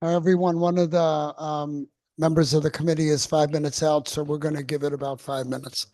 Everyone, one of the members of the committee is 5 minutes out, so we're going to give it about 5 minutes.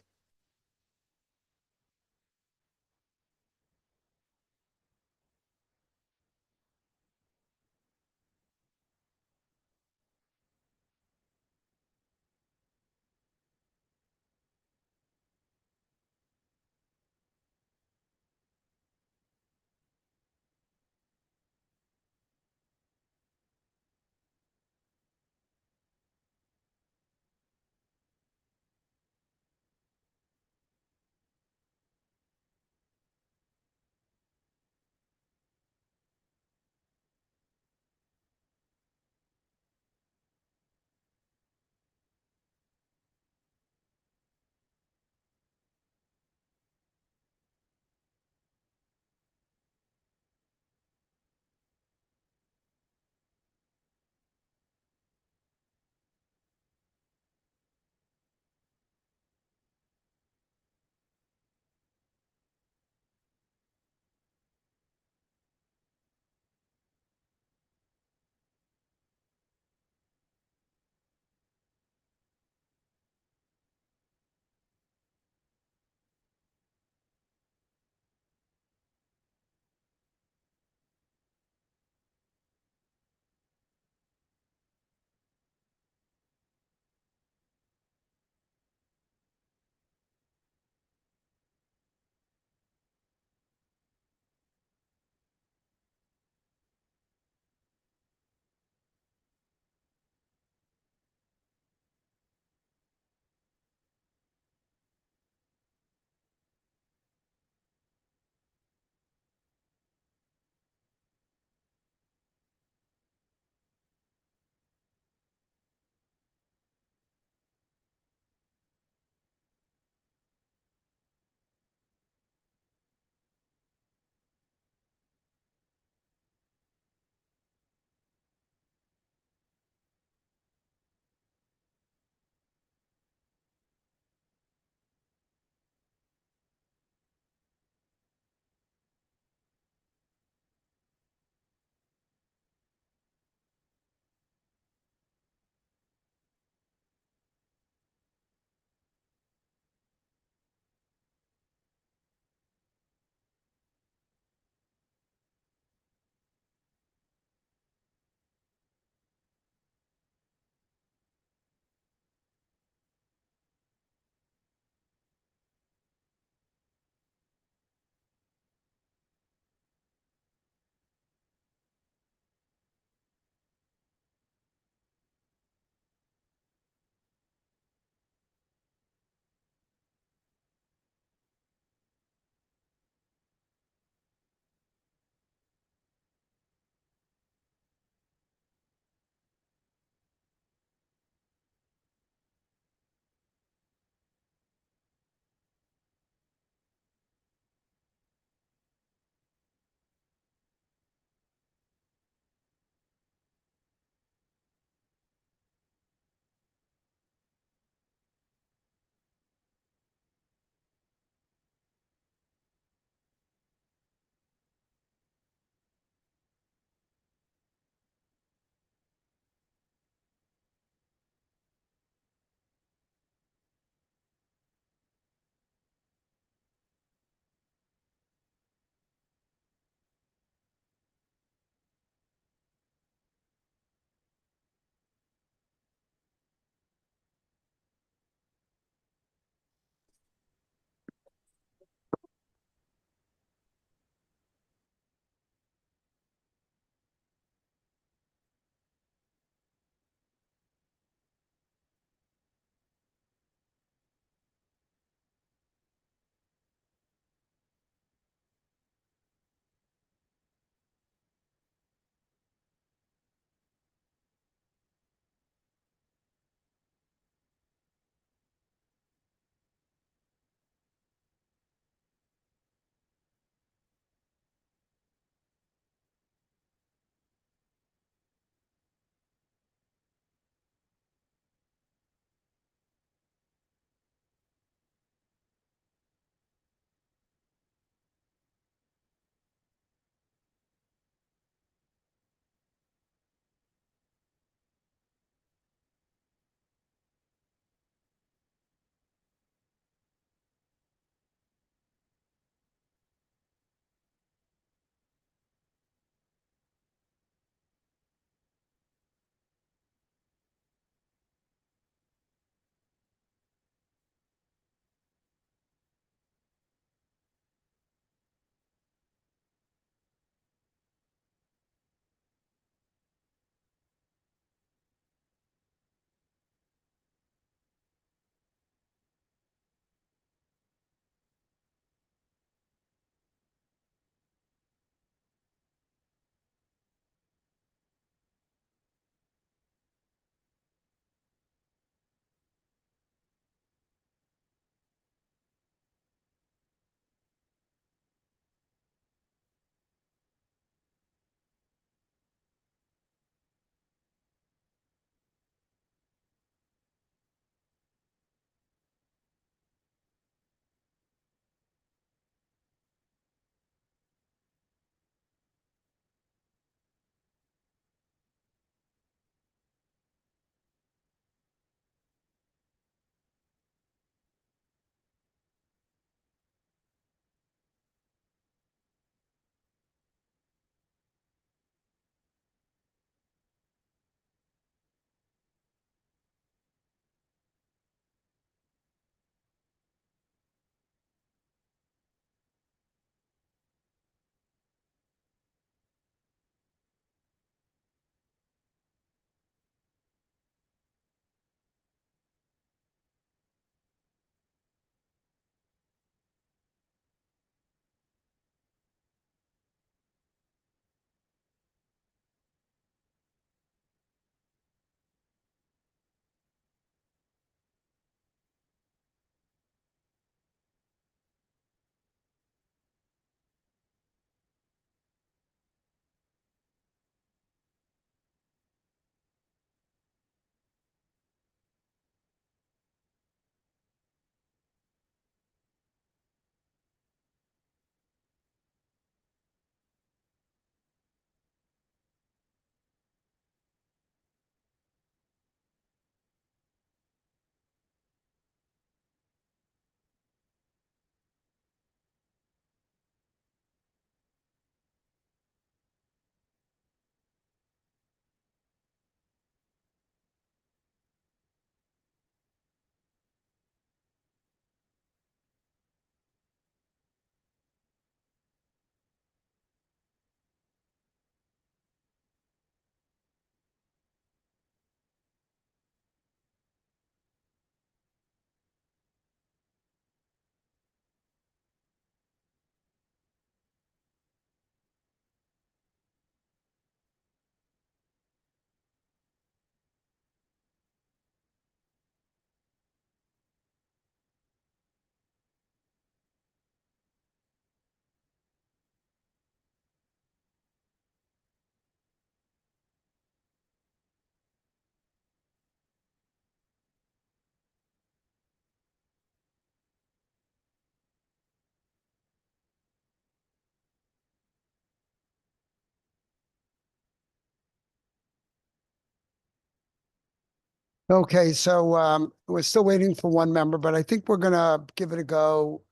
Okay, so we're still waiting for one member, but I think we're gonna give it a go.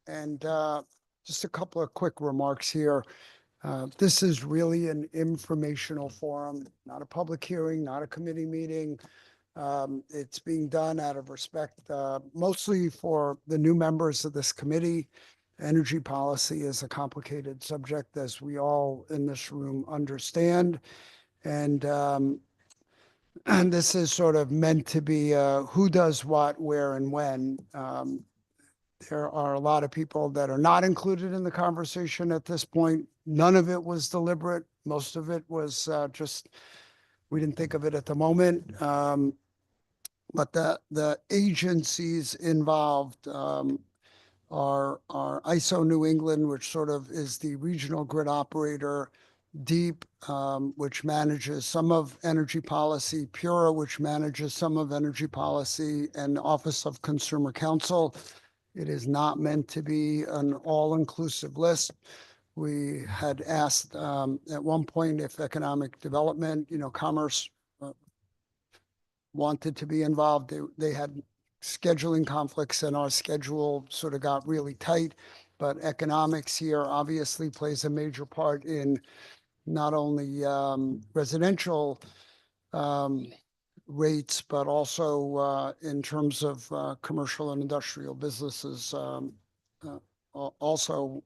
And just a couple of quick remarks here. This is really an informational forum, not a public hearing, not a committee meeting. It's being done out of respect, mostly for the new members of this committee. Energy policy is a complicated subject, as we all in this room understand. And and this is sort of meant to be who does what, where, and when. There are a lot of people that are not included in the conversation at this point. None of it was deliberate. Most of it was just, we didn't think of it at the moment. But the agencies involved are ISO New England, which sort of is the regional grid operator, DEEP, which manages some of energy policy, PURA, which manages some of energy policy, and Office of Consumer Counsel. It is not meant to be an all-inclusive list. We had asked at one point if economic development, commerce wanted to be involved. They had scheduling conflicts and our schedule sort of got really tight. But economics here obviously plays a major part in not only residential rates, but also in terms of commercial and industrial businesses. Also,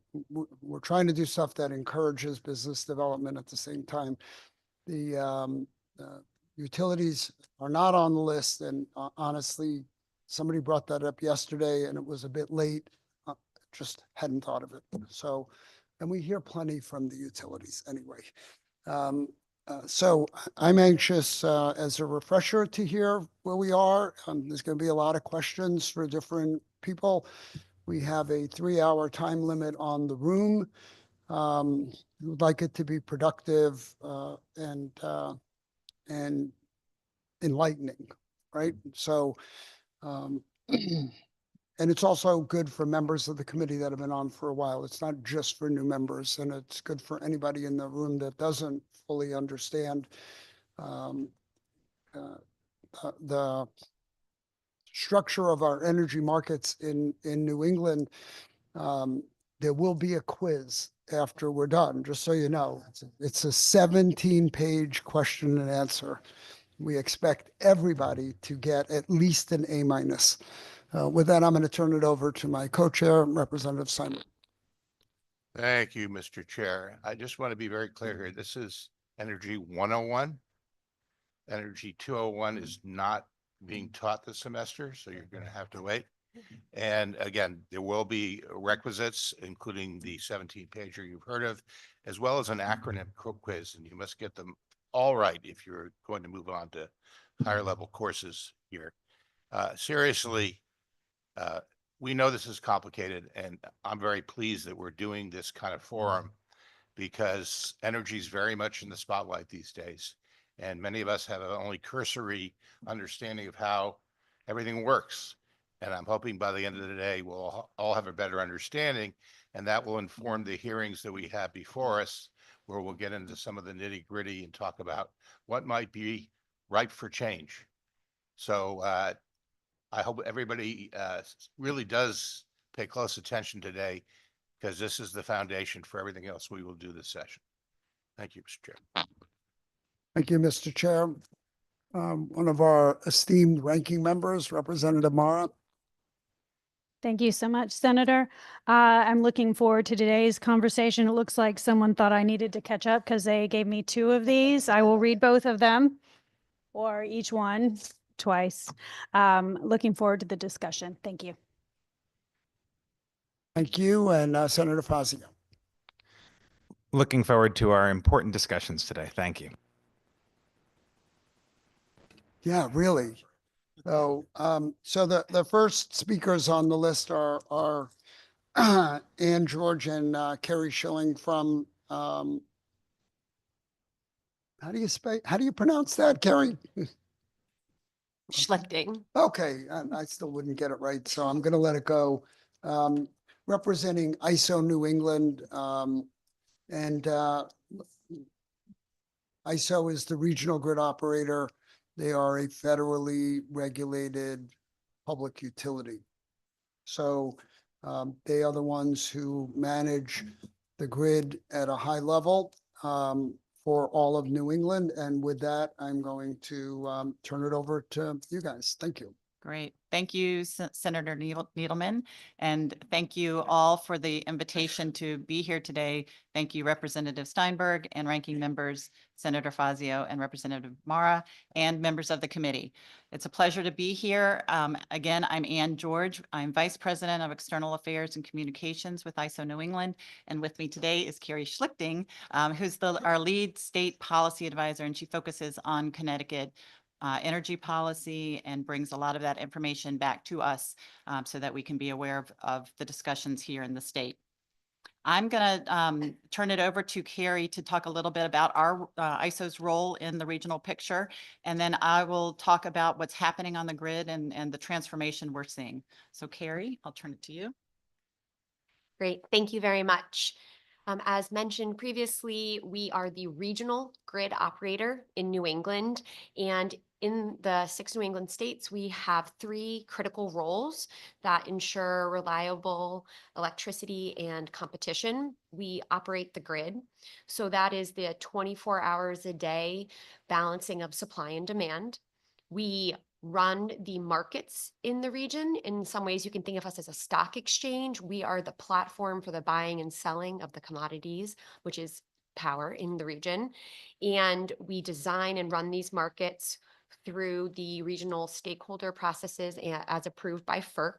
we're trying to do stuff that encourages business development at the same time. The utilities are not on the list, and honestly, somebody brought that up yesterday, and it was a bit late. Just hadn't thought of it. So, and we hear plenty from the utilities anyway. So I'm anxious as a refresher to hear where we are. There's going to be a lot of questions for different people. We have a 3-hour time limit on the room. We would like it to be productive and enlightening, right? So, and it's also good for members of the committee that have been on for a while. It's not just for new members, and it's good for anybody in the room that doesn't fully understand the structure of our energy markets in New England. There will be a quiz after we're done, just so you know. It's a 17-page question and answer. We expect everybody to get at least an A-. With that, I'm going to turn it over to my co-chair, Representative Simon. Thank you, Mr. Chair. I just want to be very clear here. This is Energy 101. Energy 201 is not being taught this semester, so you're going to have to wait. And again, there will be requisites, including the 17-pager you've heard of, as well as an acronym quiz, and you must get them all right if you're going to move on to higher level courses here. Seriously, we know this is complicated, and I'm very pleased that we're doing this kind of forum because energy is very much in the spotlight these days. And many of us have only cursory understanding of how everything works. And I'm hoping by the end of the day, we'll all have a better understanding, and that will inform the hearings that we have before us, where we'll get into some of the nitty gritty and talk about what might be ripe for change. So I hope everybody really does pay close attention today, because this is the foundation for everything else we will do this session. Thank you, Mr. Chair. Thank you, Mr. Chair. One of our esteemed ranking members, Representative Mara. Thank you so much, Senator. I'm looking forward to today's conversation. It looks like someone thought I needed to catch up because they gave me 2 of these. I will read both of them, or each one twice. Looking forward to the discussion. Thank you. Thank you. And Senator Fazio. Looking forward to our important discussions today. Thank you. Yeah, really. So, so the first speakers on the list are Ann George and Kerry Schilling from how do you pronounce that, Kerry? Schlichting. Okay, I still wouldn't get it right, so I'm going to let it go. Representing ISO New England, and ISO is the regional grid operator. They are a federally regulated public utility. So they are the ones who manage the grid at a high level for all of New England. And with that, I'm going to turn it over to you guys. Thank you. Great. Thank you, Senator Needleman, and thank you all for the invitation to be here today. Thank you, Representative Steinberg and Ranking Members, Senator Fazio and Representative Mara, and members of the committee. It's a pleasure to be here. Again, I'm Ann George. I'm Vice President of External Affairs and Communications with ISO New England. And with me today is Carrie Schlichting, who's our lead state policy advisor, and she focuses on Connecticut energy policy and brings a lot of that information back to us so that we can be aware of the discussions here in the state. I'm going to turn it over to Carrie to talk a little bit about our ISO's role in the regional picture, and then I will talk about what's happening on the grid and the transformation we're seeing. So Carrie, I'll turn it to you. Great, thank you very much. As mentioned previously, we are the regional grid operator in New England, and in the 6 New England states, we have 3 critical roles that ensure reliable electricity and competition. We operate the grid, so that is the 24 hours a day balancing of supply and demand. We run the markets in the region. In some ways, you can think of us as a stock exchange. We are the platform for the buying and selling of the commodities, which is power in the region. And we design and run these markets through the regional stakeholder processes as approved by FERC.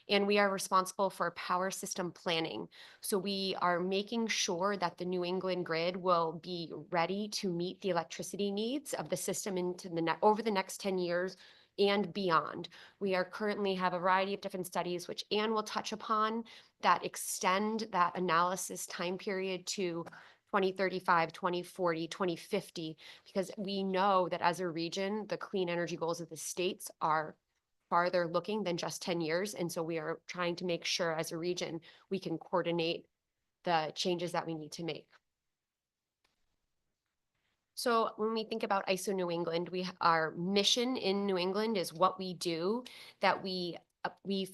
And we are responsible for power system planning. So we are making sure that the New England grid will be ready to meet the electricity needs of the system over the next 10 years and beyond. We are currently have a variety of different studies, which Anne will touch upon, that extend that analysis time period to 2035, 2040, 2050, because we know that as a region, the clean energy goals of the states are farther looking than just 10 years. And so we are trying to make sure as a region, we can coordinate the changes that we need to make. So when we think about ISO New England, our mission in New England is what we do, that we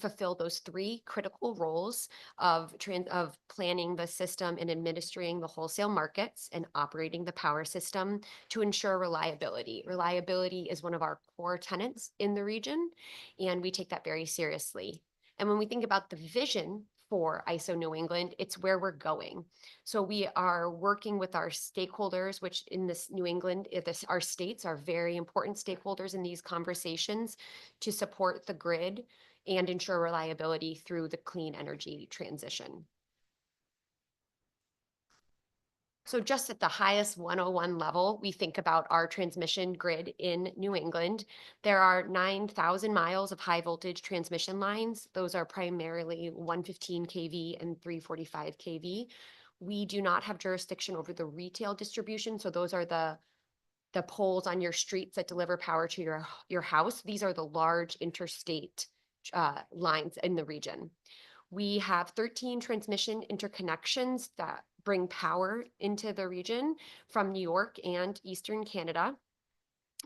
fulfill those 3 critical roles of planning the system and administering the wholesale markets and operating the power system to ensure reliability. Reliability is one of our core tenets in the region, and we take that very seriously. And when we think about the vision for ISO New England, it's where we're going. So we are working with our stakeholders, which in this New England, our states are very important stakeholders in these conversations to support the grid and ensure reliability through the clean energy transition. So just at the highest 101 level, we think about our transmission grid in New England. There are 9,000 miles of high voltage transmission lines. Those are primarily 115 kV and 345 kV. We do not have jurisdiction over the retail distribution. So those are the poles on your streets that deliver power to your house. These are the large interstate lines in the region. We have 13 transmission interconnections that bring power into the region from New York and Eastern Canada.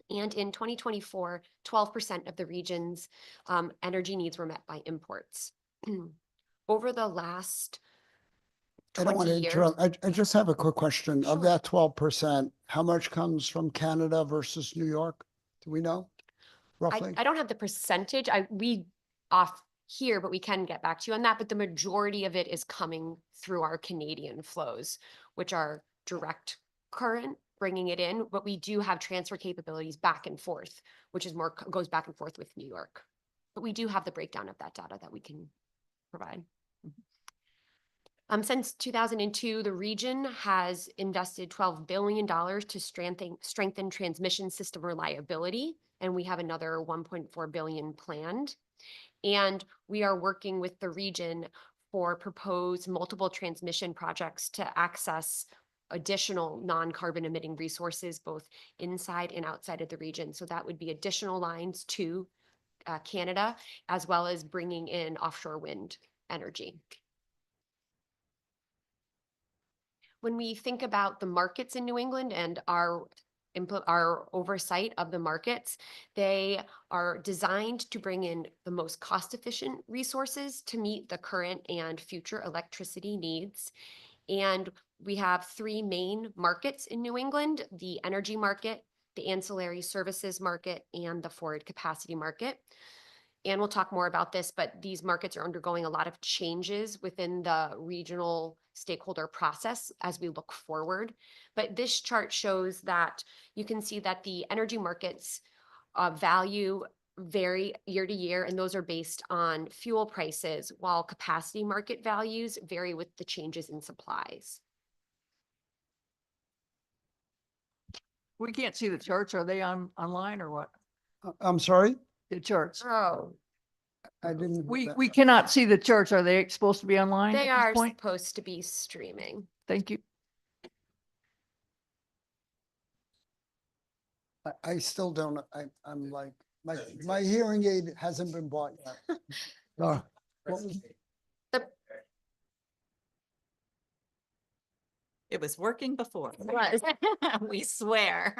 And in 2024, 12% of the region's energy needs were met by imports. Over the last 20 I don't want to years, interrupt. I just have a quick question. Of Sure. that 12%, how much comes from Canada versus New York? Do we know roughly? I don't have the percentage. We off here, but we can get back to you on that. But the majority of it is coming through our Canadian flows, which are direct current, bringing it in. But we do have transfer capabilities back and forth, which is more goes back and forth with New York. But we do have the breakdown of that data that we can provide. Since 2002, the region has invested $12 billion to strengthen transmission system reliability, and we have another $1.4 billion planned. And we are working with the region for proposed multiple transmission projects to access additional non-carbon emitting resources, both inside and outside of the region. So that would be additional lines to Canada, as well as bringing in offshore wind energy. When we think about the markets in New England and our our oversight of the markets. They are designed to bring in the most cost-efficient resources to meet the current and future electricity needs. And we have three main markets in New England: the energy market, the ancillary services market, and the forward capacity market. And we'll talk more about this, but these markets are undergoing a lot of changes within the regional stakeholder process as we look forward. But this chart shows that you can see that the energy markets value vary year to year, and those are based on fuel prices, while capacity market values vary with the changes in supplies. We can't see the charts. Are they online or what? I'm sorry, The charts. Oh, I didn't. We cannot see the charts. Are they supposed to be online at they this are point? supposed to be streaming. Thank you. I still don't, I'm like, my hearing aid hasn't been bought yet. What was- It was working before. Was. We swear.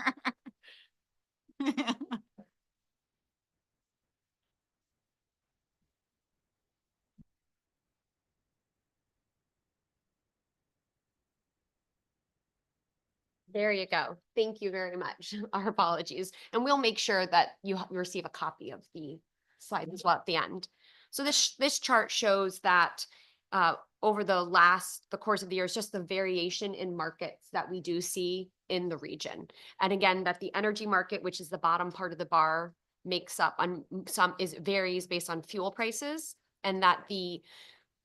There you go. Thank you very much. Our apologies. And we'll make sure that you receive a copy of the slide as well at the end. So this chart shows that over the course of the years, just the variation in markets that we do see in the region. And again, that the energy market, which is the bottom part of the bar, makes up on varies based on fuel prices, and that the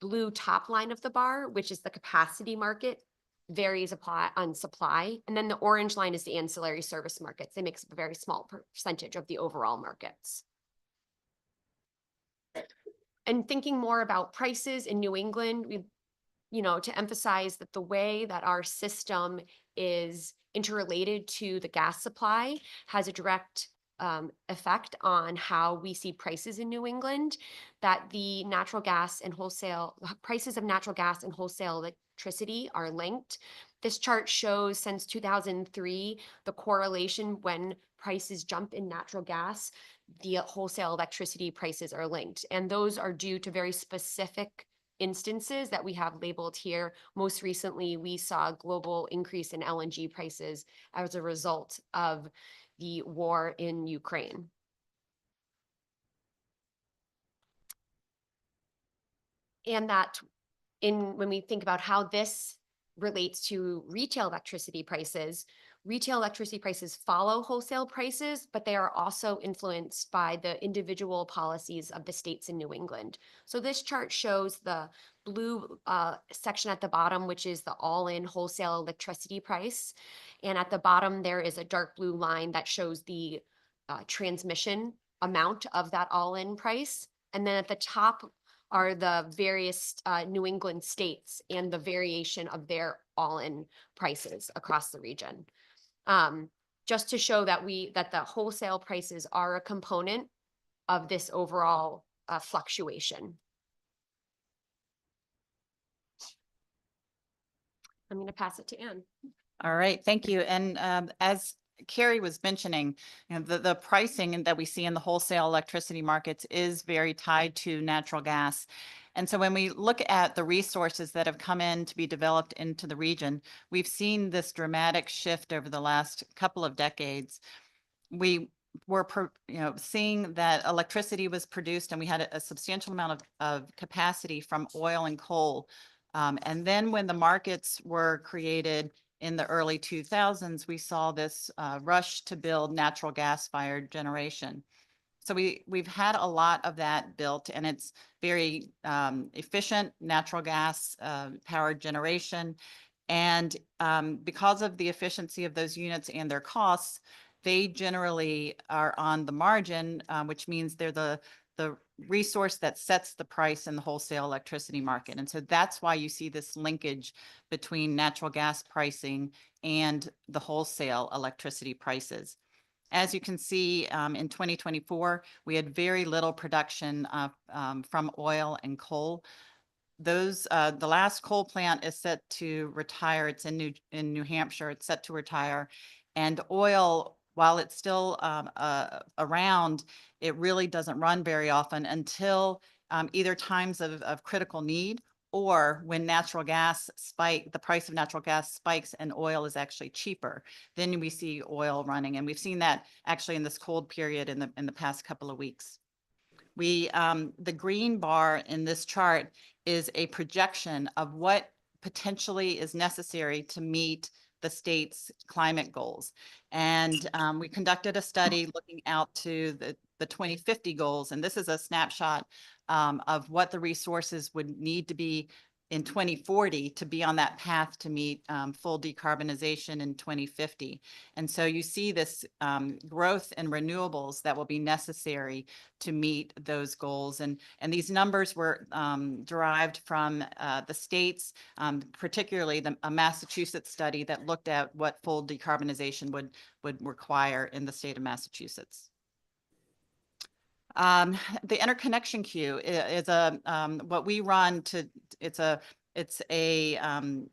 blue top line of the bar, which is the capacity market, varies on supply. And then the orange line is the ancillary service markets. They make a very small percentage of the overall markets. And thinking more about prices in New England, to emphasize that the way that our system is interrelated to the gas supply has a direct effect on how we see prices in New England, that the prices of natural gas and wholesale electricity are linked. This chart shows since 2003, the correlation when prices jump in natural gas, the wholesale electricity prices are linked. And those are due to very specific instances that we have labeled here. Most recently, we saw a global increase in LNG prices as a result of the war in Ukraine. And that when we think about how this relates to retail electricity prices follow wholesale prices, but they are also influenced by the individual policies of the states in New England. So this chart shows the blue section at the bottom, which is the all-in wholesale electricity price. And at the bottom, there is a dark blue line that shows the transmission amount of that all-in price. And then at the top are the various New England states and the variation of their all-in prices across the region. Just to show that the wholesale prices are a component of this overall fluctuation. I'm going to pass it to Anne. All right, thank you. And as Carrie was mentioning, the pricing that we see in the wholesale electricity markets is very tied to natural gas. And so when we look at the resources that have come in to be developed into the region, we've seen this dramatic shift over the last couple of decades. We were seeing that electricity was produced, and we had a substantial amount of capacity from oil and coal. And then when the markets were created in the early 2000s, we saw this rush to build natural gas-fired generation. So we've had a lot of that built, and it's very efficient natural gas powered generation. And because of the efficiency of those units and their costs, they generally are on the margin, which means they're the resource that sets the price in the wholesale electricity market. And so that's why you see this linkage between natural gas pricing and the wholesale electricity prices. As you can see, in 2024, we had very little production from oil and coal. The last coal plant is set to retire. It's in New Hampshire. It's set to retire. And oil, while it's still around, it really doesn't run very often until either times of critical need or when natural gas the price of natural gas spikes and oil is actually cheaper. Then we see oil running. And we've seen that actually in this cold period in the past couple of weeks. The green bar in this chart is a projection of what potentially is necessary to meet the state's climate goals. And we conducted a study looking out to the 2050 goals. And this is a snapshot of what the resources would need to be in 2040 to be on that path to meet full decarbonization in 2050. And so you see this growth in renewables that will be necessary to meet those goals. And these numbers were derived from the states, particularly a Massachusetts study that looked at what full decarbonization would require in the state of Massachusetts. The interconnection queue is what we run to, it's a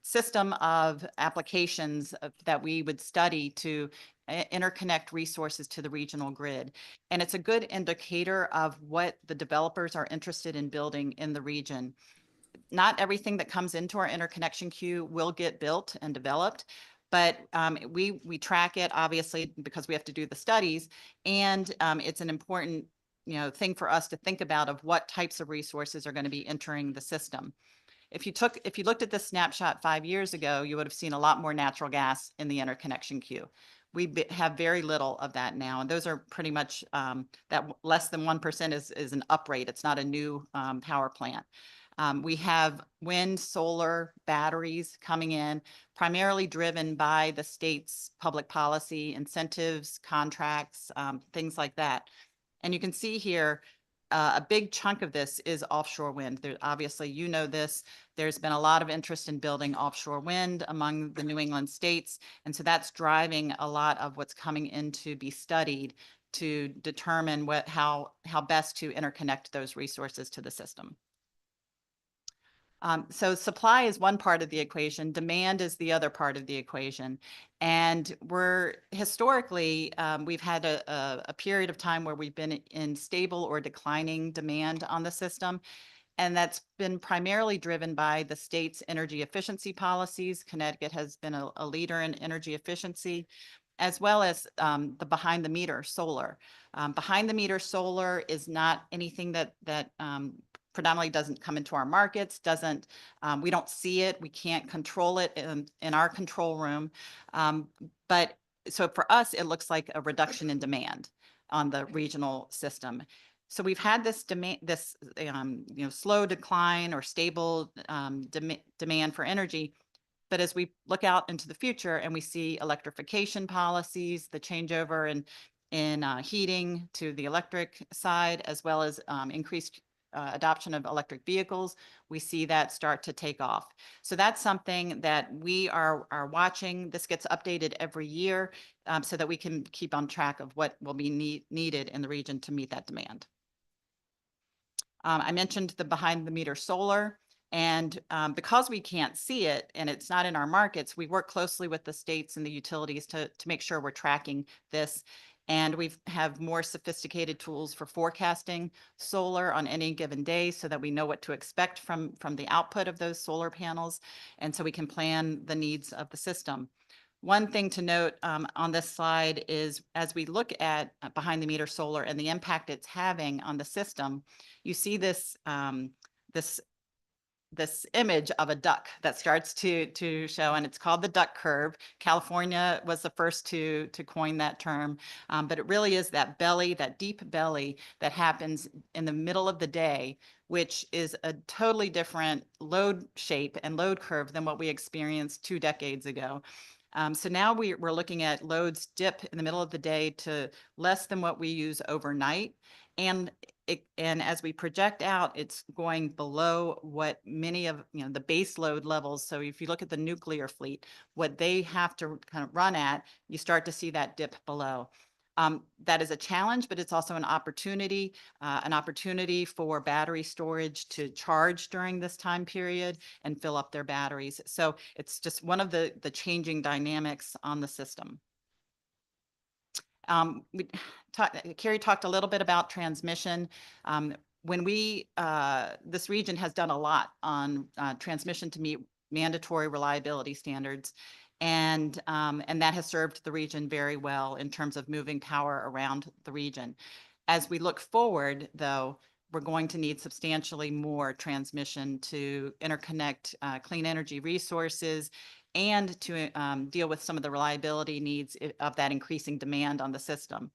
system of applications that we would study to interconnect resources to the regional grid. And it's a good indicator of what the developers are interested in building in the region. Not everything that comes into our interconnection queue will get built and developed, but we track it obviously because we have to do the studies, and it's an important thing for us to think about of what types of resources are going to be entering the system. If you looked at this snapshot 5 years ago, you would have seen a lot more natural gas in the interconnection queue. We have very little of that now, and those are pretty much that less than 1% is an uprate. It's not a new power plant. We have wind, solar, batteries coming in, primarily driven by the state's public policy, incentives, contracts, things like that. And you can see here, a big chunk of this is offshore wind. Obviously, you know this. There's been a lot of interest in building offshore wind among the New England states. And so that's driving a lot of what's coming in to be studied to determine how best to interconnect those resources to the system. So supply is one part of the equation, demand is the other part of the equation. And historically, we've had a period of time where we've been in stable or declining demand on the system. And that's been primarily driven by the state's energy efficiency policies. Connecticut has been a leader in energy efficiency, as well as the behind the meter solar. Behind the meter solar is not anything that predominantly doesn't come into our markets, we don't see it, we can't control it in our control room. But so for us, it looks like a reduction in demand on the regional system. So we've had this slow decline or stable demand for energy. But as we look out into the future and we see electrification policies, the changeover in heating to the electric side, as well as increased adoption of electric vehicles, we see that start to take off. So that's something that we are watching. This gets updated every year so that we can keep on track of what will be needed in the region to meet that demand. I mentioned the behind the meter solar. And because we can't see it and it's not in our markets, we work closely with the states and the utilities to make sure we're tracking this. And we have more sophisticated tools for forecasting solar on any given day so that we know what to expect from the output of those solar panels. And so we can plan the needs of the system. One thing to note on this slide is as we look at behind the meter solar and the impact it's having on the system, you see this this image of a duck that starts to show, and it's called the duck curve. California was the first to coin that term, but it really is that belly, that deep belly that happens in the middle of the day, which is a totally different load shape and load curve than what we experienced 2 decades ago. So now we're looking at loads dip in the middle of the day to less than what we use overnight. And as we project out, it's going below what many of the base load levels. So if you look at the nuclear fleet, what they have to kind of run at, you start to see that dip below. That is a challenge, but it's also an opportunity for battery storage to charge during this time period and fill up their batteries. So it's just one of the changing dynamics on the system. Carrie talked a little bit about transmission. When this region has done a lot on transmission to meet mandatory reliability standards. And that has served the region very well in terms of moving power around the region. As we look forward, though, we're going to need substantially more transmission to interconnect clean energy resources and to deal with some of the reliability needs of that increasing demand on the system.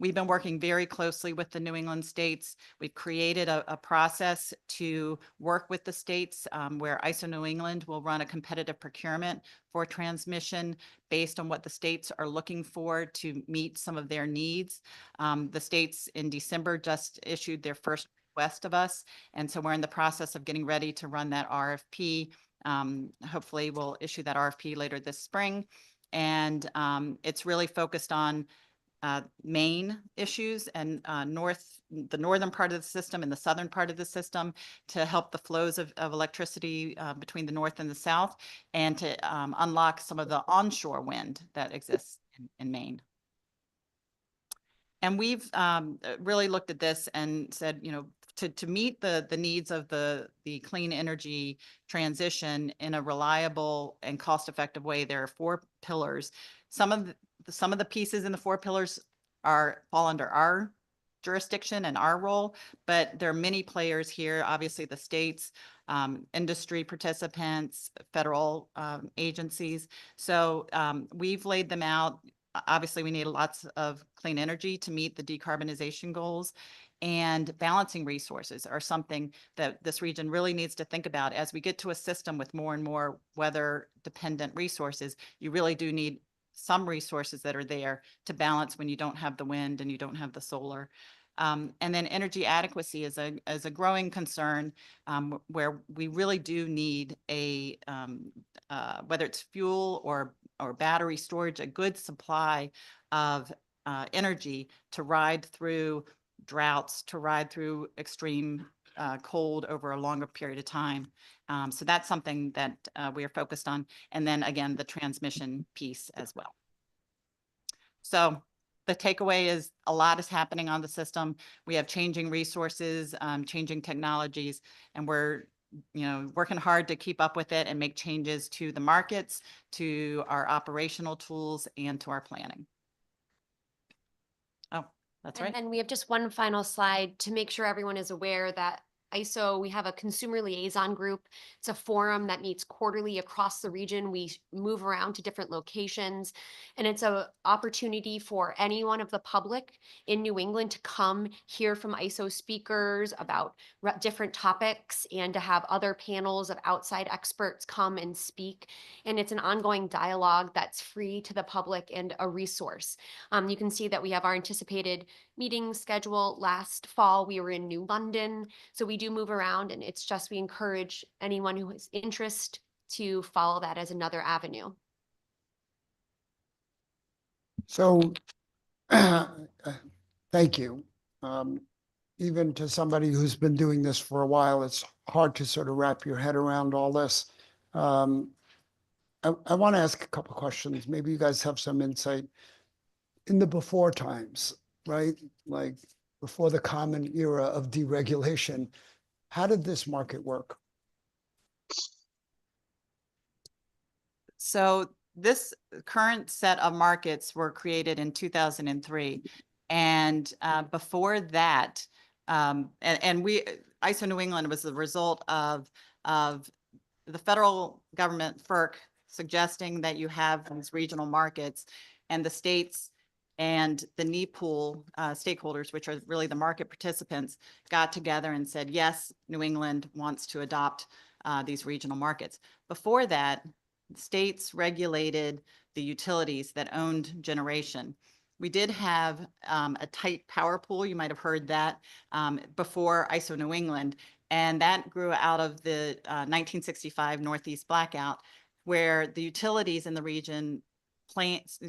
We've been working very closely with the New England states. We've created a process to work with the states where ISO New England will run a competitive procurement for transmission based on what the states are looking for to meet some of their needs. The states in December just issued their first request of us. And so we're in the process of getting ready to run that RFP. Hopefully we'll issue that RFP later this spring. And it's really focused on main issues and the northern part of the system and the southern part of the system to help the flows of electricity between the north and the south, and to unlock some of the onshore wind that exists in Maine. And we've really looked at this and said, you know, to meet the needs of the clean energy transition in a reliable and cost-effective way, there are 4 pillars. Some of the pieces in the 4 pillars fall under our jurisdiction and our role, but there are many players here, obviously the states, industry participants, federal agencies. So we've laid them out. Obviously, we need lots of clean energy to meet the decarbonization goals, and balancing resources are something that this region really needs to think about. As we get to a system with more and more weather dependent resources, you really do need some resources that are there to balance when you don't have the wind and you don't have the solar. And then energy adequacy is a growing concern where we really do need whether it's fuel or battery storage, a good supply of energy to ride through droughts, to ride through extreme cold over a longer period of time. So that's something that we are focused on. And then again, the transmission piece as well. So the takeaway is a lot is happening on the system. We have changing resources, changing technologies, and we're working hard to keep up with it and make changes to the markets, to our operational tools, and to our planning. Oh, that's right. And we have just one final slide to make sure everyone is aware that ISO, we have a consumer liaison group. It's a forum that meets quarterly across the region. We move around to different locations, and it's an opportunity for anyone of the public in New England to come hear from ISO speakers about different topics and to have other panels of outside experts come and speak. And it's an ongoing dialogue that's free to the public and a resource. You can see that we have our anticipated meeting schedule. Last fall, we were in New London. So we do move around, and it's just, we encourage anyone who has interest to follow that as another avenue. So, thank you. Even to somebody who's been doing this for a while, it's hard to sort of wrap your head around all this. I want to ask a couple of questions. Maybe you guys have some insight. In the before times, right? Like before the common era of deregulation, how did this market work? So this current set of markets were created in 2003. And before that, ISO New England was the result of the federal government, FERC, suggesting that you have these regional markets, and the states and the NEPOOL stakeholders, which are really the market participants, got together and said, yes, New England wants to adopt these regional markets. Before that, states regulated the utilities that owned generation. We did have a tight power pool, you might have heard that, before ISO New England, and that grew out of the 1965 Northeast blackout, where the utilities in the region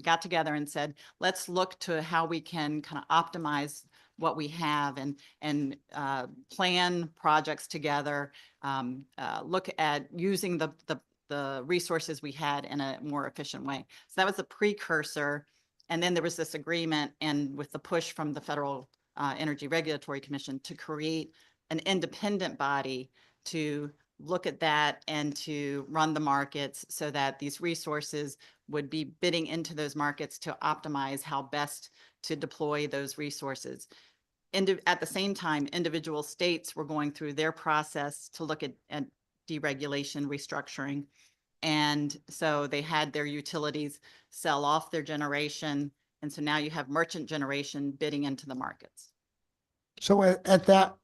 got together and said, let's look to how we can kind of optimize what we have and plan projects together, look at using the resources we had in a more efficient way. So that was the precursor. And then there was this agreement, and with the push from the Federal Energy Regulatory Commission to create an independent body to look at that and to run the markets so that these resources would be bidding into those markets to optimize how best to deploy those resources. At the same time, individual states were going through their process to look at deregulation, restructuring. And so they had their utilities sell off their generation. And so now you have merchant generation bidding into the markets. So at that,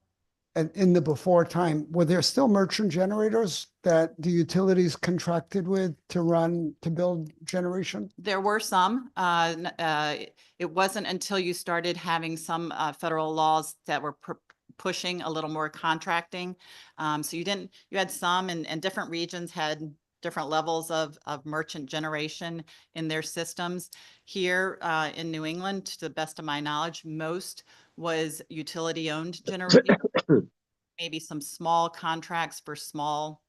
and in the before time, were there still merchant generators that the utilities contracted with to build generation? There were some. It wasn't until you started having some federal laws that were pushing a little more contracting. So you had some, and different regions had different levels of merchant generation in their systems. Here in New England, to the best of my knowledge, most was utility-owned generation. Maybe some small contracts for small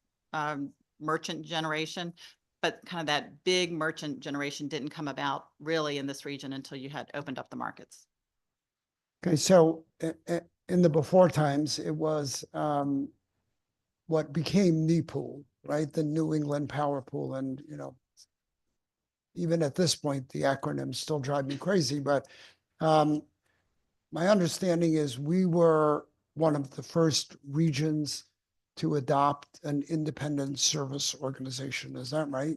merchant generation, but kind of that big merchant generation didn't come about really in this region until you had opened up the markets. Okay, so in the before times, it was what became NEPOOL, right? The New England Power Pool. And, even at this point, the acronyms still drive me crazy. But my understanding is we were one of the first regions to adopt an independent service organization. Is that right?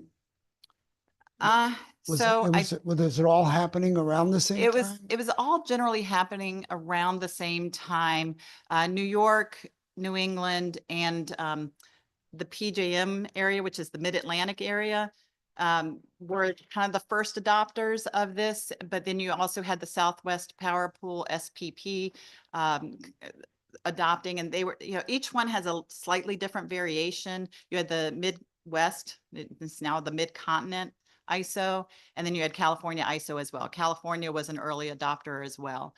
Was it all happening around the same time? It was all generally happening around the same time. New York, New England, and the PJM area, which is the Mid-Atlantic area, were kind of the first adopters of this. But then you also had the Southwest Power Pool, SPP, adopting, and they were, each one has a slightly different variation. You had the Midwest, it's now the Mid-Continent ISO, and then you had California ISO as well. California was an early adopter as well.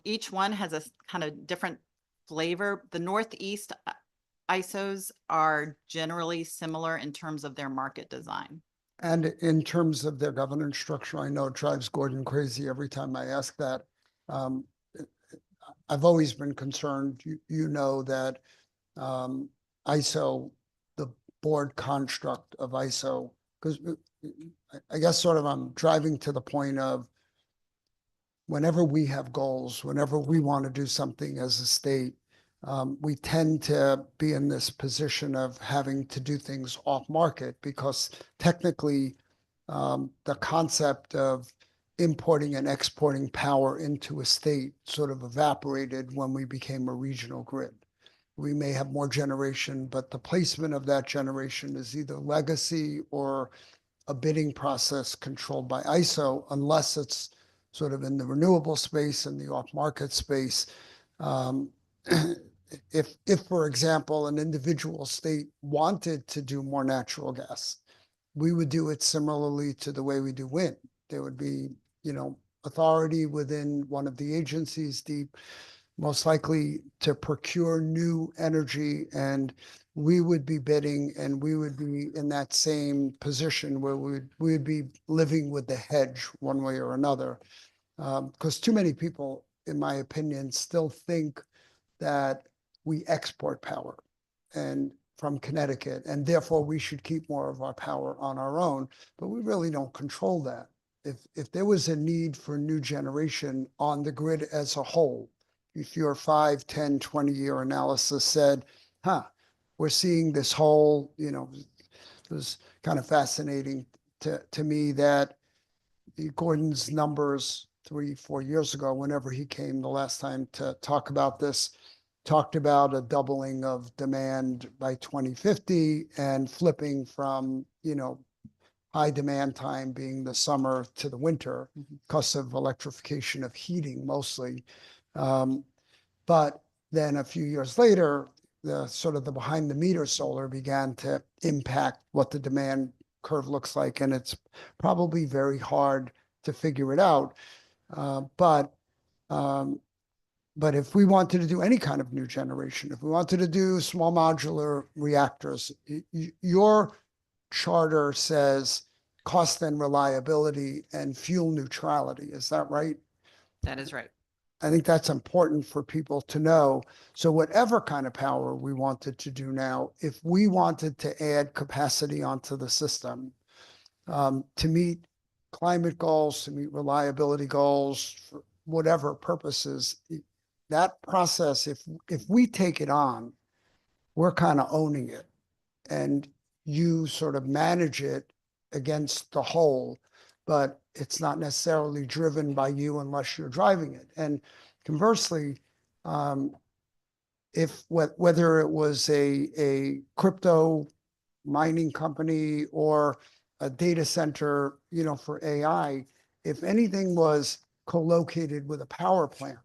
Each one has a kind of different flavor. The Northeast ISOs are generally similar in terms of their market design. And in terms of their governance structure, I know it drives Gordon crazy every time I ask that. I've always been concerned, that ISO, the board construct of ISO, because I guess sort of I'm driving to the point of whenever we have goals, whenever we want to do something as a state, we tend to be in this position of having to do things off market because technically the concept of importing and exporting power into a state sort of evaporated when we became a regional grid. We may have more generation, but the placement of that generation is either legacy or a bidding process controlled by ISO, unless it's sort of in the renewable space and the off-market space. If, for example, an individual state wanted to do more natural gas, we would do it similarly to the way we do wind. There would be, authority within one of the agencies, most likely to procure new energy, and we would be bidding, and we would be in that same position where we would be living with the hedge one way or another. Because too many people, in my opinion, still think that we export power and from Connecticut, and therefore we should keep more of our power on our own, but we really don't control that. If there was a need for new generation on the grid as a whole, if your 5, 10, 20-year analysis said, we're seeing this whole, it was kind of fascinating to me that Gordon's numbers 3-4 years ago, whenever he came the last time to talk about this, talked about a doubling of demand by 2050 and flipping from, high demand time being the summer to the winter because of electrification of heating mostly. But then a few years later, the sort of the behind the meter solar began to impact what the demand curve looks like. And it's probably very hard to figure it out. But if we wanted to do any kind of new generation, if we wanted to do small modular reactors, your charter says cost and reliability and fuel neutrality. Is that right? That is right. I think that's important for people to know. So whatever kind of power we wanted to do now, if we wanted to add capacity onto the system to meet climate goals, to meet reliability goals, for whatever purposes, that process, if we take it on, we're kind of owning it. And you sort of manage it against the whole, but it's not necessarily driven by you unless you're driving it. And conversely, if whether it was a crypto mining company or a data center, you know, for AI, if anything was co-located with a power plant,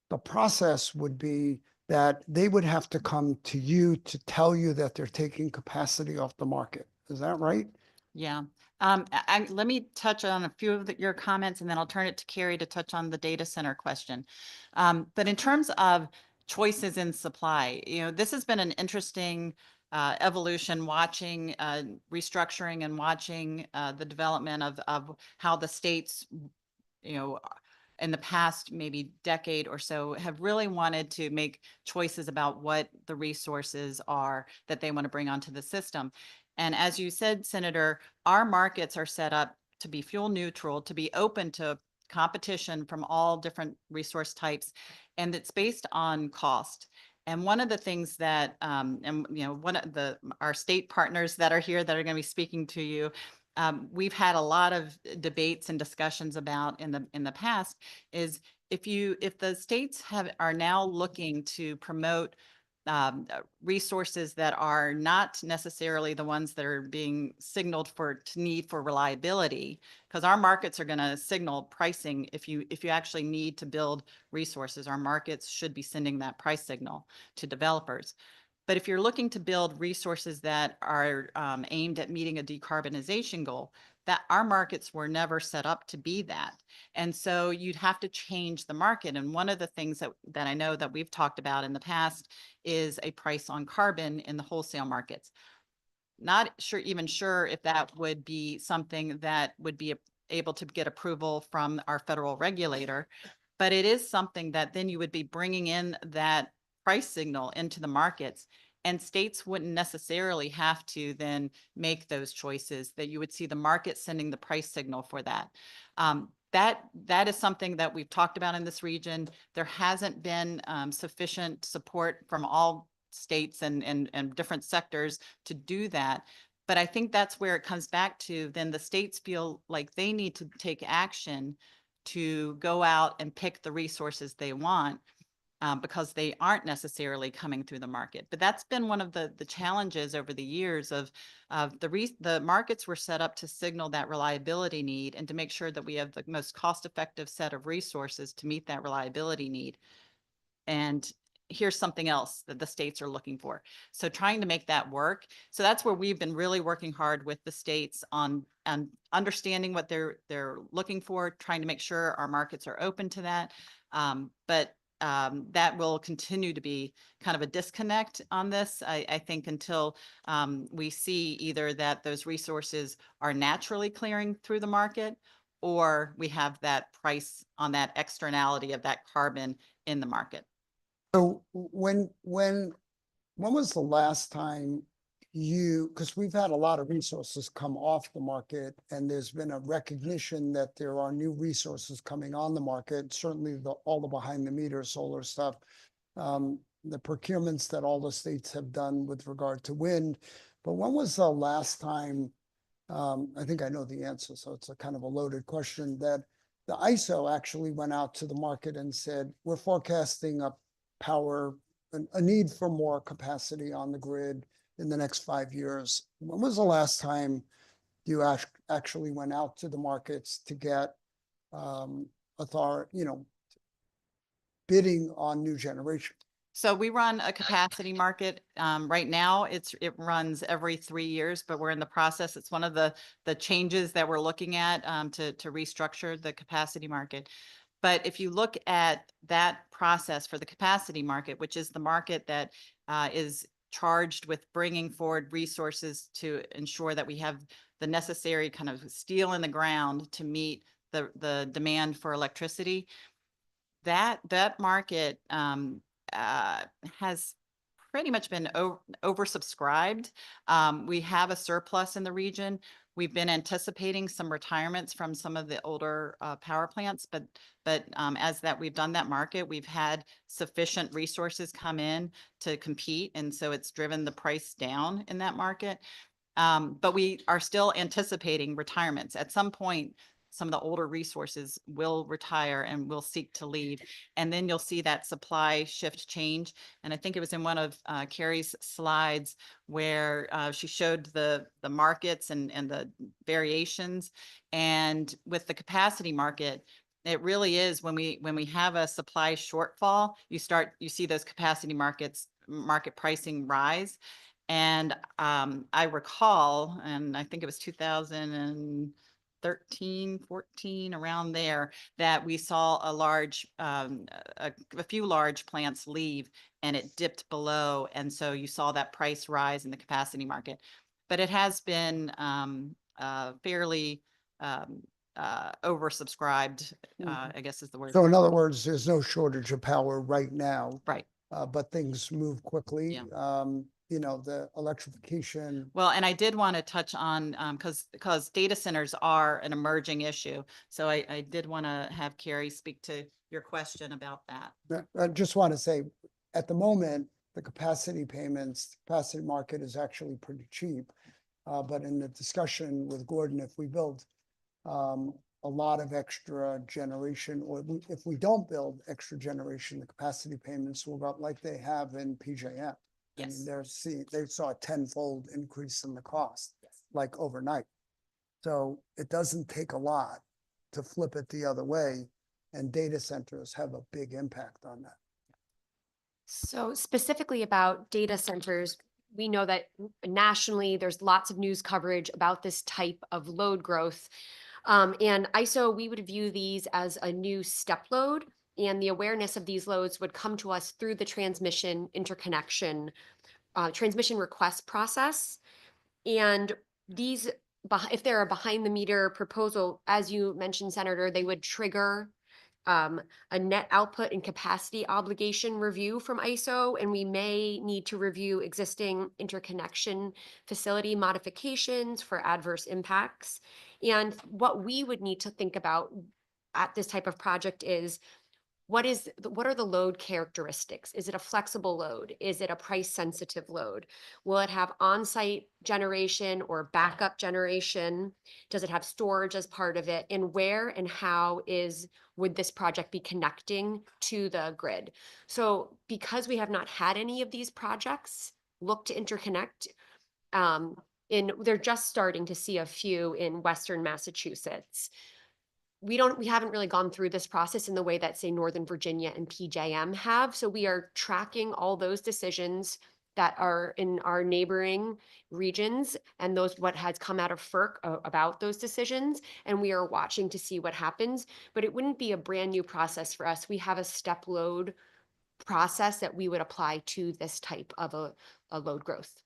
the process would be that they would have to come to you to tell you that they're taking capacity off the market. Is that right? Yeah. Let me touch on a few of your comments and then I'll turn it to Carrie to touch on the data center question. But in terms of choices in supply, you know, this has been an interesting evolution, watching restructuring and watching the development of how the states, you know, in the past maybe decade or so have really wanted to make choices about what the resources are that they want to bring onto the system. And as you said, Senator, our markets are set up to be fuel neutral, to be open to competition from all different resource types, and it's based on cost. And one of the things that, and you know, one of our state partners that are here that are going to be speaking to you, we've had a lot of debates and discussions about in the past is if the states are now looking to promote resources that are not necessarily the ones that are being signaled to need for reliability, because our markets are going to signal pricing. If you actually need to build resources, our markets should be sending that price signal to developers. But if you're looking to build resources that are aimed at meeting a decarbonization goal, that our markets were never set up to be that. And so you'd have to change the market. And one of the things that I know that we've talked about in the past is a price on carbon in the wholesale markets. Not even sure if that would be something that would be able to get approval from our federal regulator, but it is something that then you would be bringing in that price signal into the markets, and states wouldn't necessarily have to then make those choices, that you would see the market sending the price signal for that. That is something that we've talked about in this region. There hasn't been sufficient support from all states and different sectors to do that. But I think that's where it comes back to, then the states feel like they need to take action to go out and pick the resources they want, because they aren't necessarily coming through the market. But that's been one of the challenges over the years of the markets were set up to signal that reliability need and to make sure that we have the most cost-effective set of resources to meet that reliability need. And here's something else that the states are looking for. So trying to make that work. So that's where we've been really working hard with the states on understanding what they're looking for, trying to make sure our markets are open to that. But that will continue to be kind of a disconnect on this, I think, until we see either that those resources are naturally clearing through the market, or we have that price on that externality of that carbon in the market. So when was the last time because we've had a lot of resources come off the market and there's been a recognition that there are new resources coming on the market, certainly all the behind the meter solar stuff, the procurements that all the states have done with regard to wind. But when was the last time, I think I know the answer, so it's a kind of a loaded question, that the ISO actually went out to the market and said, we're forecasting a need for more capacity on the grid in the next 5 years. When was the last time you actually went out to the markets to get bidding on new generation? So we run a capacity market. Right now, it runs every 3 years, but we're in the process. It's one of the changes that we're looking at to restructure the capacity market. But if you look at that process for the capacity market, which is the market that is charged with bringing forward resources to ensure that we have the necessary kind of steel in the ground to meet the demand for electricity. That market has pretty much been oversubscribed. We have a surplus in the region. We've been anticipating some retirements from some of the older power plants, but as that we've done that market, we've had sufficient resources come in to compete, and so it's driven the price down in that market. But we are still anticipating retirements. At some point, some of the older resources will retire and will seek to leave. And then you'll see that supply shift change. And I think it was in one of Carrie's slides where she showed the markets and the variations. And with the capacity market, it really is when we have a supply shortfall, you see those capacity market pricing rise. And I recall, and I think it was 2013, 14, around there, that we saw a few large plants leave, and it dipped below. And so you saw that price rise in the capacity market. But it has been fairly oversubscribed, I guess is the word. So in other words, there's no shortage of power right now, Right. but things move quickly. Yeah. You know, the electrification. Well, and I did want to touch on, because data centers are an emerging issue. So I did want to have Carrie speak to your question about that. I just want to say, at the moment, the capacity market is actually pretty cheap. But in the discussion with Gordon, if we build a lot of extra generation, or if we don't build extra generation, the capacity payments will go up like they have in PJM. I mean, Yes. they saw a tenfold increase in the cost, Yes. like overnight. So it doesn't take a lot to flip it the other way, and data centers have a big impact on that. So specifically about data centers, we know that nationally, there's lots of news coverage about this type of load growth. And ISO, we would view these as a new step load, and the awareness of these loads would come to us through the transmission interconnection, transmission request process. And these, if they're a behind the meter proposal, as you mentioned, Senator, they would trigger a net output and capacity obligation review from ISO, and we may need to review existing interconnection facility modifications for adverse impacts. And what we would need to think about at this type of project is what are the load characteristics? Is it a flexible load? Is it a price sensitive load? Will it have on-site generation or backup generation? Does it have storage as part of it? And where and how would this project be connecting to the grid? So because we have not had any of these projects look to interconnect, they're just starting to see a few in Western Massachusetts. We haven't really gone through this process in the way that, say, Northern Virginia and PJM have. So we are tracking all those decisions that are in our neighboring regions and what has come out of FERC about those decisions. And we are watching to see what happens, but it wouldn't be a brand new process for us. We have a step load process that we would apply to this type of a load growth.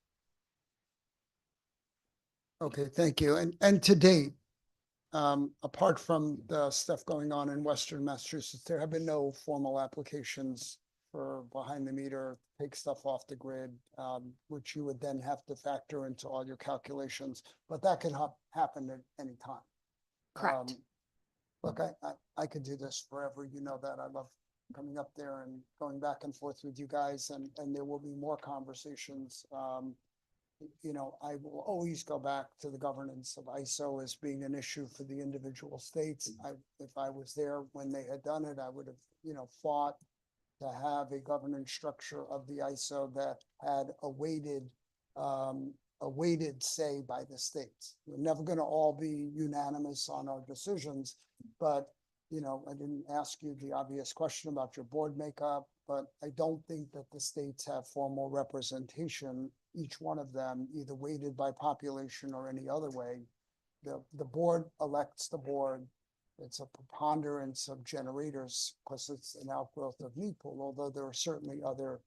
Okay, thank you. And to date, apart from the stuff going on in Western Massachusetts, there have been no formal applications for behind the meter, take stuff off the grid, which you would then have to factor into all your calculations, but that can happen at any time. Correct. Look, I could do this forever. You know that. I love coming up there and going back and forth with you guys, and there will be more conversations. You know, I will always go back to the governance of ISO as being an issue for the individual states. If I was there when they had done it, I would have, you know, fought to have a governance structure of the ISO that had a weighted say by the states. We're never going to all be unanimous on our decisions, but you know, I didn't ask you the obvious question about your board makeup, but I don't think that the states have formal representation, each one of them, either weighted by population or any other way. The board elects the board. It's a preponderance of generators because it's an outgrowth of need pool, although there are certainly other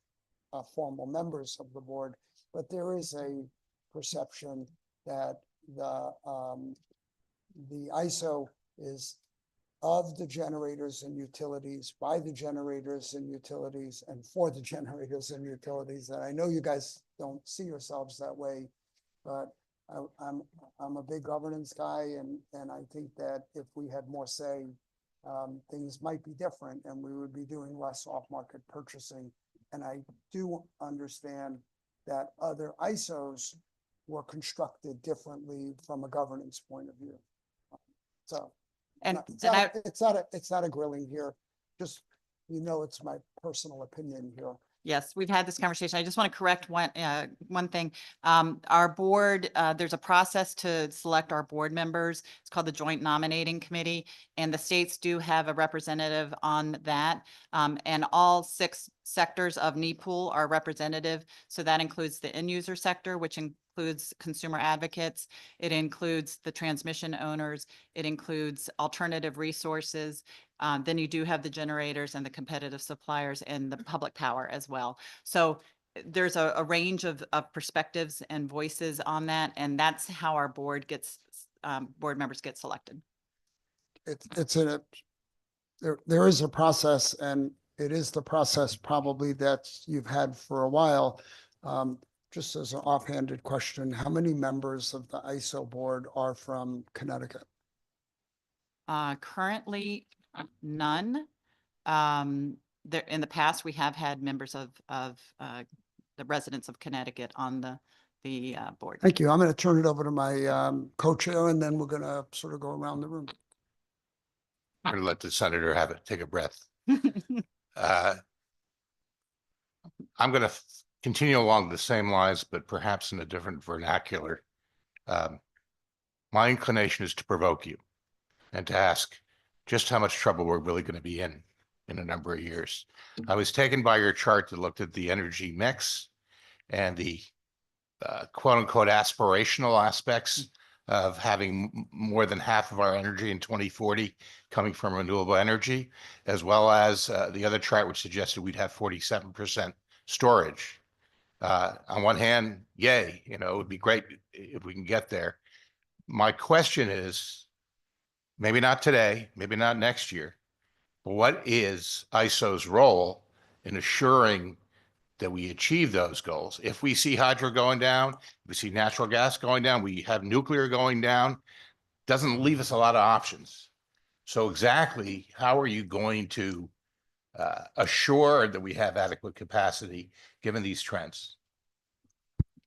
formal members of the board. But there is a perception that, the ISO is of the generators and utilities, by the generators and utilities, and for the generators and utilities. And I know you guys don't see yourselves that way, but I'm a big governance guy, and I think that if we had more say, things might be different, and we would be doing less off-market purchasing. And I do understand that other ISOs were constructed differently from a governance point of view. So And, it's and not, I, it's not a grilling here. Just, it's my personal opinion here. yes, we've had this conversation. I just want to correct one thing. Our board, there's a process to select our board members. It's called the Joint Nominating Committee, and the states do have a representative on that. And all 6 sectors of NEPOOL are representative. So that includes the end user sector, which includes consumer advocates. It includes the transmission owners. It includes alternative resources. Then you do have the generators and the competitive suppliers and the public power as well. So there's a range of perspectives and voices on that, and that's how our board members get selected. There is a process, and it is the process probably that you've had for a while. Just as an offhanded question, how many members of the ISO board are from Connecticut? Currently, none. There, in the past, we have had members of the residents of Connecticut on the board. Thank you. I'm going to turn it over to my co-chair, and then we're going to sort of go around the room. I'm going to let the senator have it, take a breath. I'm going to continue along the same lines, but perhaps in a different vernacular. My inclination is to provoke you and to ask just how much trouble we're really going to be in a number of years. I was taken by your chart that looked at the energy mix and the quote unquote aspirational aspects of having more than half of our energy in 2040 coming from renewable energy, as well as the other chart which suggested we'd have 47% storage. On one hand, yay, it would be great if we can get there. My question is, maybe not today, maybe not next year, but what is ISO's role in assuring that we achieve those goals? If we see hydro going down, if we see natural gas going down, we have nuclear going down, doesn't leave us a lot of options. So exactly how are you going to assure that we have adequate capacity given these trends?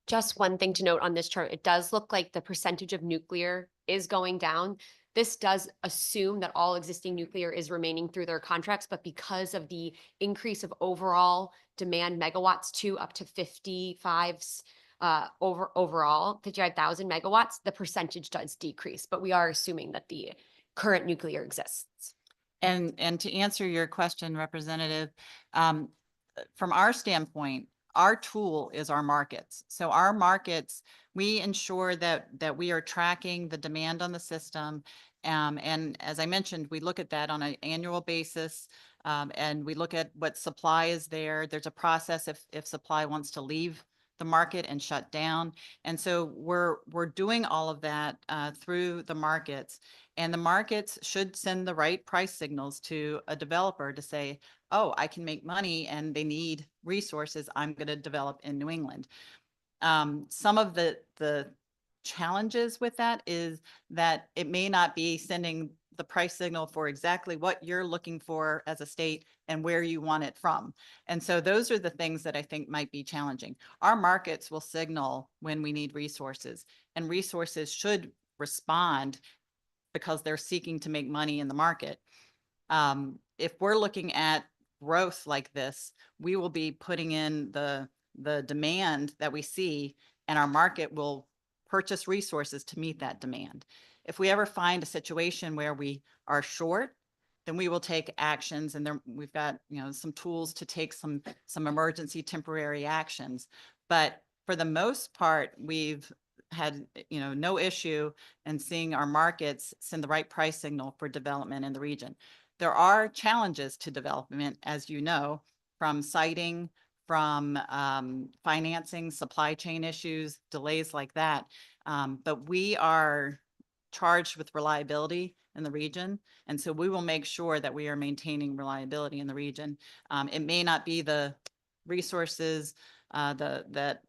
Just one thing to note on this chart, it does look like the percentage of nuclear is going down. This does assume that all existing nuclear is remaining through their contracts, but because of the increase of overall demand megawatts to up to 55,000 megawatts, the percentage does decrease, but we are assuming that the current nuclear exists. And to answer your question, Representative, from our standpoint, our tool is our markets. So our markets, we ensure that we are tracking the demand on the system. And as I mentioned, we look at that on an annual basis. And we look at what supply is there. There's a process if supply wants to leave the market and shut down. And so we're doing all of that through the markets. And the markets should send the right price signals to a developer to say, oh, I can make money and they need resources I'm going to develop in New England. Some of the challenges with that is that it may not be sending the price signal for exactly what you're looking for as a state and where you want it from. And so those are the things that I think might be challenging. Our markets will signal when we need resources, and resources should respond because they're seeking to make money in the market. If we're looking at growth like this, we will be putting in the demand that we see, and our market will purchase resources to meet that demand. If we ever find a situation where we are short, then we will take actions, and there we've got some tools to take some emergency temporary actions. But for the most part, we've had no issue in seeing our markets send the right price signal for development in the region. There are challenges to development, as you know, from siting, from financing, supply chain issues, delays like that. But we are charged with reliability in the region. And so we will make sure that we are maintaining reliability in the region. It may not be the resources that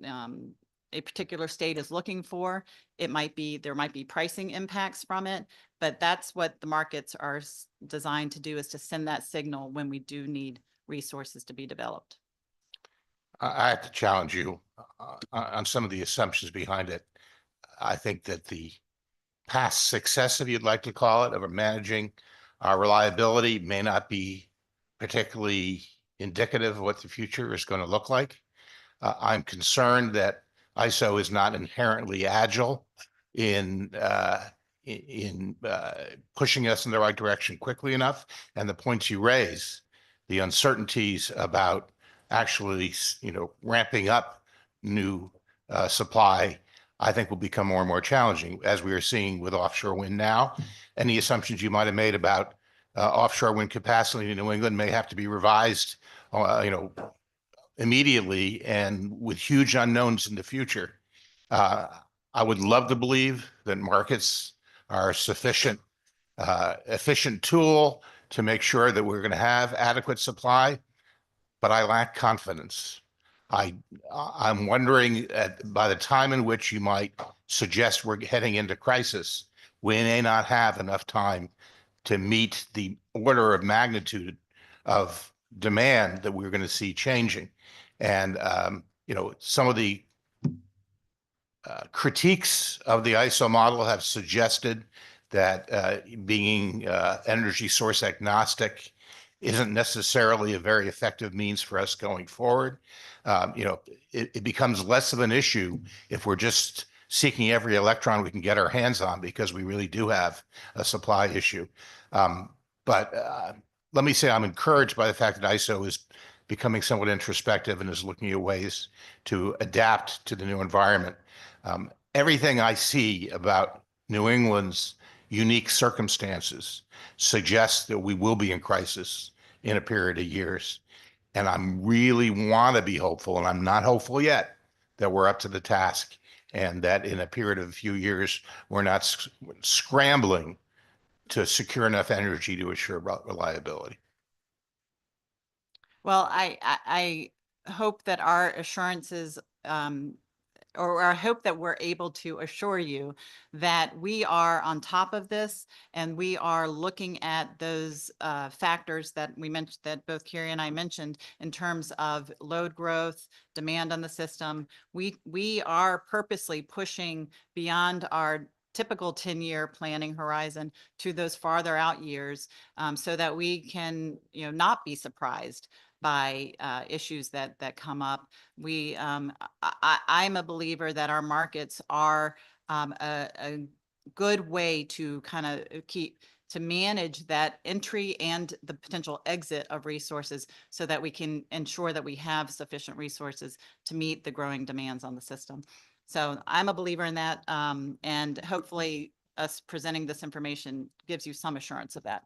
a particular state is looking for. There might be pricing impacts from it, but that's what the markets are designed to do, is to send that signal when we do need resources to be developed. I have to challenge you on some of the assumptions behind it. I think that the past success, if you'd like to call it, of managing our reliability may not be particularly indicative of what the future is going to look like. I'm concerned that ISO is not inherently agile in pushing us in the right direction quickly enough. And the points you raise, the uncertainties about actually, ramping up new supply, I think will become more and more challenging, as we are seeing with offshore wind now. Any assumptions you might have made about offshore wind capacity in New England may have to be revised, immediately, and with huge unknowns in the future. I would love to believe that markets are a sufficient, efficient tool to make sure that we're going to have adequate supply, but I lack confidence. I'm wondering by the time in which you might suggest we're heading into crisis, we may not have enough time to meet the order of magnitude of demand that we're going to see changing. And, some of the critiques of the ISO model have suggested that being energy source agnostic isn't necessarily a very effective means for us going forward. It becomes less of an issue if we're just seeking every electron we can get our hands on, because we really do have a supply issue. But let me say I'm encouraged by the fact that ISO is becoming somewhat introspective and is looking at ways to adapt to the new environment. Everything I see about New England's unique circumstances suggests that we will be in crisis in a period of years. And I really want to be hopeful, and I'm not hopeful yet, that we're up to the task, and that in a period of a few years, we're not scrambling to secure enough energy to assure reliability. Well, I hope that our assurances, or I hope that we're able to assure you that we are on top of this, and we are looking at those factors that we mentioned, that both Carrie and I mentioned, in terms of load growth, demand on the system. We are purposely pushing beyond our typical 10-year planning horizon to those farther out years, so that we can, not be surprised by issues that come up. I'm a believer that our markets are a good way to kind of to manage that entry and the potential exit of resources, so that we can ensure that we have sufficient resources to meet the growing demands on the system. So I'm a believer in that, and hopefully us presenting this information gives you some assurance of that.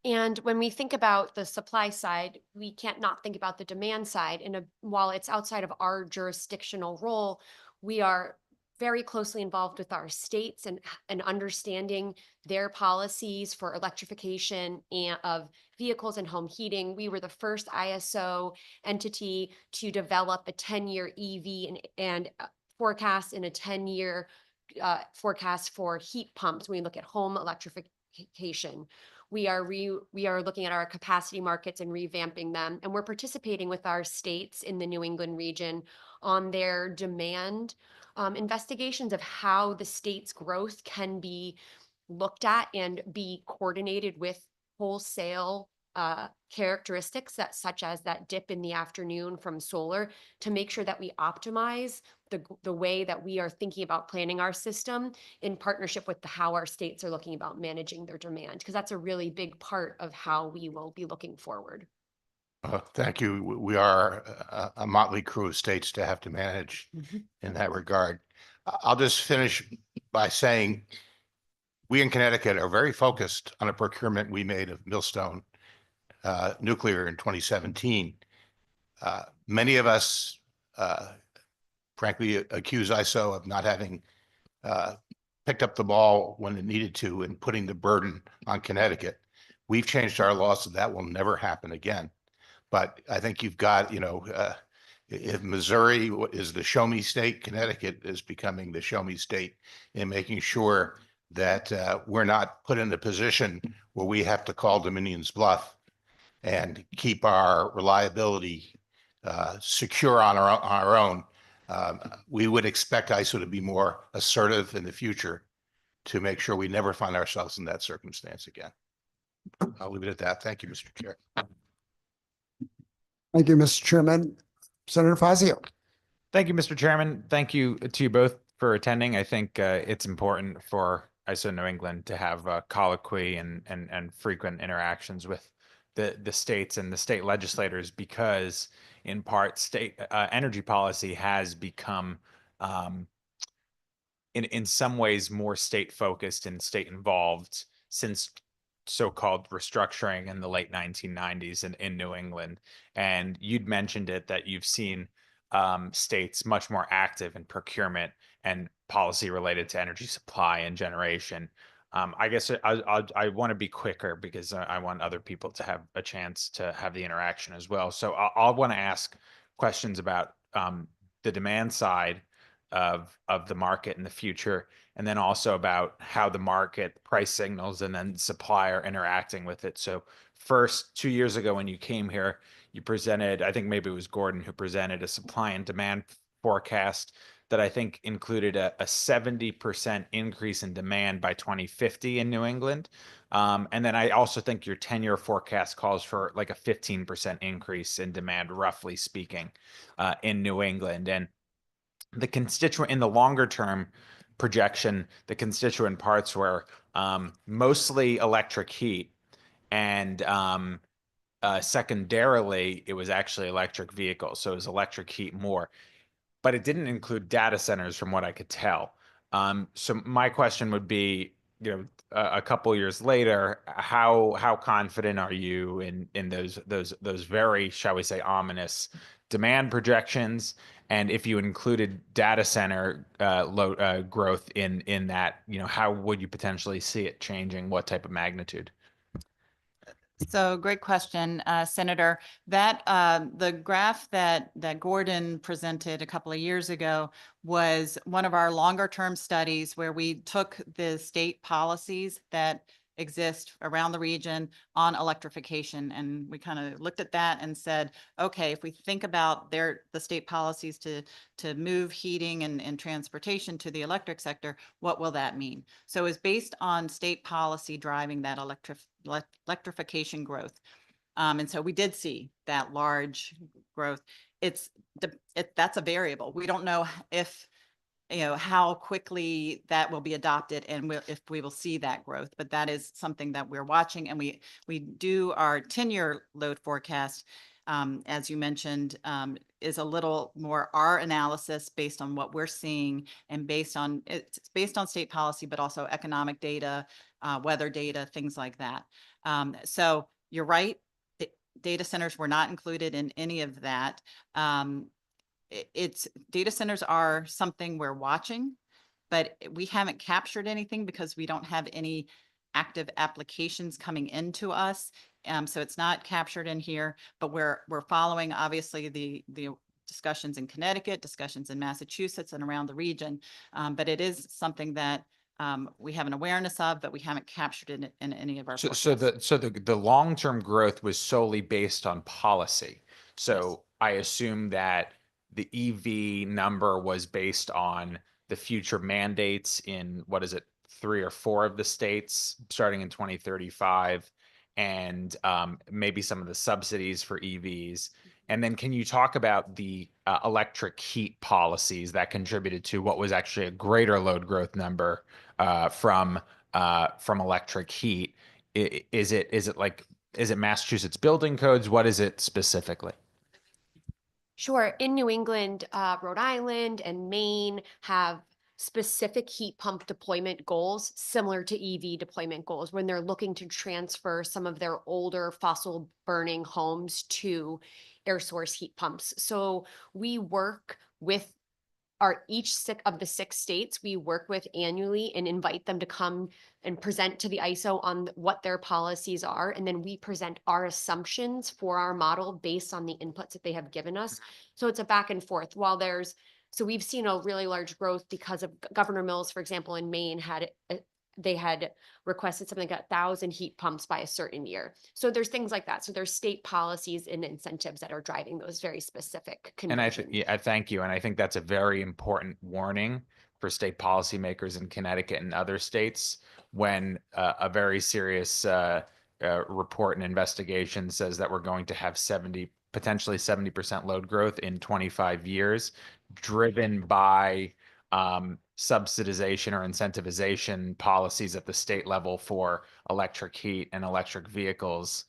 And when we think about the supply side, we can't not think about the demand side. And while it's outside of our jurisdictional role, we are very closely involved with our states and understanding their policies for electrification of vehicles and home heating. We were the first ISO entity to develop a 10-year EV and forecast in a 10-year forecast for heat pumps when we look at home electrification. We are looking at our capacity markets and revamping them, and we're participating with our states in the New England region on their demand investigations of how the state's growth can be looked at and be coordinated with wholesale characteristics, such as that dip in the afternoon from solar, to make sure that we optimize the way that we are thinking about planning our system in partnership with how our states are looking about managing their demand, because that's a really big part of how we will be looking forward. Thank you. We are a motley crew of states to have to manage in that regard. I'll just finish by saying we in Connecticut are very focused on a procurement we made of Millstone Nuclear in 2017. Many of us, frankly, accuse ISO of not having picked up the ball when it needed to in putting the burden on Connecticut. We've changed our laws so that will never happen again. But I think you've got, if Missouri is the show me state, Connecticut is becoming the show me state in making sure that we're not put in a position where we have to call Dominion's bluff and keep our reliability secure on our own. We would expect ISO to be more assertive in the future to make sure we never find ourselves in that circumstance again. I'll leave it at that. Thank you, Mr. Chair. Thank you, Mr. Chairman. Senator Fazio. Thank you, Mr. Chairman. Thank you to you both for attending. I think it's important for ISO New England to have colloquy and frequent interactions with the states and the state legislators, because in part state energy policy has become in some ways more state focused and state involved since so-called restructuring in the late 1990s in New England. And you'd mentioned it, that you've seen states much more active in procurement and policy related to energy supply and generation. I guess I want to be quicker because I want other people to have a chance to have the interaction as well. So I'll want to ask questions about the demand side of the market in the future, and then also about how the market price signals and then supply are interacting with it. So first, 2 years ago when you came here, you presented, I think maybe it was Gordon who presented, a supply and demand forecast that I think included a 70% increase in demand by 2050 in New England. And then I also think your 10-year forecast calls for like a 15% increase in demand, roughly speaking, in New England. And the constituent in the longer term projection, the constituent parts were mostly electric heat, and secondarily, it was actually electric vehicles. So it was electric heat more, but it didn't include data centers from what I could tell. So my question would be, a couple years later, how confident are you in those very, shall we say, ominous demand projections? And if you included data center growth in that, how would you potentially see it changing? What type of magnitude? So great question, Senator. That the graph that Gordon presented a couple of years ago was one of our longer term studies where we took the state policies that exist around the region on electrification, and we kind of looked at that and said, okay, if we think about the state policies to move heating and transportation to the electric sector, what will that mean? So it's based on state policy driving that electrification growth. And so we did see that large growth. That's a variable. We don't know if how quickly that will be adopted and if we will see that growth, but that is something that we're watching. And we do our 10-year load forecast, as you mentioned, is a little more our analysis based on what we're seeing and it's based on state policy, but also economic data, weather data, things like that. So you're right. Data centers were not included in any of that. Data centers are something we're watching, but we haven't captured anything because we don't have any active applications coming into us. So it's not captured in here, but we're following obviously the discussions in Connecticut, discussions in Massachusetts and around the region. But it is something that we have an awareness of, but we haven't captured it in any of our So the long-term growth was solely based on policy. So yes. I assume that the EV number was based on the future mandates in, 3 or 4 of the states starting in 2035, and maybe some of the subsidies for EVs. And then can you talk about the electric heat policies that contributed to what was actually a greater load growth number from electric heat? Is it Massachusetts building codes? What is it specifically? Sure. In New England, Rhode Island and Maine have specific heat pump deployment goals similar to EV deployment goals when they're looking to transfer some of their older fossil burning homes to air source heat pumps. So we work with are each of the 6 states we work with annually and invite them to come and present to the ISO on what their policies are. And then we present our assumptions for our model based on the inputs that they have given us. So it's a back and forth. So we've seen a really large growth because of Governor Mills, for example, in Maine they had requested something like 1,000 heat pumps by a certain year. So there's things like that. So there's state policies and incentives that are driving those very specific And I, conversions. I thank you. And I think that's a very important warning for state policymakers in Connecticut and other states when a very serious report and investigation says that we're going to have potentially 70% load growth in 25 years, driven by subsidization or incentivization policies at the state level for electric heat and electric vehicles.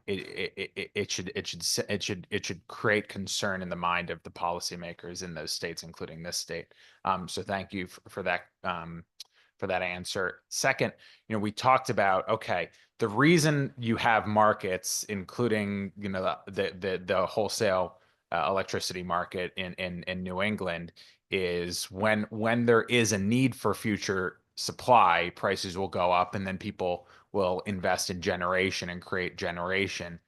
It should create concern in the mind of the policymakers in those states, including this state. So thank you for that answer. Second, we talked about, okay, the reason you have markets, including the wholesale electricity market in New England, is when there is a need for future supply, prices will go up, and then people will invest in generation and create generation.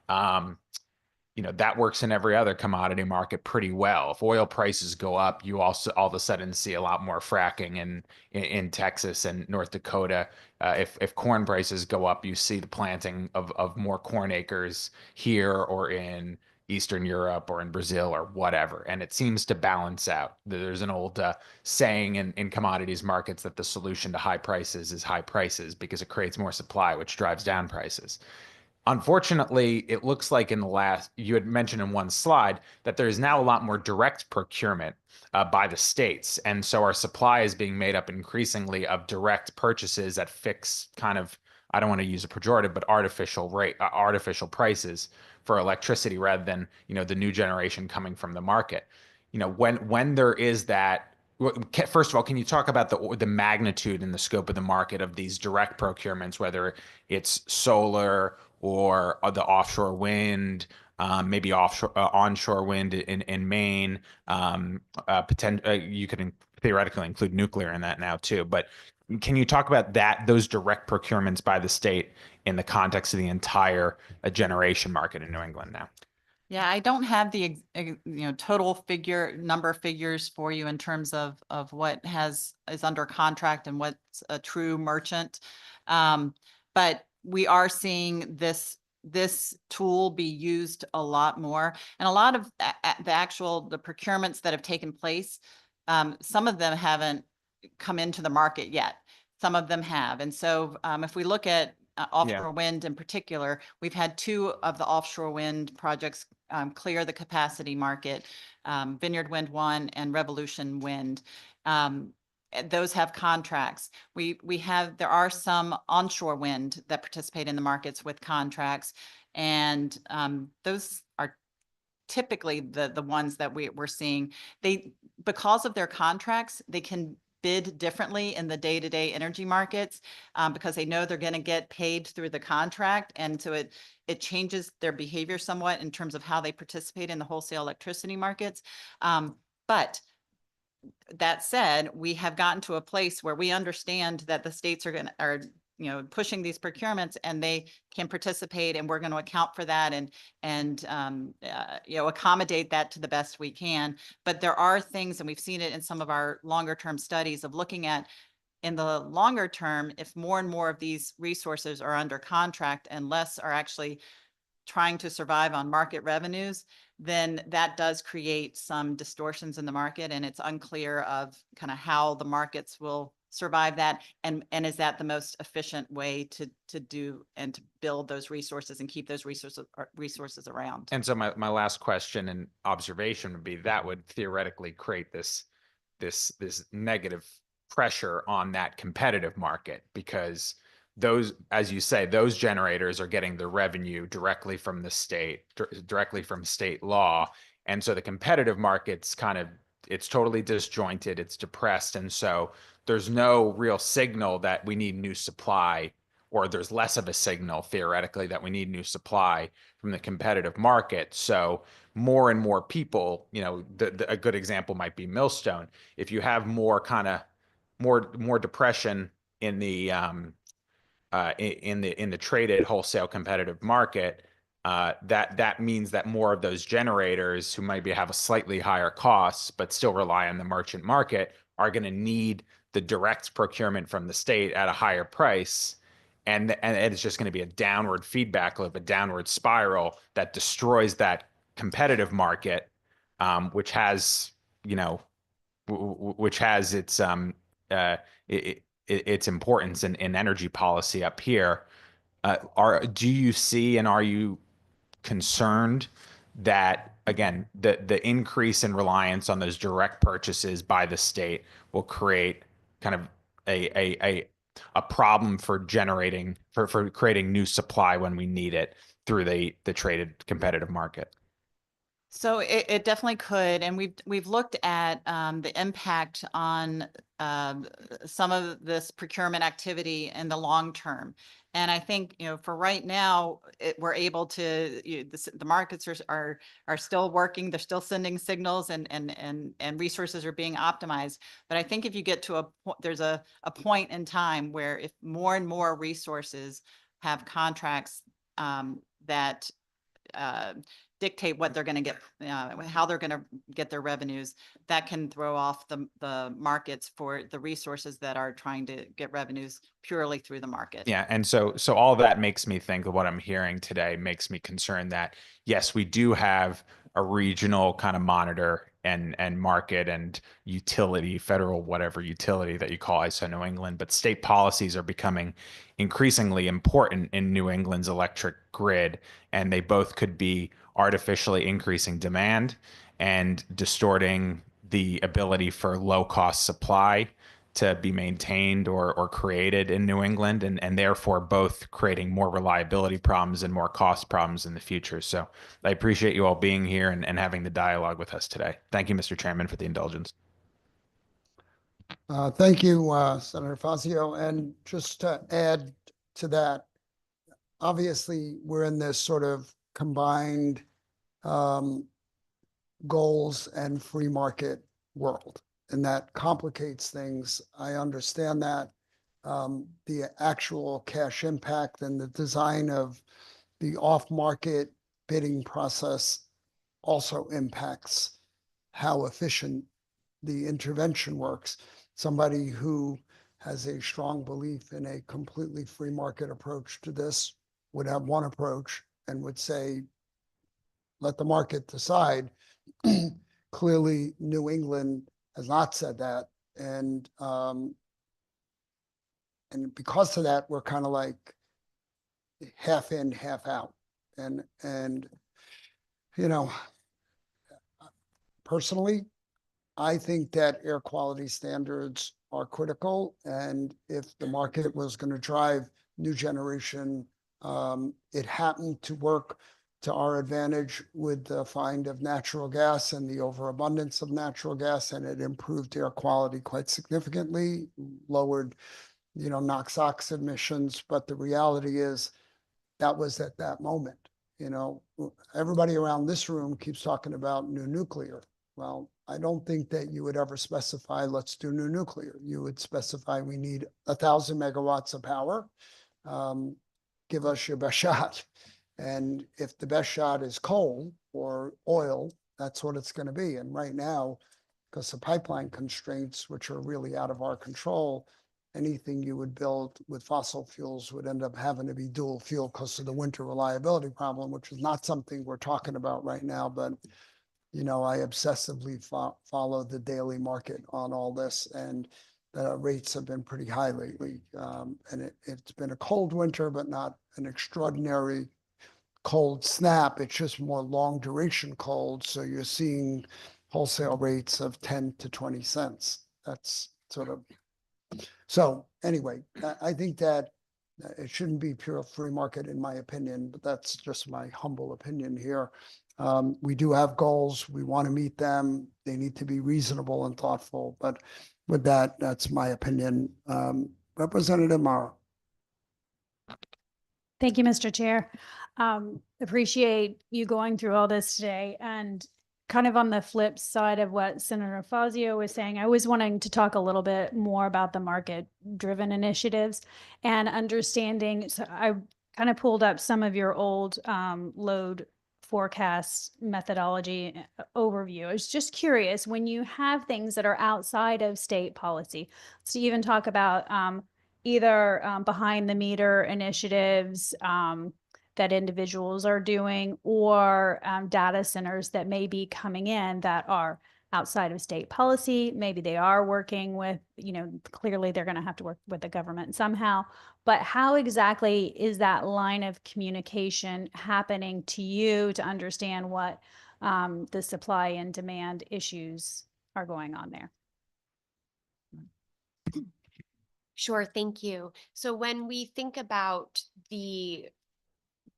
That works in every other commodity market pretty well. If oil prices go up, you also all of a sudden see a lot more fracking in Texas and North Dakota. If corn prices go up, you see the planting of more corn acres here or in Eastern Europe or in Brazil or whatever. And it seems to balance out. There's an old saying in commodities markets that the solution to high prices is high prices because it creates more supply, which drives down prices. Unfortunately, it looks like you had mentioned in one slide that there's now a lot more direct procurement by the states. And so our supply is being made up increasingly of direct purchases at fixed kind of, I don't want to use a pejorative, but artificial prices for electricity rather than, the new generation coming from the market. When there is that, first of all, can you talk about the magnitude and the scope of the market of these direct procurements, whether it's solar or the offshore wind, maybe onshore wind in Maine. You could theoretically include nuclear in that now too. But can you talk about those direct procurements by the state in the context of the entire generation market in New England now? Yeah, I don't have the total number of figures for you in terms of what is under contract and what's a true merchant. But we are seeing this tool be used a lot more, and a lot of the procurements that have taken place, some of them haven't come into the market yet. Some of them have. And so if we look at offshore wind in particular, we've had 2 of the offshore wind projects clear the capacity market, Vineyard Wind 1 and Revolution Wind. Those have contracts. There are some onshore wind that participate in the markets with contracts, and those are typically the ones that we're seeing. Because of their contracts, they can bid differently in the day-to-day energy markets because they know they're going to get paid through the contract. And so it changes their behavior somewhat in terms of how they participate in the wholesale electricity markets. But that said, we have gotten to a place where we understand that the states are pushing these procurements, and they can participate, and we're going to account for that and accommodate that to the best we can. But there are things, and we've seen it in some of our longer term studies of looking at, in the longer term, if more and more of these resources are under contract and less are actually trying to survive on market revenues, then that does create some distortions in the market, and it's unclear of kind of how the markets will survive that, and is that the most efficient way to do and to build those resources and keep those resources around. And so my last question and observation would be that would theoretically create this negative pressure on that competitive market, because those, as you say, those generators are getting the revenue directly from the state, directly from state law. And so the competitive market's it's totally disjointed, it's depressed. And so there's no real signal that we need new supply, or there's less of a signal theoretically that we need new supply from the competitive market. So more and more people, a good example might be Millstone. If you have more kind of more depression in the in the traded wholesale competitive market, that means that more of those generators who maybe have a slightly higher cost but still rely on the merchant market are going to need the direct procurement from the state at a higher price. And it's just going to be a downward feedback loop, a downward spiral that destroys that competitive market, which has, which has its its importance in energy policy up here. Do you see and are you concerned that, again, the increase in reliance on those direct purchases by the state will create kind of a problem for generating for creating new supply when we need it through the traded competitive market? So it definitely could, and we've looked at the impact on some of this procurement activity in the long term. And I think, for right now, we're able to, the markets are still working, they're still sending signals, and resources are being optimized. But I think if you get to there's a point in time where if more and more resources have contracts that dictate what they're going to get, how they're going to get their revenues, that can throw off the markets for the resources that are trying to get revenues purely through the market. Yeah, and so all that makes me think of what I'm hearing today makes me concerned that yes, we do have a regional kind of monitor and market and utility, federal whatever utility that you call ISO New England, but state policies are becoming increasingly important in New England's electric grid, and they both could be artificially increasing demand and distorting the ability for low cost supply to be maintained or created in New England, and therefore both creating more reliability problems and more cost problems in the future. So I appreciate you all being here and having the dialogue with us today. Thank you, Mr. Chairman, for the indulgence. Thank you, Senator Fazio. And just to add to that, obviously, we're in this sort of combined goals and free market world, and that complicates things. I understand that. The actual cash impact and the design of the off-market bidding process also impacts how efficient the intervention works. Somebody who has a strong belief in a completely free market approach to this would have one approach and would say, let the market decide. Clearly, New England has not said that. And because of that, we're kind of like half in, half out. And personally, I think that air quality standards are critical. And if the market was going to drive new generation, it happened to work to our advantage with the find of natural gas and the overabundance of natural gas, and it improved air quality quite significantly, lowered, NOx emissions. But the reality is that was at that moment. Everybody around this room keeps talking about new nuclear. Well, I don't think that you would ever specify, let's do new nuclear. You would specify, we need 1,000 megawatts of power. Give us your best shot. And if the best shot is coal or oil, that's what it's going to be. And right now, because of pipeline constraints, which are really out of our control, anything you would build with fossil fuels would end up having to be dual fuel because of the winter reliability problem, which is not something we're talking about right now. But, I obsessively follow the daily market on all this, and the rates have been pretty high lately. And it's been a cold winter, but not an extraordinary cold snap. It's just more long duration cold. So you're seeing wholesale rates of 10 to 20 cents. That's sort of, so anyway, I think that it shouldn't be pure free market in my opinion, but that's just my humble opinion here. We do have goals. We want to meet them. They need to be reasonable and thoughtful. But with that, that's my opinion. Representative Morrow. Thank you, Mr. Chair. Appreciate you going through all this today, and kind of on the flip side of what Senator Fazio was saying, I was wanting to talk a little bit more about the market-driven initiatives and understanding. So I kind of pulled up some of your old load forecast methodology overview. I was just curious, when you have things that are outside of state policy, so you even talk about either behind the meter initiatives, that individuals are doing, or data centers that may be coming in that are outside of state policy. Maybe they are working with, clearly they're going to have to work with the government somehow. But how exactly is that line of communication happening to you to understand what the supply and demand issues are going on there? Sure, thank you. So when we think about the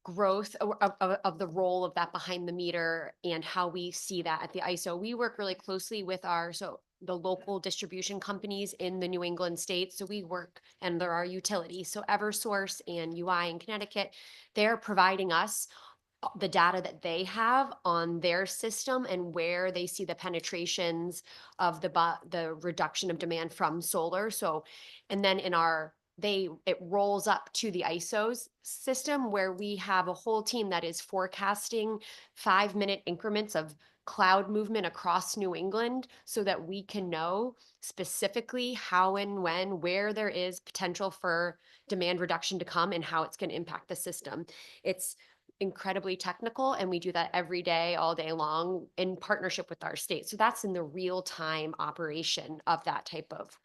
growth of the role of that behind the meter and how we see that at the ISO, we work really closely with the local distribution companies in the New England states. So we work, and there are utilities. So Eversource and UI in Connecticut, they're providing us the data that they have on their system and where they see the penetrations of the reduction of demand from solar. So, and then it rolls up to the ISO's system, where we have a whole team that is forecasting 5-minute increments of cloud movement across New England, so that we can know specifically how and where there is potential for demand reduction to come and how it's going to impact the system. It's incredibly technical, and we do that every day, all day long, in partnership with our state. So that's in the real time operation of that type of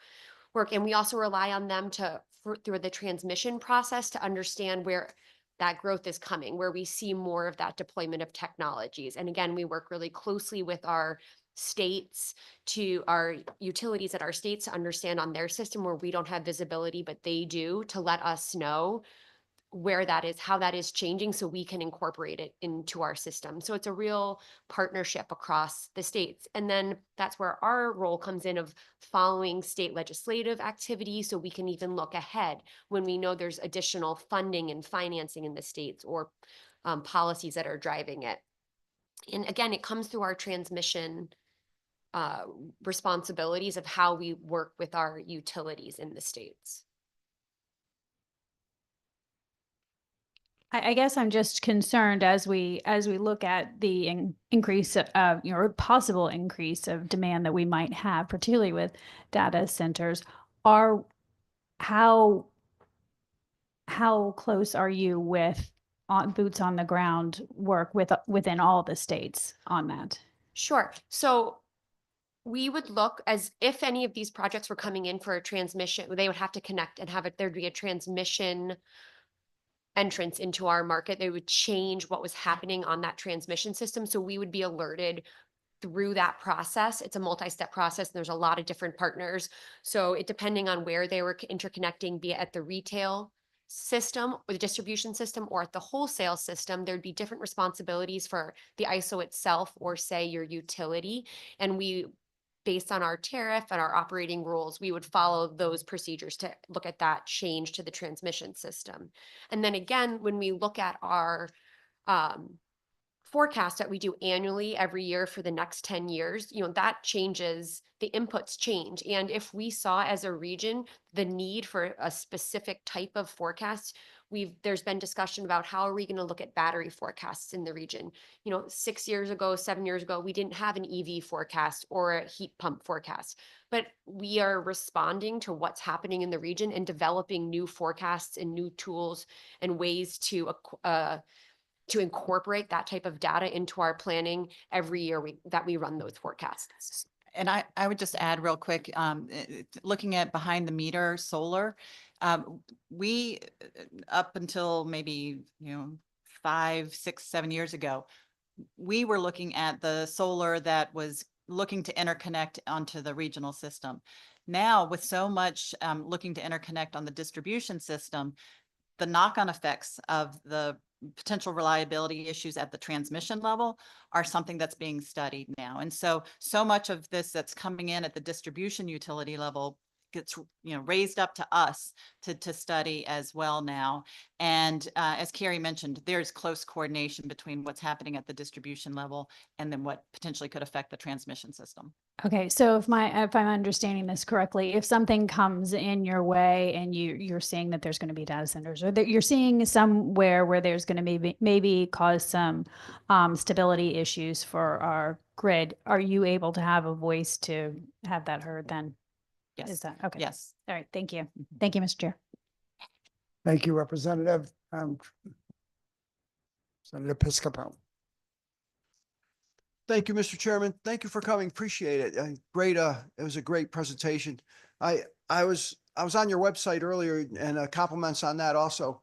work. And we also rely on them through the transmission process to understand where that growth is coming, where we see more of that deployment of technologies. And again, we work really closely with our states, to our utilities at our states, to understand on their system where we don't have visibility, but they do, to let us know where that is, how that is changing, so we can incorporate it into our system. So it's a real partnership across the states. And then that's where our role comes in, of following state legislative activity, so we can even look ahead when we know there's additional funding and financing in the states, or policies that are driving it. And again, it comes through our transmission responsibilities of how we work with our utilities in the states. I guess I'm just concerned as we look at the increase of, or possible increase of demand that we might have, particularly with data centers. How close are you with boots on the ground work within all the states on that? Sure. So we would look as if any of these projects were coming in for a transmission, they would have to connect and there'd be a transmission entrance into our market. They would change what was happening on that transmission system. So we would be alerted through that process. It's a multi-step process, and there's a lot of different partners. So depending on where they were interconnecting, be it at the retail system or the distribution system or at the wholesale system, there'd be different responsibilities for the ISO itself, or say your utility. And based on our tariff and our operating rules, we would follow those procedures to look at that change to the transmission system. And then again, when we look at our forecast that we do annually every year for the next 10 years, that changes, the inputs change. And if we saw as a region the need for a specific type of forecast, there's been discussion about how are we going to look at battery forecasts in the region. 6 years ago, 7 years ago, we didn't have an EV forecast or a heat pump forecast, but we are responding to what's happening in the region and developing new forecasts and new tools and ways to incorporate that type of data into our planning every year that we run those forecasts. And I would just add real quick, looking at behind the meter solar, we, up until maybe, 5, 6, 7 years ago, we were looking at the solar that was looking to interconnect onto the regional system. Now, with so much looking to interconnect on the distribution system, the knock-on effects of the potential reliability issues at the transmission level are something that's being studied now. And so much of this that's coming in at the distribution utility level gets, raised up to us to study as well now. And as Carrie mentioned, there's close coordination between what's happening at the distribution level and then what potentially could affect the transmission system. Okay, so if I'm understanding this correctly, if something comes in your way and you're seeing that there's going to be data centers, or that you're seeing somewhere where there's going to maybe cause some stability issues for our grid, are you able to have a voice to have that heard then? Is Yes. that okay? Yes. All right, thank you. Thank you, Mr. Chair. Thank you, Representative. Senator Piscopo. Thank you, Mr. Chairman. Thank you for coming. Appreciate it. Great, it was a great presentation. I was on your website earlier and compliments on that also.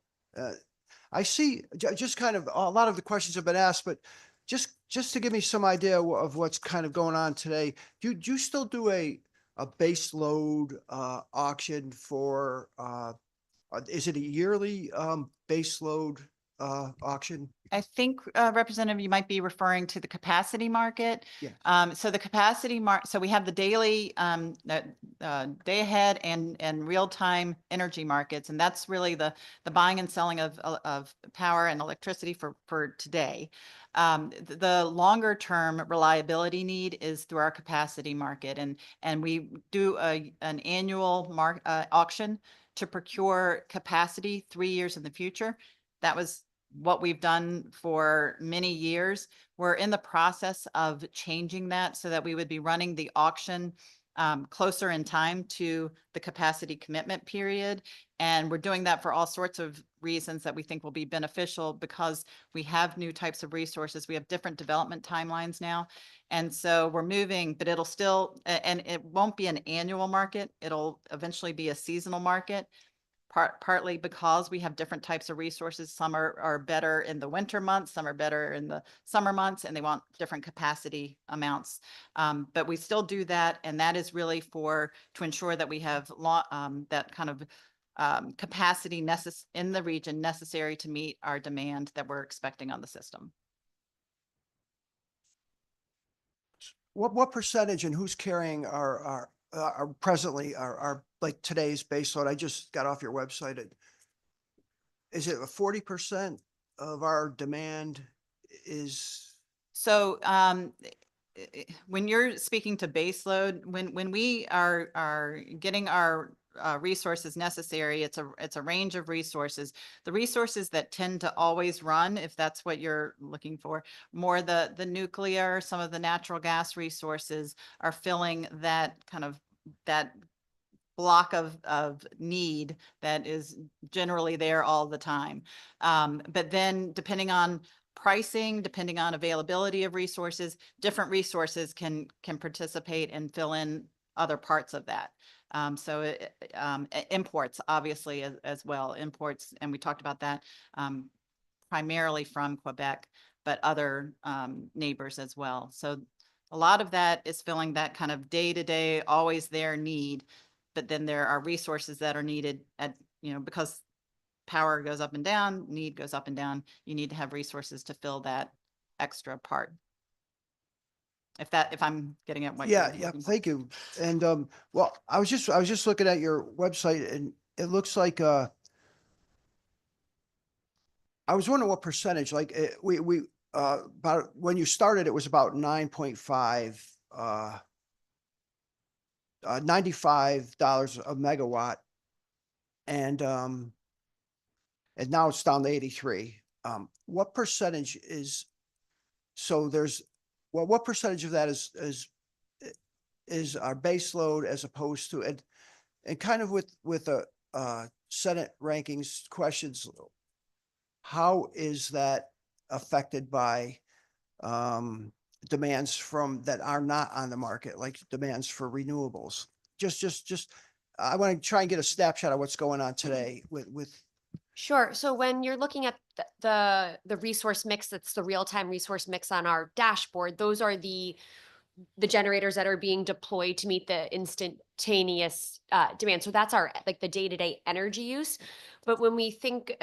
I see just kind of a lot of the questions have been asked, but just to give me some idea of what's kind of going on today, do you still do a base load auction for is it a yearly base load auction? I think, Representative, you might be referring to the capacity market. Yes. So the capacity so we have the daily, day ahead and real-time energy markets, and that's really the buying and selling of power and electricity for today. The longer term reliability need is through our capacity market, and we do an annual auction to procure capacity 3 years in the future. That was what we've done for many years. We're in the process of changing that so that we would be running the auction closer in time to the capacity commitment period. And we're doing that for all sorts of reasons that we think will be beneficial, because we have new types of resources. We have different development timelines now. And so we're moving, but it'll still, and it won't be an annual market. It'll eventually be a seasonal market. Partly because we have different types of resources. Some are better in the winter months, some are better in the summer months, and they want different capacity amounts. But we still do that, and that is really to ensure that we have that kind of capacity in the region necessary to meet our demand that we're expecting on the system. What percentage and who's carrying our presently our like today's baseload? I just got off your website. Is it 40% of our demand is? So when you're speaking to baseload, when we are getting our resources necessary, it's a range of resources. The resources that tend to always run, if that's what you're looking for, more the nuclear, some of the natural gas resources are filling that kind of that block of need that is generally there all the time. But then depending on pricing, depending on availability of resources, different resources can participate and fill in other parts of that. So imports, obviously, as well. Imports, and we talked about that, primarily from Quebec, but other neighbors as well. So a lot of that is filling that kind of day-to-day, always there need. But then there are resources that are needed because power goes up and down, need goes up and down. You need to have resources to fill that extra part. If I'm getting at what Yeah, you're yeah, looking for. thank you. And well, I was just looking at your website, and it looks like I was wondering what percentage, like we about when you started, it was about 9.5 $95 a megawatt, and now it's down to 83. What percentage is, so there's, well, what percentage of that is our base load as opposed to, and kind of with Senate rankings questions, how is that affected by demands from that are not on the market, like demands for renewables? Just, I want to try and get a snapshot of what's going on today with. Sure. So when you're looking at the resource mix, that's the real-time resource mix on our dashboard, those are the generators that are being deployed to meet the instantaneous demand. So that's our like the day-to-day energy use. But when we think,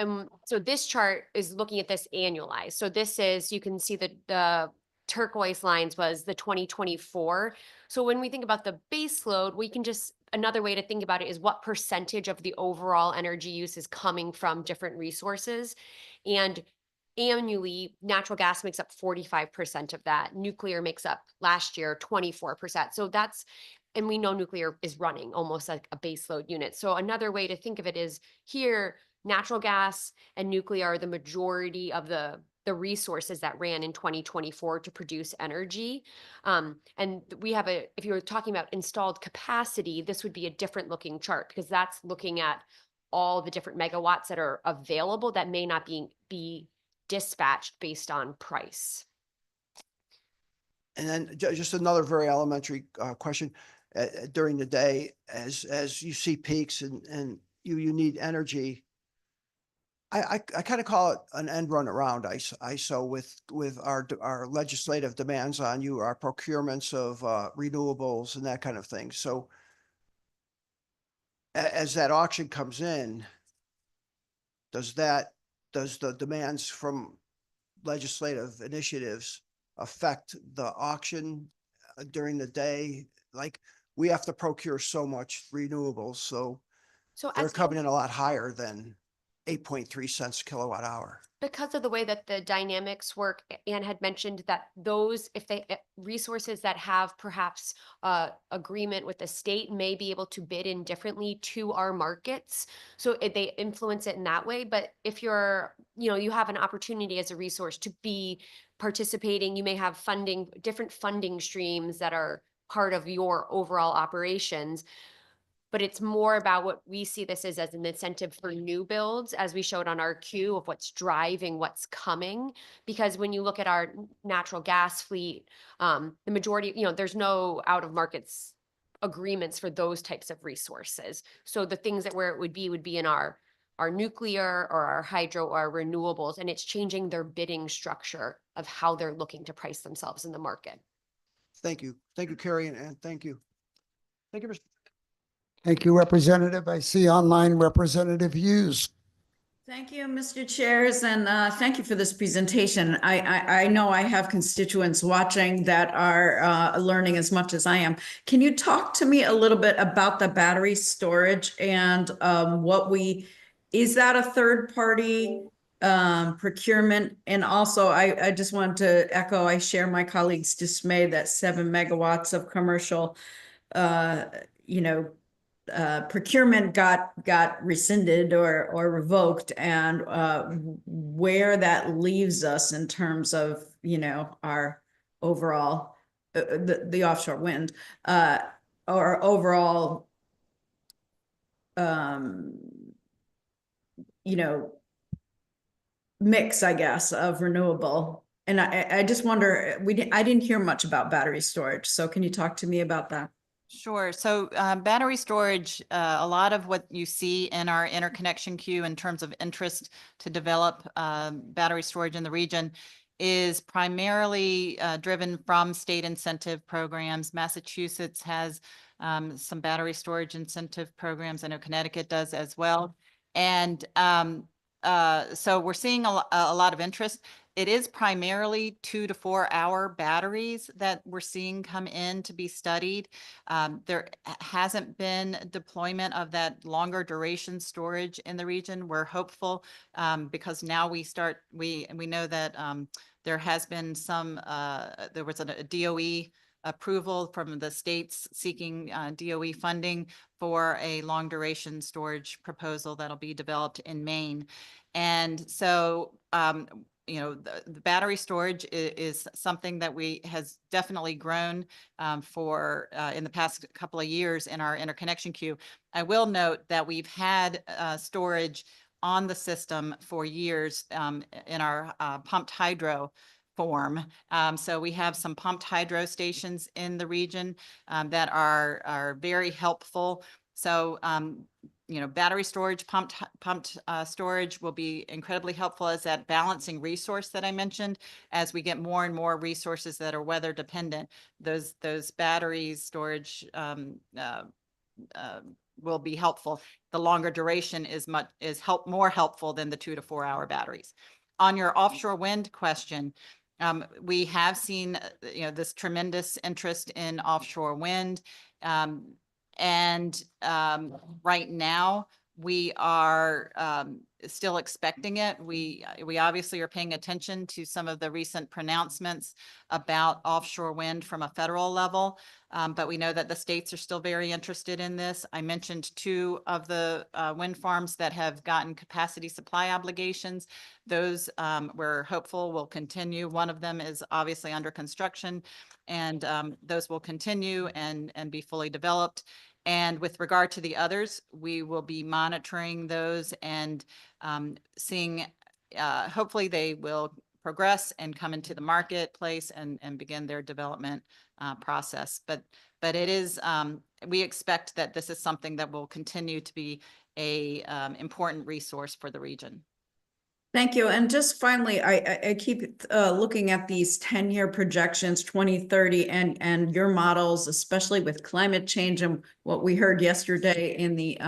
so this chart is looking at this annualized. So this is, you can see the turquoise lines was the 2024. So when we think about the base load, we can just another way to think about it is what percentage of the overall energy use is coming from different resources. And annually, natural gas makes up 45% of that. Nuclear makes up last year 24%. So that's, and we know nuclear is running almost like a baseload unit. So another way to think of it is here, natural gas and nuclear are the majority of the resources that ran in 2024 to produce energy. And we have if you're talking about installed capacity, this would be a different looking chart because that's looking at all the different megawatts that are available that may not be dispatched based on price. And then just another very elementary question. During the day, as you see peaks and you need energy, I kind of call it an end run around ISO with our legislative demands on you, our procurements of renewables and that kind of thing. So as that auction comes in, does the demands from legislative initiatives affect the auction during the day? Like, we have to procure so much renewables, so So they're as coming in a lot higher than 8.3 cents kilowatt hour. because of the way that the dynamics work, Anne had mentioned that those, if they resources that have perhaps agreement with the state may be able to bid in differently to our markets. So they influence it in that way. But if you're, you have an opportunity as a resource to be participating, you may have funding, different funding streams that are part of your overall operations. But it's more about what we see this as an incentive for new builds, as we showed on our queue of what's driving what's coming. Because when you look at our natural gas fleet, the majority, there's no out of markets agreements for those types of resources. So the things that where it would be in our nuclear or our hydro or our renewables, and it's changing their bidding structure of how they're looking to price themselves in the market. Thank you. Thank you, Carrie, and thank you. Thank you, Mr. Thank you, Representative. I see online Representative Hughes. Thank you, Mr. Chairs, and thank you for this presentation. I know I have constituents watching that are learning as much as I am. Can you talk to me a little bit about the battery storage and is that a third party procurement? And also, I just want to echo, I share my colleagues' dismay that 7 megawatts of commercial procurement got rescinded or revoked, and where that leaves us in terms of our overall the offshore wind or overall mix, I guess, of renewable. And I just wonder, I didn't hear much about battery storage, so can you talk to me about that? Sure. So battery storage, a lot of what you see in our interconnection queue in terms of interest to develop battery storage in the region is primarily driven from state incentive programs. Massachusetts has some battery storage incentive programs. I know Connecticut does as well. And so we're seeing a lot of interest. It is primarily 2 to 4 hour batteries that we're seeing come in to be studied. There hasn't been deployment of that longer duration storage in the region. We're hopeful because now we know that there has been there was a DOE approval from the states seeking DOE funding for a long duration storage proposal that'll be developed in Maine. And so the battery storage is something that has definitely grown for in the past couple of years in our interconnection queue. I will note that we've had storage on the system for years in our pumped hydro form. So we have some pumped hydro stations in the region that are very helpful. So battery storage, pumped storage will be incredibly helpful as that balancing resource that I mentioned. As we get more and more resources that are weather dependent, those batteries storage will be helpful. The longer duration is more helpful than the 2 to 4 hour batteries. On your offshore wind question, we have seen this tremendous interest in offshore wind. And right now, we are still expecting it. We obviously are paying attention to some of the recent pronouncements about offshore wind from a federal level. But we know that the states are still very interested in this. I mentioned 2 of the wind farms that have gotten capacity supply obligations. Those we're hopeful will continue. One of them is obviously under construction, and those will continue and be fully developed. And with regard to the others, we will be monitoring those and seeing, hopefully they will progress and come into the marketplace and begin their development process. But it is, we expect that this is something that will continue to be a important resource for the region. Thank you. And just finally, I keep looking at these 10-year projections, 2030, and your models, especially with climate change, and what we heard yesterday in the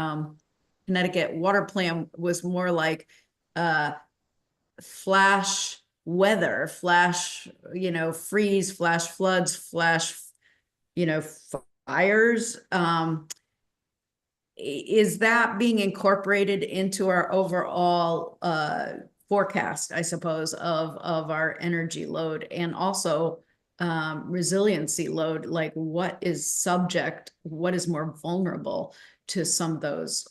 Connecticut water plan was more like flash weather, flash, freeze, flash floods, flash, fires. Is that being incorporated into our overall forecast, I suppose, of our energy load, and also resiliency load? Like, what is more vulnerable to some of those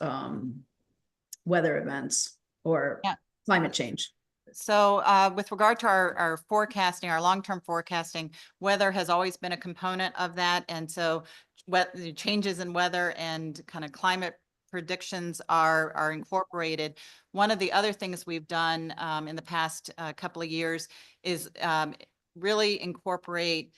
weather events or climate change? So with regard to our forecasting, our long-term forecasting, weather has always been a component of that. And so the changes in weather and kind of climate predictions are incorporated. One of the other things we've done in the past couple of years is really incorporate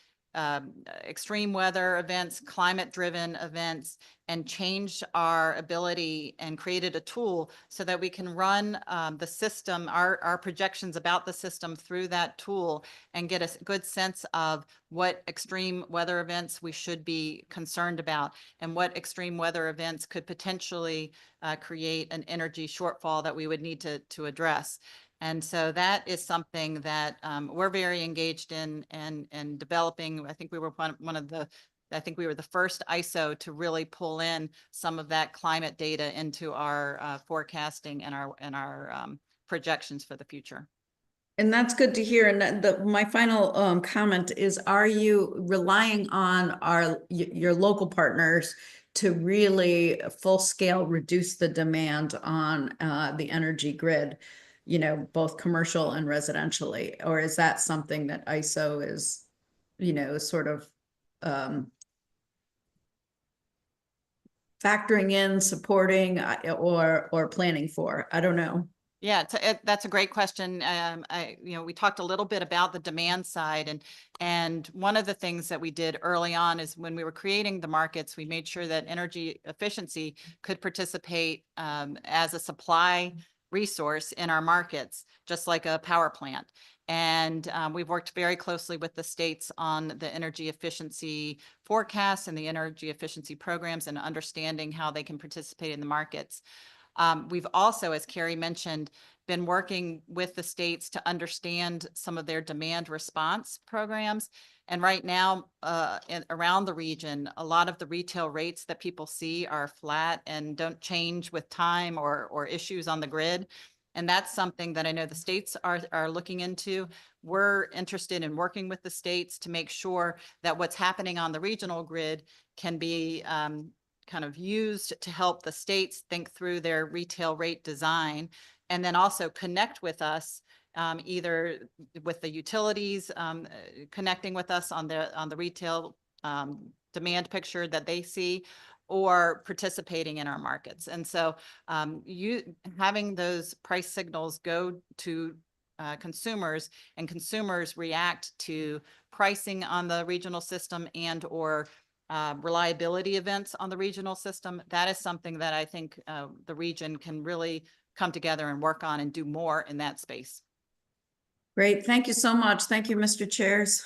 extreme weather events, climate-driven events, and changed our ability and created a tool so that we can run the system, our projections about the system through that tool and get a good sense of what extreme weather events we should be concerned about and what extreme weather events could potentially create an energy shortfall that we would need to address. And so that is something that we're very engaged in and developing. I think we were I think we were the first ISO to really pull in some of that climate data into our forecasting and our projections for the future. And that's good to hear. And my final comment is, are you relying on your local partners to really full scale reduce the demand on the energy grid, both commercial and residentially? Or is that something that ISO is, sort of factoring in, supporting, or planning for? I don't know. Yeah, that's a great question. We talked a little bit about the demand side, and one of the things that we did early on is when we were creating the markets, we made sure that energy efficiency could participate as a supply resource in our markets, just like a power plant. And we've worked very closely with the states on the energy efficiency forecasts and the energy efficiency programs and understanding how they can participate in the markets. We've also, as Carrie mentioned, been working with the states to understand some of their demand response programs. And right now, around the region, a lot of the retail rates that people see are flat and don't change with time or issues on the grid. And that's something that I know the states are looking into. We're interested in working with the states to make sure that what's happening on the regional grid can be kind of used to help the states think through their retail rate design, and then also connect with us, either with the utilities, connecting with us on the retail demand picture that they see, or participating in our markets. And so having those price signals go to consumers, and consumers react to pricing on the regional system and or reliability events on the regional system, that is something that I think the region can really come together and work on and do more in that space. Great. Thank you so much. Thank you, Mr. Chairs.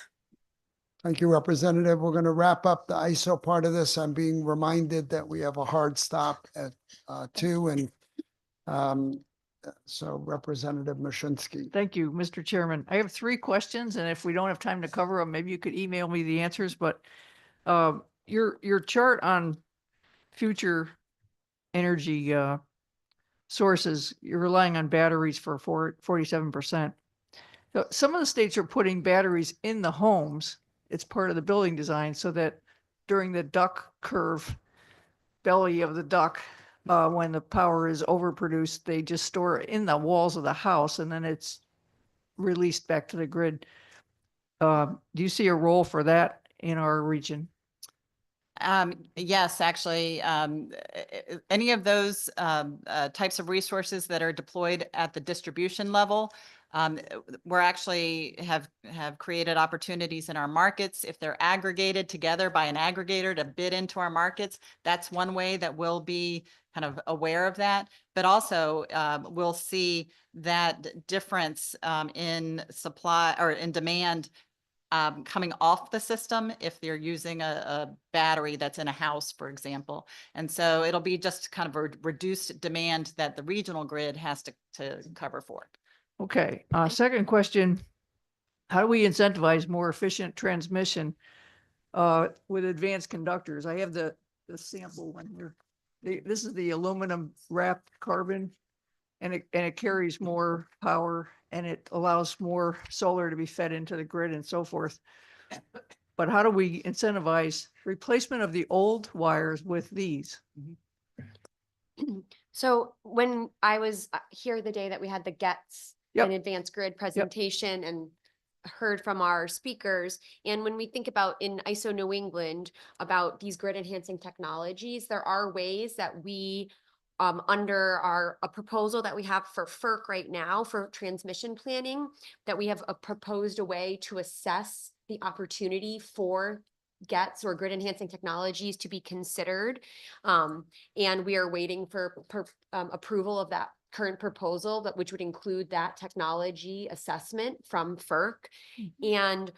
Thank you, Representative. We're going to wrap up the ISO part of this. I'm being reminded that we have a hard stop at 2, and so Representative Mashinsky. Thank you, Mr. Chairman. I have 3 questions, and if we don't have time to cover them, maybe you could email me the answers. But your chart on future energy sources, you're relying on batteries for 47%. So some of the states are putting batteries in the homes. It's part of the building design so that during the duck curve, belly of the duck, when the power is overproduced, they just store it in the walls of the house and then it's released back to the grid. Do you see a role for that in our region? Yes, actually, any of those types of resources that are deployed at the distribution level, we're actually have created opportunities in our markets. If they're aggregated together by an aggregator to bid into our markets, that's one way that we'll be kind of aware of that. But also, we'll see that difference in supply or in demand coming off the system if they're using a battery that's in a house, for example. And so it'll be just kind of a reduced demand that the regional grid has to cover for. Okay, second question, how do we incentivize more efficient transmission with advanced conductors? I have the sample one here. This is the aluminum wrapped carbon and it carries more power and it allows more solar to be fed into the grid and so forth. But how do we incentivize replacement of the old wires with these? So when I was here the day that we had the GETS Yep. and advanced grid presentation and heard from our speakers, and when we think about in ISO New England about these grid enhancing technologies, there are ways that we under a proposal that we have for FERC right now for transmission planning, that we have proposed a way to assess the opportunity for GETS or grid enhancing technologies to be considered. And we are waiting for approval of that current proposal, but which would include that technology assessment from FERC. And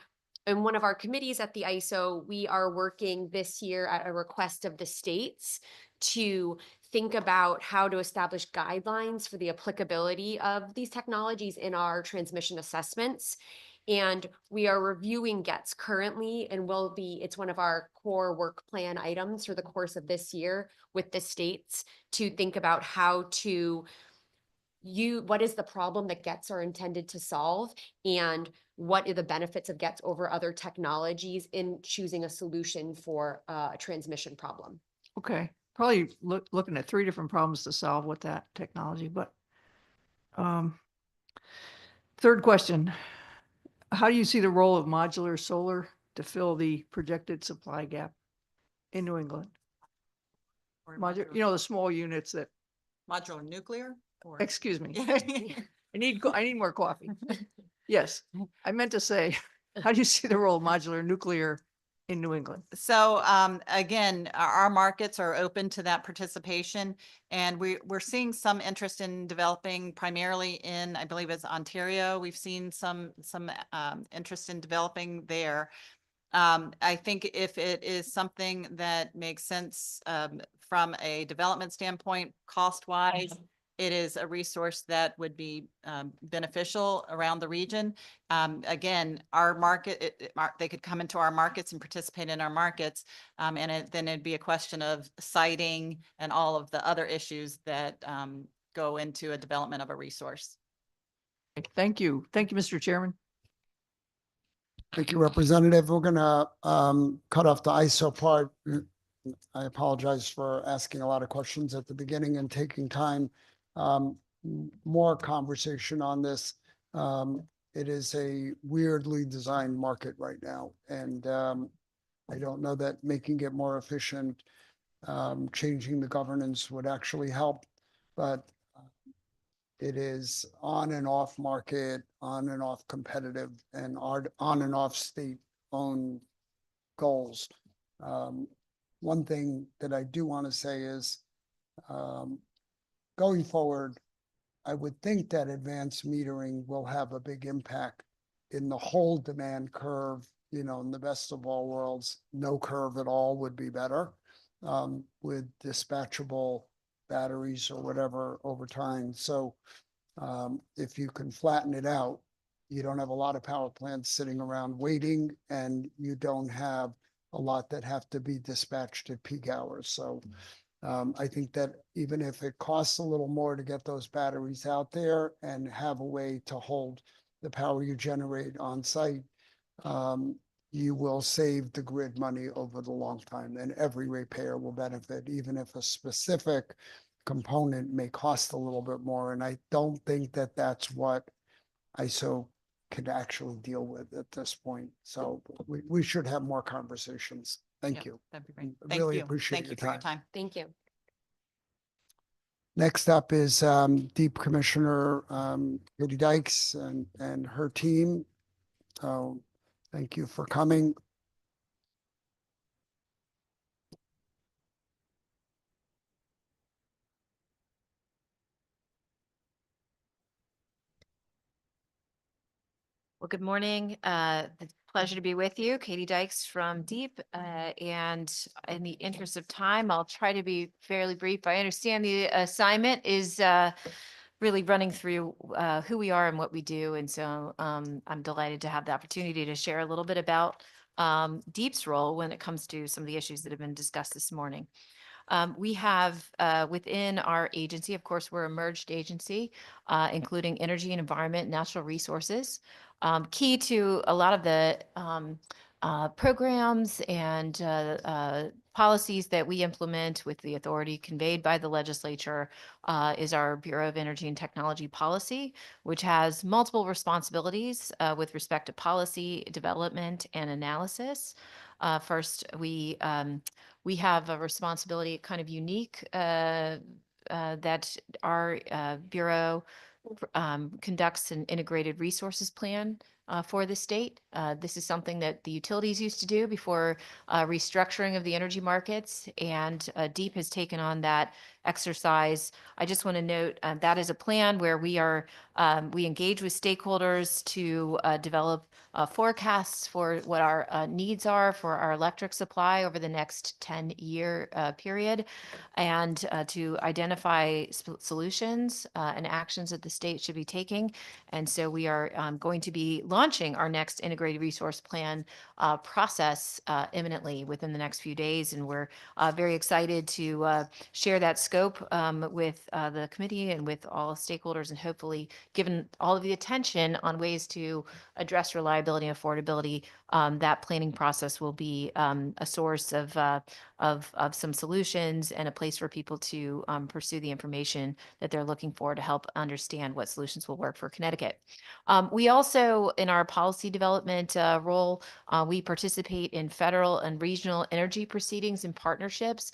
in one of our committees at the ISO, we are working this year at a request of the states to think about how to establish guidelines for the applicability of these technologies in our transmission assessments. And we are reviewing GETS currently and it's one of our core work plan items for the course of this year with the states to think about how to what is the problem that GETS are intended to solve and what are the benefits of GETS over other technologies in choosing a solution for a transmission problem. Okay, probably looking at 3 different problems to solve with that technology, but third question, how do you see the role of modular solar to fill the projected supply gap in New England? Modular, you know, the small units that, Modular nuclear? Or excuse me, I need more coffee. Yes, I meant to say, how do you see the role of modular nuclear in New England? So again, our markets are open to that participation, and we're seeing some interest in developing primarily in, I believe it's Ontario. We've seen some interest in developing there. I think if it is something that makes sense from a development standpoint, cost-wise, it is a resource that would be beneficial around the region. Again, our market, they could come into our markets and participate in our markets. And then it'd be a question of siting and all of the other issues that go into a development of a resource. Thank you. Thank you, Mr. Chairman. Thank you, Representative. We're gonna cut off the ISO part. I apologize for asking a lot of questions at the beginning and taking time. More conversation on this. It is a weirdly designed market right now, and I don't know that making it more efficient, changing the governance would actually help, but it is on and off market, on and off competitive, and on and off state-owned goals. One thing that I do want to say is, going forward, I would think that advanced metering will have a big impact in the whole demand curve. You know, in the best of all worlds, no curve at all would be better, with dispatchable batteries or whatever over time. So if you can flatten it out, you don't have a lot of power plants sitting around waiting, and you don't have a lot that have to be dispatched at peak hours. So I think that even if it costs a little more to get those batteries out there and have a way to hold the power you generate on site, you will save the grid money over the long time, and every ratepayer will benefit, even if a specific component may cost a little bit more. And I don't think that that's what ISO can actually deal with at this point. So we should have more conversations. Thank Yep, you. That'd be great. I Thank really you. appreciate Thank your you for your time. time. Thank you. Next up is Deep Commissioner Katie Dykes and her team. So thank you for coming. Well, good morning. It's a pleasure to be with you. Katie Dykes from Deep. And in the interest of time, I'll try to be fairly brief. I understand the assignment is really running through who we are and what we do. And so I'm delighted to have the opportunity to share a little bit about Deep's role when it comes to some of the issues that have been discussed this morning. We have within our agency, of course, we're a merged agency, including energy and environment, natural resources. Key to a lot of the programs and policies that we implement with the authority conveyed by the legislature is our Bureau of Energy and Technology Policy, which has multiple responsibilities with respect to policy development and analysis. First, we have a responsibility kind of unique that our Bureau conducts an integrated resources plan for the state. This is something that the utilities used to do before restructuring of the energy markets, and DEEP has taken on that exercise. I just want to note that is a plan where we engage with stakeholders to develop forecasts for what our needs are for our electric supply over the next 10-year period, and to identify solutions and actions that the state should be taking. And so we are going to be launching our next integrated resource plan process imminently within the next few days. And we're very excited to share that scope with the committee and with all stakeholders, and hopefully, given all of the attention on ways to address reliability and affordability, that planning process will be a source of some solutions and a place for people to pursue the information that they're looking for to help understand what solutions will work for Connecticut. We also, in our policy development role, we participate in federal and regional energy proceedings and partnerships.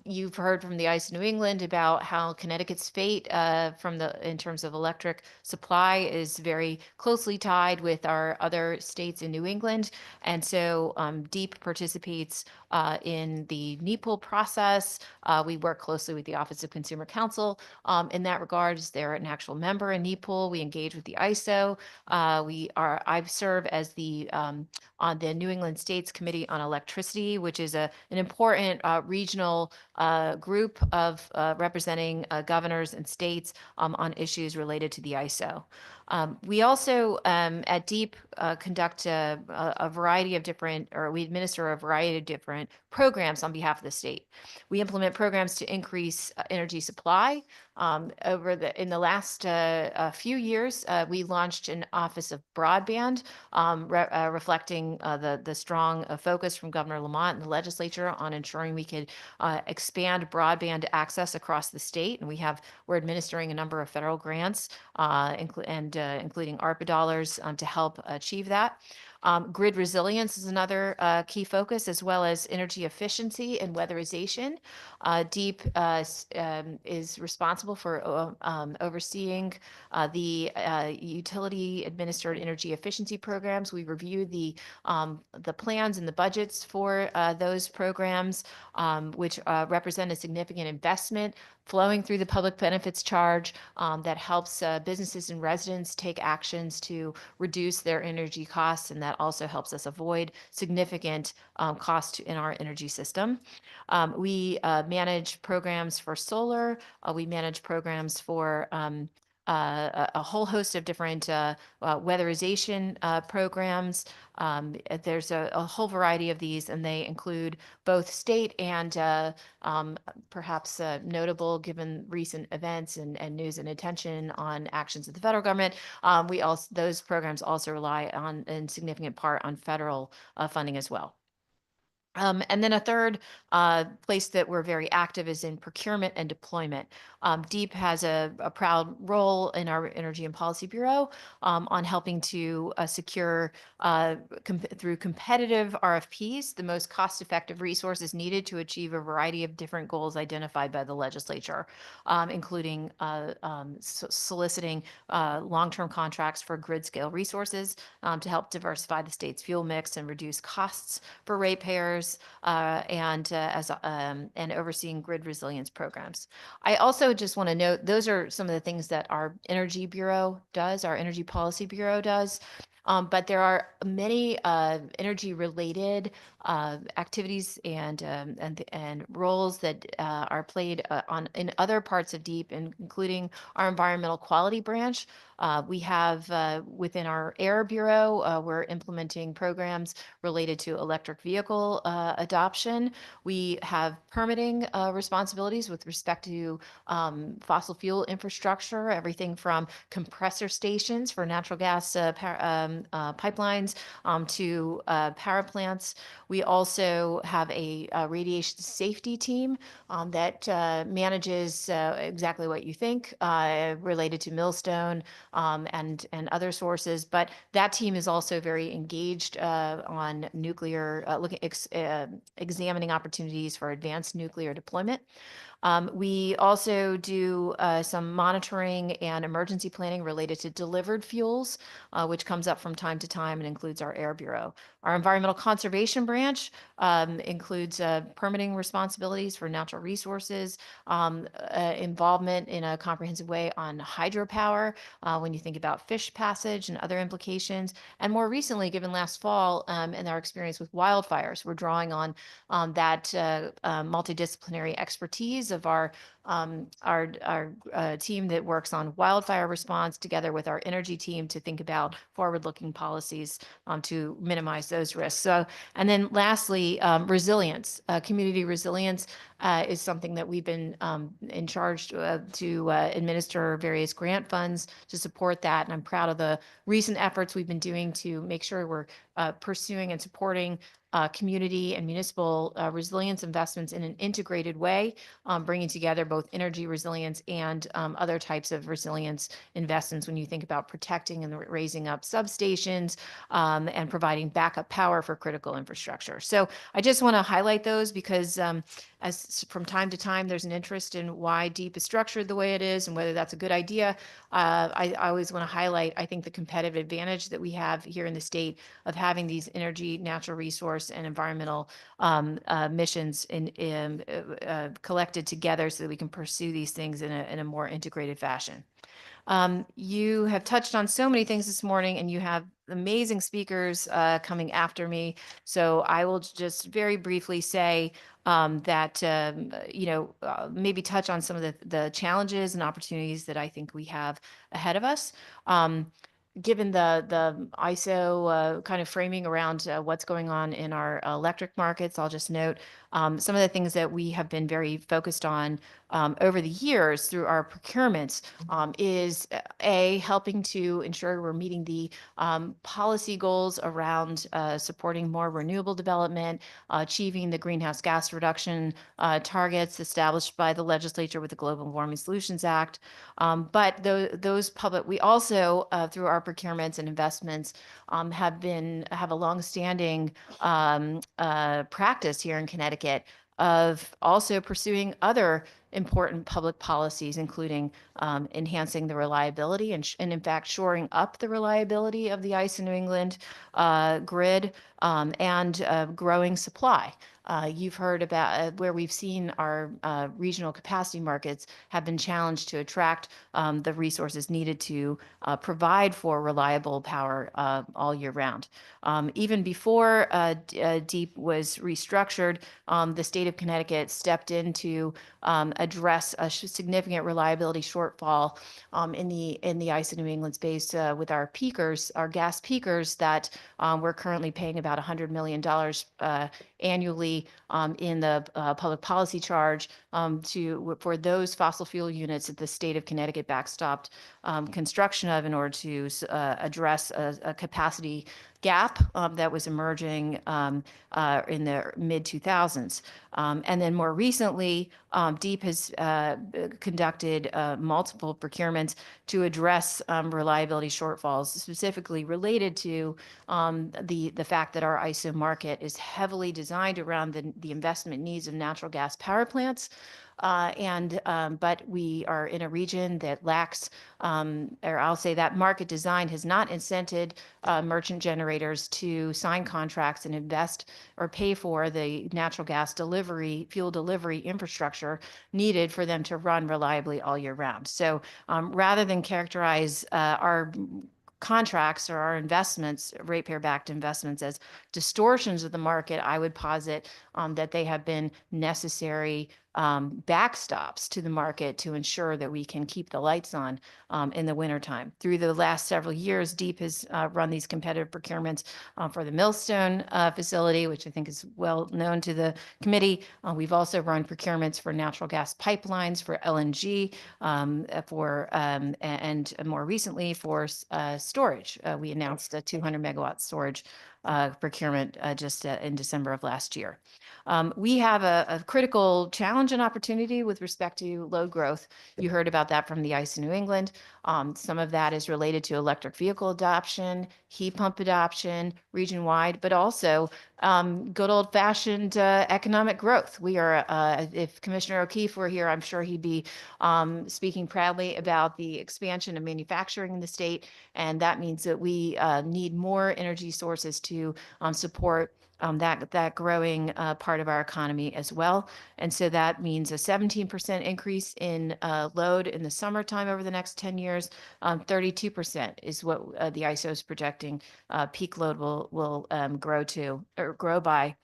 You've heard from the ICE New England about how Connecticut's fate in terms of electric supply is very closely tied with our other states in New England. And so DEEP participates in the NEPL process. We work closely with the Office of Consumer Counsel in that regard. They're an actual member in NEPL. We engage with the ISO. I serve as on the New England States Committee on Electricity, which is an important regional group of representing governors and states on issues related to the ISO. We also at DEEP conduct a variety of different, or we administer a variety of different programs on behalf of the state. We implement programs to increase energy supply. In the last few years, we launched an Office of Broadband, reflecting the strong focus from Governor Lamont and the legislature on ensuring we could expand broadband access across the state. And we're administering a number of federal grants, including ARPA dollars to help achieve that. Grid resilience is another key focus, as well as energy efficiency and weatherization. DEEP is responsible for overseeing the utility administered energy efficiency programs. We review the plans and the budgets for those programs, which represent a significant investment flowing through the public benefits charge that helps businesses and residents take actions to reduce their energy costs, and that also helps us avoid significant cost in our energy system. We manage programs for solar. We manage programs for a whole host of different weatherization programs. There's a whole variety of these, and they include both state and perhaps notable given recent events and news and attention on actions of the federal government. We also, those programs also rely on, in significant part, on federal funding as well. And then a third place that we're very active is in procurement and deployment. DEEP has a proud role in our Energy and Policy Bureau on helping to secure through competitive RFPs the most cost-effective resources needed to achieve a variety of different goals identified by the legislature, including soliciting long-term contracts for grid-scale resources to help diversify the state's fuel mix and reduce costs for ratepayers, and overseeing grid resilience programs. I also just want to note, those are some of the things that our Energy Bureau does, our Energy Policy Bureau does. But there are many energy-related activities and roles that are played in other parts of DEEP, including our environmental quality branch. We have within our Air Bureau, we're implementing programs related to electric vehicle adoption. We have permitting responsibilities with respect to fossil fuel infrastructure, everything from compressor stations for natural gas pipelines to power plants. We also have a radiation safety team that manages exactly what you think related to millstone and other sources. But that team is also very engaged on nuclear, examining opportunities for advanced nuclear deployment. We also do some monitoring and emergency planning related to delivered fuels, which comes up from time to time and includes our Air Bureau. Our environmental conservation branch includes permitting responsibilities for natural resources, involvement in a comprehensive way on hydropower when you think about fish passage and other implications. And more recently, given last fall and our experience with wildfires, we're drawing on that multidisciplinary expertise of our team that works on wildfire response together with our energy team to think about forward-looking policies to minimize those risks. So, and then lastly, resilience, community resilience is something that we've been in charge to administer various grant funds to support that. And I'm proud of the recent efforts we've been doing to make sure we're pursuing and supporting community and municipal resilience investments in an integrated way, bringing together both energy resilience and other types of resilience investments when you think about protecting and raising up substations and providing backup power for critical infrastructure. So I just want to highlight those because as from time to time, there's an interest in why DEEP is structured the way it is and whether that's a good idea. I always want to highlight, I think, the competitive advantage that we have here in the state of having these energy, natural resource, and environmental missions collected together so that we can pursue these things in a more integrated fashion. You have touched on so many things this morning, and you have amazing speakers coming after me. So I will just very briefly say that, maybe touch on some of the challenges and opportunities that I think we have ahead of us. Given the ISO kind of framing around what's going on in our electric markets, I'll just note some of the things that we have been very focused on over the years through our procurements is helping to ensure we're meeting the policy goals around supporting more renewable development, achieving the greenhouse gas reduction targets established by the legislature with the Global Warming Solutions Act. But we also, through our procurements and investments, have a longstanding practice here in Connecticut of also pursuing other important public policies, including enhancing the reliability and in fact, shoring up the reliability of the ICE in New England grid and growing supply. You've heard about where we've seen our regional capacity markets have been challenged to attract the resources needed to provide for reliable power all year round. Even before DEEP was restructured, the state of Connecticut stepped in to address a significant reliability shortfall in the ISO New England space with our peakers, our gas peakers that we're currently paying about $100 million annually in the public policy charge for those fossil fuel units that the state of Connecticut backstopped construction of in order to address a capacity gap that was emerging in the mid 2000s. And then more recently, DEEP has conducted multiple procurements to address reliability shortfalls, specifically related to the fact that our ISO market is heavily designed around the investment needs of natural gas power plants. But we are in a region that lacks, or I'll say that market design has not incented merchant generators to sign contracts and invest or pay for the natural gas delivery, fuel delivery infrastructure needed for them to run reliably all year round. So rather than characterize our contracts or our investments, ratepayer-backed investments, as distortions of the market, I would posit that they have been necessary backstops to the market to ensure that we can keep the lights on in the wintertime. Through the last several years, DEEP has run these competitive procurements for the Millstone facility, which I think is well known to the committee. We've also run procurements for natural gas pipelines, for LNG, and more recently for storage. We announced a 200 megawatt storage procurement just in December of last year. We have a critical challenge and opportunity with respect to load growth. You heard about that from the ISO New England. Some of that is related to electric vehicle adoption, heat pump adoption, region-wide, but also good old-fashioned economic growth. We are, if Commissioner O'Keefe were here, I'm sure he'd be speaking proudly about the expansion of manufacturing in the state, and that means that we need more energy sources to support that growing part of our economy as well. And so that means a 17% increase in load in the summertime over the next 10 years. 32% is what the ISO is projecting peak load will grow by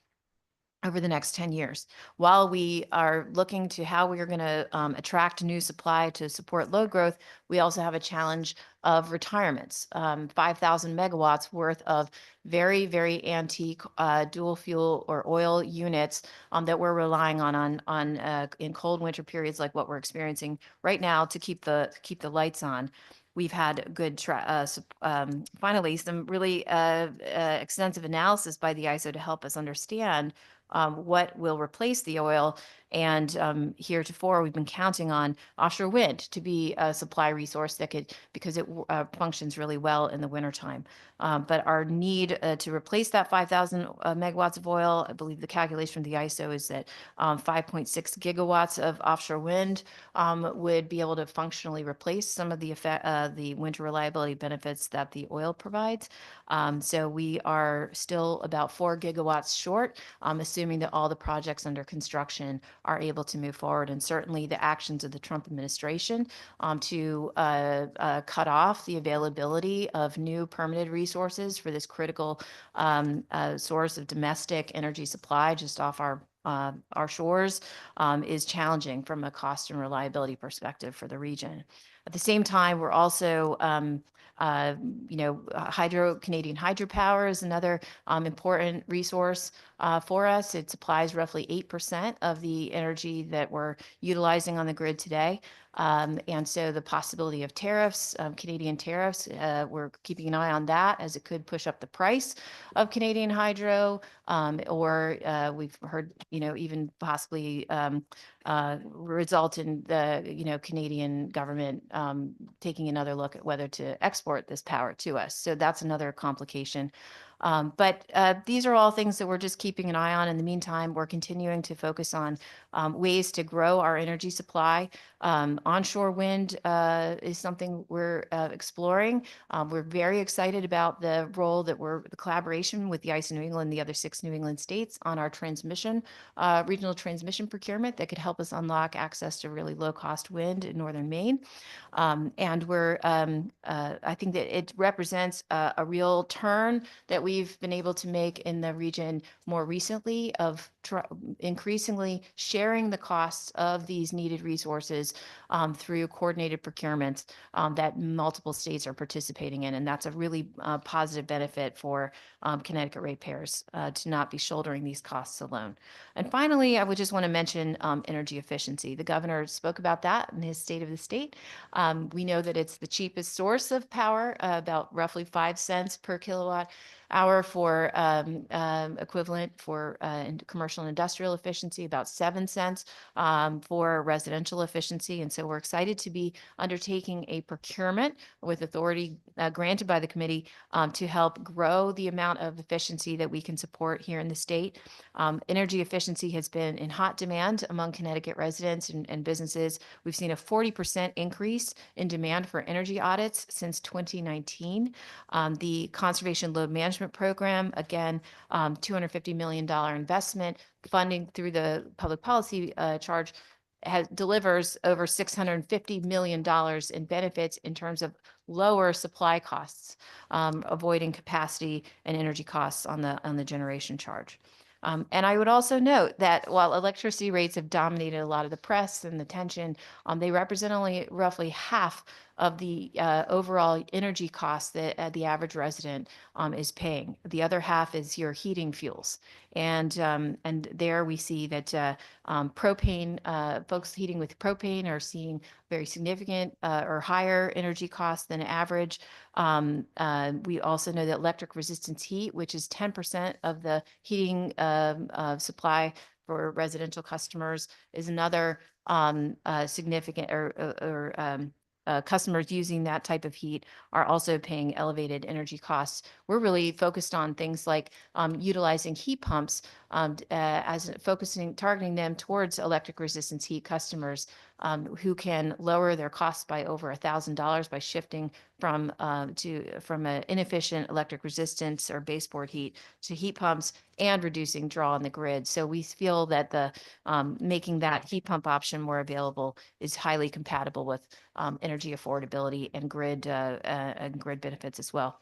over the next 10 years. While we are looking to how we are going to attract new supply to support load growth, we also have a challenge of retirements. 5,000 megawatts worth of very, very antique dual fuel or oil units that we're relying on in cold winter periods like what we're experiencing right now to keep the lights on. We've had good, finally, some really extensive analysis by the ISO to help us understand what will replace the oil. And heretofore, we've been counting on offshore wind to be a supply resource that could, because it functions really well in the wintertime. But our need to replace that 5,000 megawatts of oil, I believe the calculation from the ISO is that 5.6 gigawatts of offshore wind would be able to functionally replace some of the winter reliability benefits that the oil provides. So we are still about 4 gigawatts short, assuming that all the projects under construction are able to move forward. And certainly the actions of the Trump administration to cut off the availability of new permitted resources for this critical source of domestic energy supply just off our shores is challenging from a cost and reliability perspective for the region. At the same time, we're also Canadian hydropower is another important resource for us. It supplies roughly 8% of the energy that we're utilizing on the grid today. And so the possibility of tariffs, Canadian tariffs, we're keeping an eye on that as it could push up the price of Canadian hydro, or we've heard, even possibly result in the, Canadian government taking another look at whether to export this power to us. So that's another complication. But these are all things that we're just keeping an eye on. In the meantime, we're continuing to focus on ways to grow our energy supply. Onshore wind is something we're exploring. We're very excited about the role that the collaboration with the ICE New England, the other 6 New England states on our transmission, regional transmission procurement that could help us unlock access to really low cost wind in northern Maine. And I think that it represents a real turn that we've been able to make in the region more recently of increasingly sharing the costs of these needed resources through coordinated procurements that multiple states are participating in. And that's a really positive benefit for Connecticut ratepayers to not be shouldering these costs alone. And finally, I would just want to mention energy efficiency. The governor spoke about that in his State of the State. We know that it's the cheapest source of power, about roughly 5 cents per kilowatt hour for equivalent for commercial and industrial efficiency, about 7 cents for residential efficiency. And so we're excited to be undertaking a procurement with authority granted by the committee to help grow the amount of efficiency that we can support here in the state. Energy efficiency has been in hot demand among Connecticut residents and businesses. We've seen a 40% increase in demand for energy audits since 2019. The Conservation Load Management Program, again, $250 million investment funding through the public policy charge delivers over $650 million in benefits in terms of lower supply costs, avoiding capacity and energy costs on the generation charge. And I would also note that while electricity rates have dominated a lot of the press and the attention, they represent only roughly half of the overall energy costs that the average resident is paying. The other half is your heating fuels. And there we see that propane, folks heating with propane are seeing very significant or higher energy costs than average. We also know that electric resistance heat, which is 10% of the heating supply for residential customers, is another significant customers using that type of heat are also paying elevated energy costs. We're really focused on things like utilizing heat pumps targeting them towards electric resistance heat customers who can lower their costs by over $1,000 by shifting from an inefficient electric resistance or baseboard heat to heat pumps and reducing draw on the grid. So we feel that the making that heat pump option more available is highly compatible with energy affordability and grid benefits as well.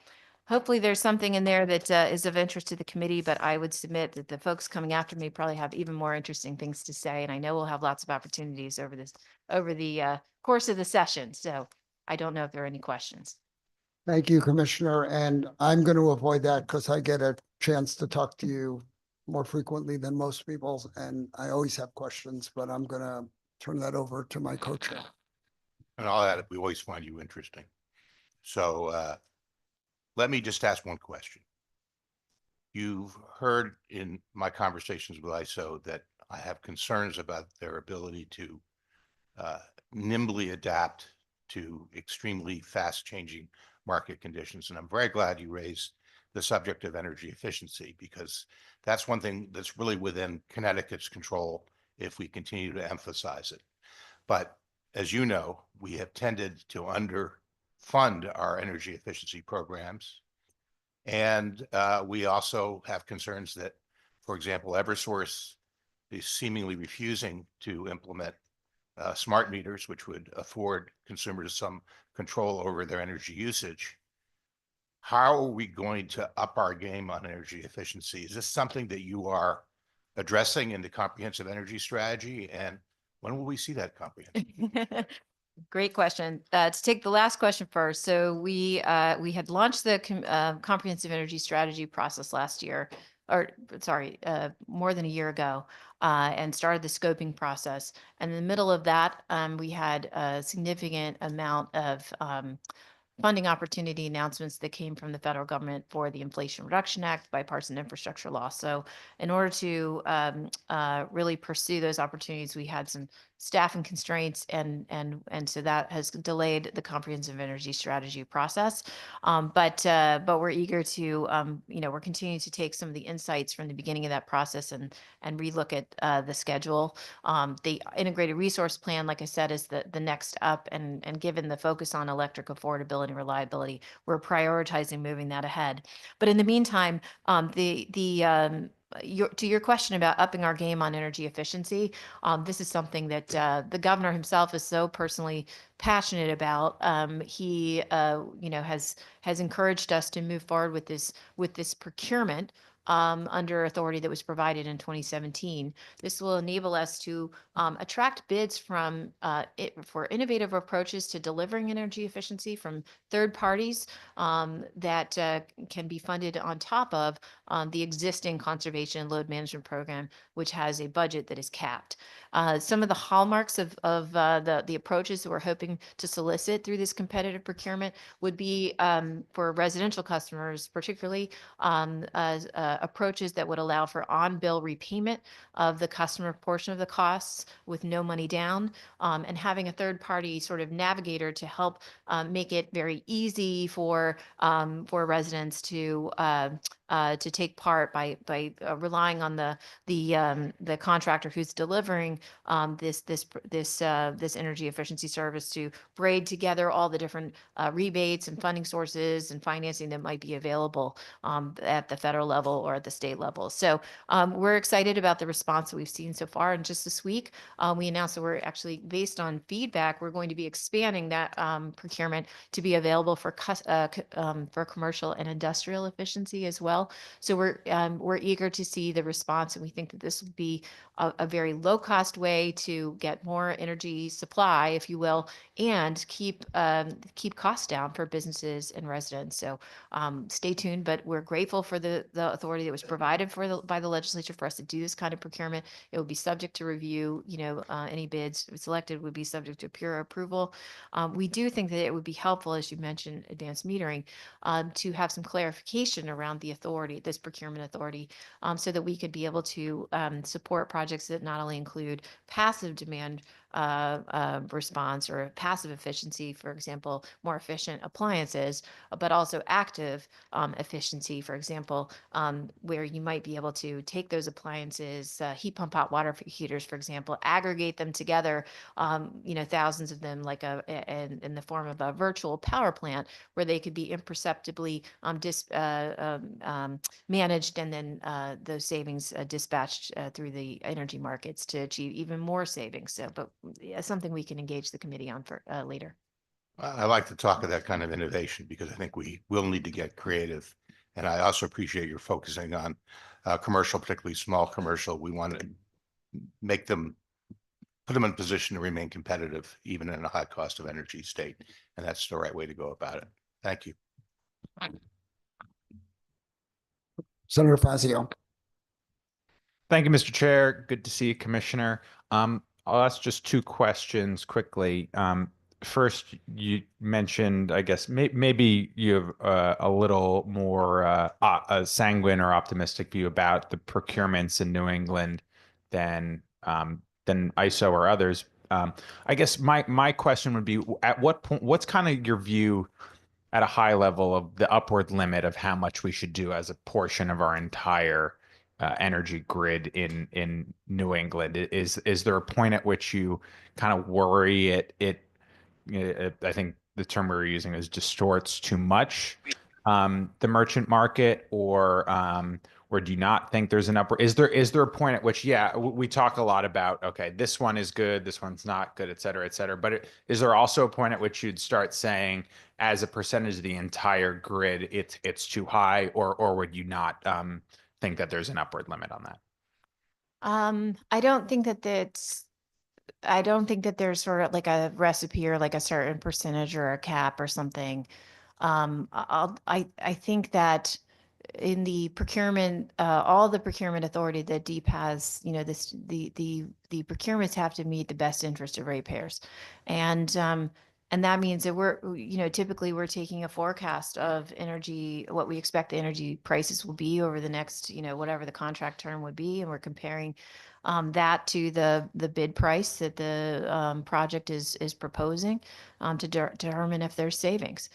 Hopefully there's something in there that is of interest to the committee, but I would submit that the folks coming after me probably have even more interesting things to say. And I know we'll have lots of opportunities over the course of the session. So I don't know if there are any questions. Thank you, Commissioner. And I'm going to avoid that because I get a chance to talk to you more frequently than most people. And I always have questions, but I'm going to turn that over to my co-chair. And all that, we always find you interesting. So let me just ask one question. You've heard in my conversations with ISO that I have concerns about their ability to nimbly adapt to extremely fast changing market conditions. And I'm very glad you raised the subject of energy efficiency, because that's one thing that's really within Connecticut's control if we continue to emphasize it. But as you know, we have tended to underfund our energy efficiency programs. And we also have concerns that, for example, Eversource is seemingly refusing to implement smart meters, which would afford consumers some control over their energy usage. How are we going to up our game on energy efficiency? Is this something that you are addressing in the comprehensive energy strategy? And when will we see that comprehensive? Great question. To take the last question first. So we had launched the comprehensive energy strategy process last year, or sorry, more than a year ago, and started the scoping process. And in the middle of that, we had a significant amount of funding opportunity announcements that came from the federal government for the Inflation Reduction Act, bipartisan infrastructure law. So in order to really pursue those opportunities, we had some staffing constraints, and so that has delayed the comprehensive energy strategy process. But we're eager to, we're continuing to take some of the insights from the beginning of that process and relook at the schedule. The integrated resource plan, like I said, is the next up, and given the focus on electric affordability and reliability, we're prioritizing moving that ahead. But in the meantime, to your question about upping our game on energy efficiency, this is something that the governor himself is so personally passionate about. He, has encouraged us to move forward with this procurement under authority that was provided in 2017. This will enable us to attract bids for innovative approaches to delivering energy efficiency from third parties that can be funded on top of the existing conservation and load management program, which has a budget that is capped. Some of the hallmarks of the approaches that we're hoping to solicit through this competitive procurement would be for residential customers, particularly approaches that would allow for on-bill repayment of the customer portion of the costs with no money down, and having a third-party sort of navigator to help make it very easy for residents to take part by relying on the contractor who's delivering this energy efficiency service to braid together all the different rebates and funding sources and financing that might be available at the federal level or at the state level. So we're excited about the response that we've seen so far. And just this week, we announced that we're actually, based on feedback, we're going to be expanding that procurement to be available for commercial and industrial efficiency as well. So we're eager to see the response, and we think that this would be a very low cost way to get more energy supply, if you will, and keep costs down for businesses and residents. So stay tuned, but we're grateful for the authority that was provided by the legislature for us to do this kind of procurement. It will be subject to review. Any bids selected would be subject to peer approval. We do think that it would be helpful, as you mentioned, advanced metering, to have some clarification around the authority, this procurement authority, so that we could be able to support projects that not only include passive demand response or passive efficiency, for example, more efficient appliances, but also active efficiency, for example, where you might be able to take those appliances, heat pump hot water heaters, for example, aggregate them together, thousands of them, like in the form of a virtual power plant, where they could be imperceptibly managed, and then those savings dispatched through the energy markets to achieve even more savings. So, but something we can engage the committee on for later. I like to talk of that kind of innovation because I think we will need to get creative. And I also appreciate your focusing on commercial, particularly small commercial. We want to put them in a position to remain competitive, even in a high cost of energy state. And that's the right way to go about it. Thank you. Senator Fazio. Thank you, Mr. Chair. Good to see you, Commissioner. I'll ask just two questions quickly. First, you mentioned, I guess, maybe you have a little more a sanguine or optimistic view about the procurements in New England than ISO or others. I guess my question would be, at what point, what's kind of your view at a high level of the upward limit of how much we should do as a portion of our entire energy grid in New England? Is there a point at which you kind of worry I think the term we were using is distorts too much the merchant market, or do you not think there's an upward? Is there a point at which, we talk a lot about, okay, this one is good, this one's not good, et cetera, but is there also a point at which you'd start saying, as a percentage of the entire grid, it's too high, or would you not think that there's an upward limit on that? I don't think that there's sort of like a recipe or like a certain percentage or a cap or something. I think that in the procurement, all the procurement authority that DEEP has, the procurements have to meet the best interest of ratepayers. And that means that typically we're taking a forecast of energy, what we expect the energy prices will be over the next, whatever the contract term would be. And we're comparing that to the bid price that the project is proposing to determine if there's savings.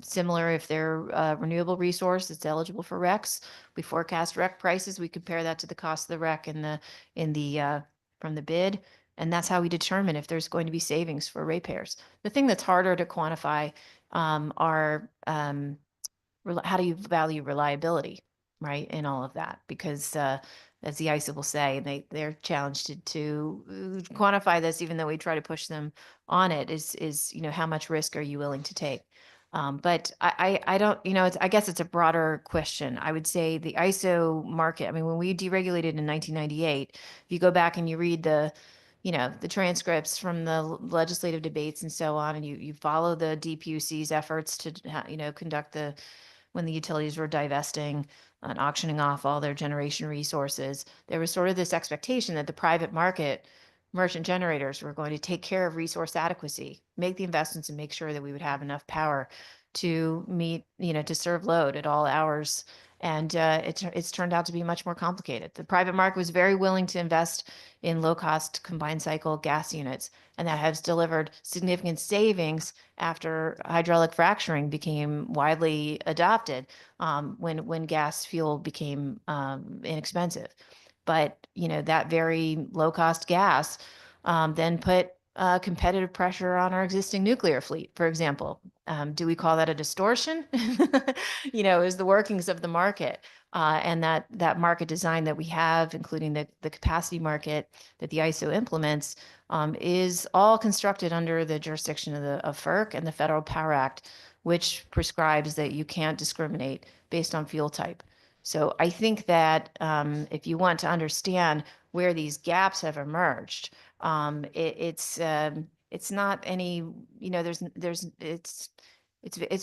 Similar, if they're a renewable resource that's eligible for RECs, we forecast REC prices. We compare that to the cost of the REC from the bid. And that's how we determine if there's going to be savings for ratepayers. The thing that's harder to quantify are how do you value reliability, right, in all of that? Because as the ISO will say, they're challenged to quantify this, even though we try to push them on it. Is how much risk are you willing to take? But I don't, I guess it's a broader question. I would say the ISO market. I mean, when we deregulated in 1998, if you go back and you read the transcripts from the legislative debates and so on, and you follow the DPUC's efforts to, conduct when the utilities were divesting and auctioning off all their generation resources, there was sort of this expectation that the private market merchant generators were going to take care of resource adequacy, make the investments, and make sure that we would have enough power to meet, to serve load at all hours. And it's turned out to be much more complicated. The private market was very willing to invest in low-cost combined cycle gas units, and that has delivered significant savings after hydraulic fracturing became widely adopted when gas fuel became inexpensive. But that very low-cost gas then put competitive pressure on our existing nuclear fleet, for example. Do we call that a distortion? Is the workings of the market and that market design that we have, including the capacity market that the ISO implements, is all constructed under the jurisdiction of FERC and the Federal Power Act, which prescribes that you can't discriminate based on fuel type. So I think that if you want to understand where these gaps have emerged, it's not any, it's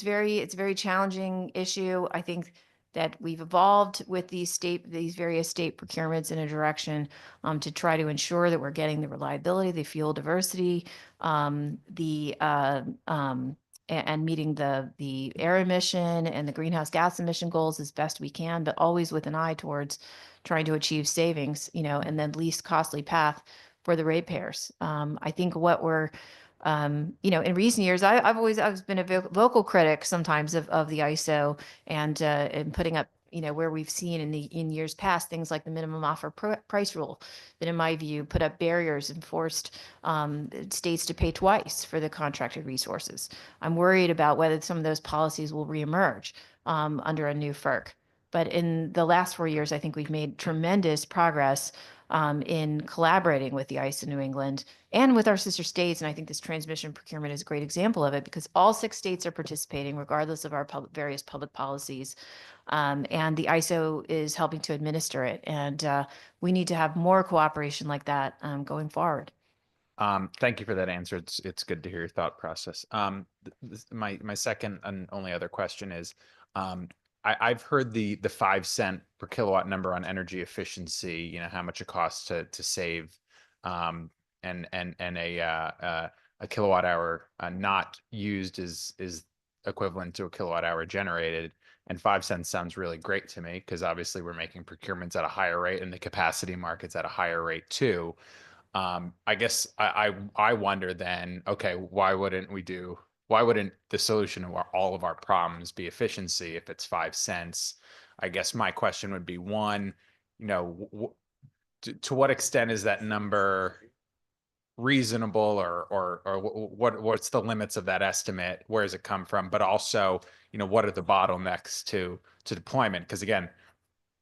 a very challenging issue. I think that we've evolved with these various state procurements in a direction to try to ensure that we're getting the reliability, the fuel diversity, and meeting the air emission and the greenhouse gas emission goals as best we can, but always with an eye towards trying to achieve savings, and then least costly path for the ratepayers. I think what we're in recent years, I've been a vocal critic sometimes of the ISO and putting up, where we've seen in years past things like the minimum offer price rule that, in my view, put up barriers and forced states to pay twice for the contracted resources. I'm worried about whether some of those policies will reemerge under a new FERC. But in the last 4 years, I think we've made tremendous progress in collaborating with the ISO New England and with our sister states. And I think this transmission procurement is a great example of it, because all 6 states are participating regardless of our various public policies. And the ISO is helping to administer it. And we need to have more cooperation like that going forward. Thank you for that answer. It's good to hear your thought process. My second and only other question is, I've heard the 5 cent per kilowatt number on energy efficiency. How much it costs to save, and a kilowatt hour not used is equivalent to a kilowatt hour generated. And 5 cents sounds really great to me, because obviously we're making procurements at a higher rate and the capacity market's at a higher rate too. I guess I wonder then, okay, why wouldn't the solution to all of our problems be efficiency if it's 5 cents? I guess my question would be, one, to what extent is that number reasonable, or what's the limits of that estimate? Where does it come from? But also, what are the bottlenecks to deployment? Because again,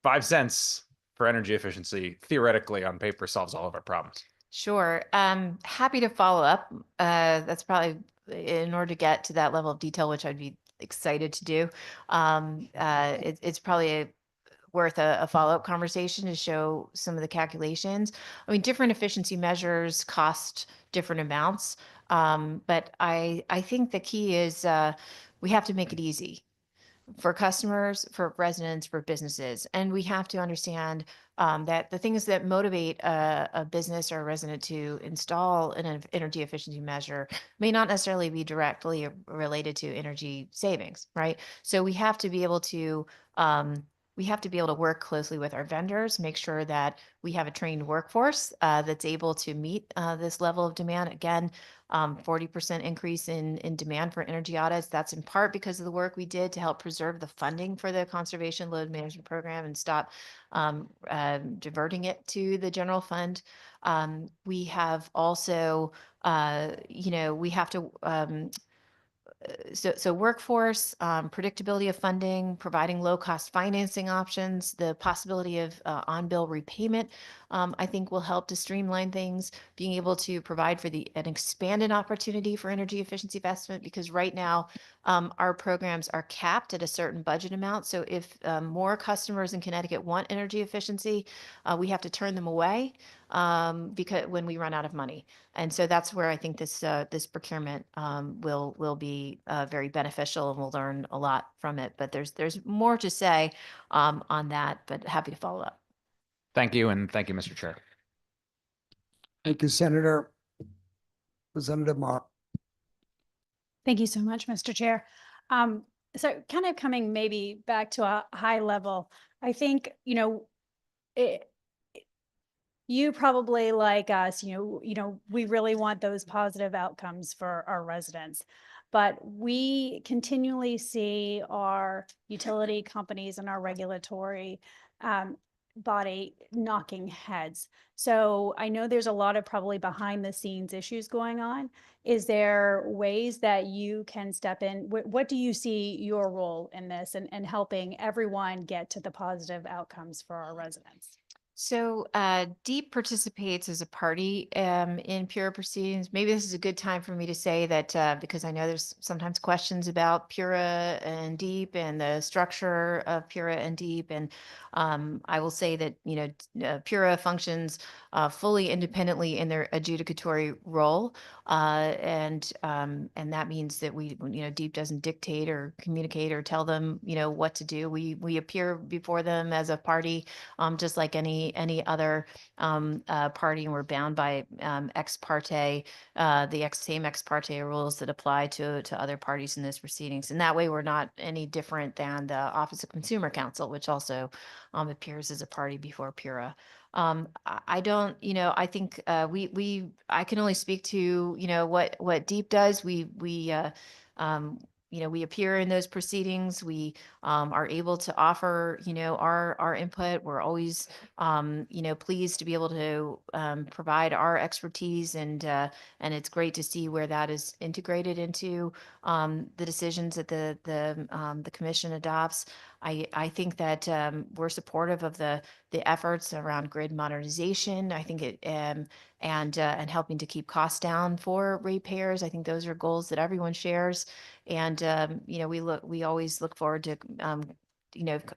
5 cents for energy efficiency theoretically on paper solves all of our problems. Sure. Happy to follow up. That's probably in order to get to that level of detail, which I'd be excited to do. It's probably worth a follow-up conversation to show some of the calculations. I mean, different efficiency measures cost different amounts. But I think the key is we have to make it easy for customers, for residents, for businesses. And we have to understand that the things that motivate a business or a resident to install an energy efficiency measure may not necessarily be directly related to energy savings, right? So we have to be able to we have to be able to work closely with our vendors, make sure that we have a trained workforce that's able to meet this level of demand. Again, 40% increase in demand for energy audits. That's in part because of the work we did to help preserve the funding for the Conservation Load Management Program and stop diverting it to the general fund. We have also, we have to so workforce, predictability of funding, providing low cost financing options, the possibility of on-bill repayment, I think will help to streamline things, being able to provide for an expanded opportunity for energy efficiency investment, because right now our programs are capped at a certain budget amount. So if more customers in Connecticut want energy efficiency, we have to turn them away because when we run out of money. And so that's where I think this procurement will be very beneficial, and we'll learn a lot from it. But there's more to say on that, but happy to follow up. Thank you, and thank you, Mr. Chair. Thank you, Senator. Representative Mark. Thank you so much, Mr. Chair. So kind of coming maybe back to a high level, I think, you probably like us, we really want those positive outcomes for our residents. But we continually see our utility companies and our regulatory body knocking heads. So I know there's a lot of probably behind the scenes issues going on. Is there ways that you can step in? What do you see your role in this and helping everyone get to the positive outcomes for our residents? So DEEP participates as a party in PURA proceedings. Maybe this is a good time for me to say that because I know there's sometimes questions about PURA and DEEP and the structure of PURA and DEEP. And I will say that, PURA functions fully independently in their adjudicatory role. And that means that DEEP doesn't dictate or communicate or tell them, what to do. We appear before them as a party, just like any other party, and we're bound by ex parte, the same ex parte rules that apply to other parties in those proceedings. And that way, we're not any different than the Office of Consumer Counsel, which also appears as a party before PURA. I don't, I think I can only speak to, what DEEP does. We appear in those proceedings. We are able to offer, our input. We're always, pleased to be able to provide our expertise, and it's great to see where that is integrated into the decisions that the commission adopts. I think that we're supportive of the efforts around grid modernization. I think it and helping to keep costs down for ratepayers. I think those are goals that everyone shares. And we always look forward to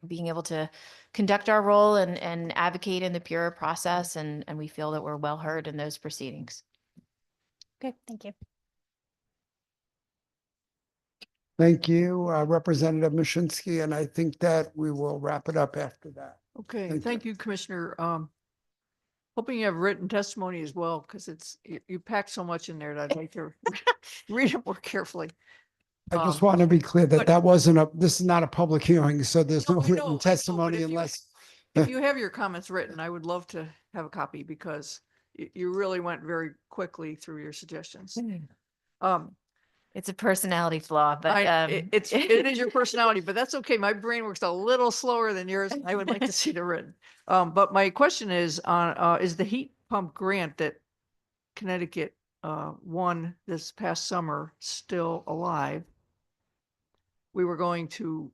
being able to conduct our role and advocate in the PURA process, and we feel that we're well heard in those proceedings. Okay, thank you. Thank you, Representative Mashinsky, and I think that we will wrap it up after that. Okay, thank you, Commissioner. Hoping you have written testimony as well, because you packed so much in there that I'd like to read it more carefully. I just want to be clear that this is not a public hearing, so there's no I know, written testimony unless. If you have your comments written, I would love to have a copy, because you really went very quickly through your suggestions. It's a personality flaw, but it is your personality, but that's okay. My brain works a little slower than yours. I would like to see the written. But my question is is the heat pump grant that Connecticut won this past summer still alive? We were going to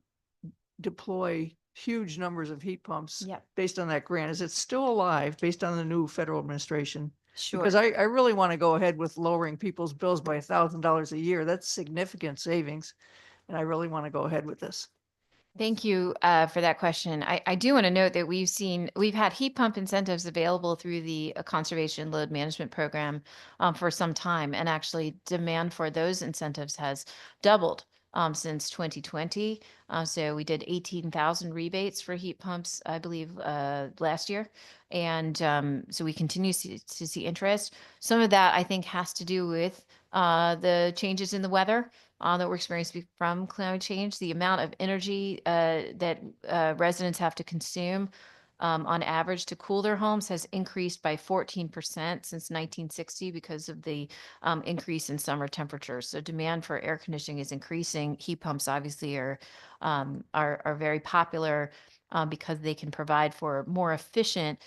deploy huge numbers of heat pumps based on that grant. Is it still alive based on the new federal administration? Sure. Because I really want to go ahead with lowering people's bills by $1,000 a year. That's significant savings. And I really want to go ahead with this. Thank you for that question. I do want to note that we've had heat pump incentives available through the Conservation Load Management Program for some time, and actually demand for those incentives has doubled since 2020. So we did 18,000 rebates for heat pumps, I believe, last year. And so we continue to see interest. Some of that, I think, has to do with the changes in the weather. that we're experiencing from climate change. The amount of energy that residents have to consume on average to cool their homes has increased by 14% since 1960 because of the increase in summer temperatures. So demand for air conditioning is increasing. Heat pumps obviously are very popular because they can provide for more efficient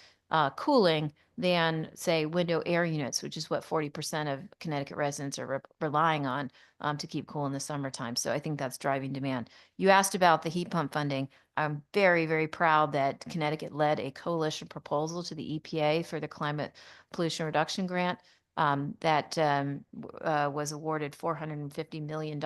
cooling than, say, window air units, which is what 40% of Connecticut residents are relying on to keep cool in the summertime. So I think that's driving demand. You asked about the heat pump funding. I'm very, very proud that Connecticut led a coalition proposal to the EPA for the Climate Pollution Reduction Grant that was awarded $450 million.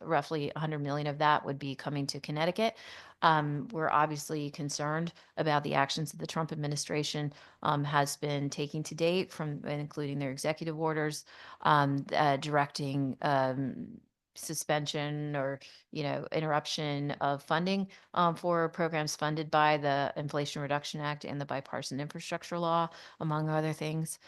Roughly $100 million of that would be coming to Connecticut. We're obviously concerned about the actions that the Trump administration has been taking to date, including their executive orders directing suspension or interruption of funding for programs funded by the Inflation Reduction Act and the Bipartisan Infrastructure Law, among other things.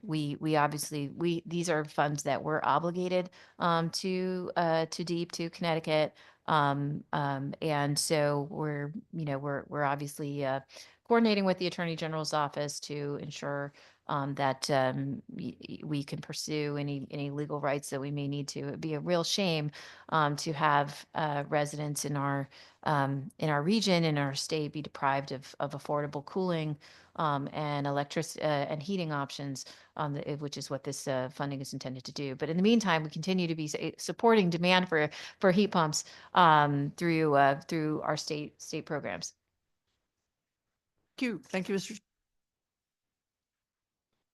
We obviously these are funds that we're obligated to DEEP, to Connecticut. And so we're obviously coordinating with the Attorney General's office to ensure that we can pursue any legal rights that we may need to. It'd be a real shame to have residents in our region, in our state, be deprived of affordable cooling and electricity and heating options, which is what this funding is intended to do. But in the meantime, we continue to be supporting demand for heat pumps through our state programs. Thank you. Thank you, Mr.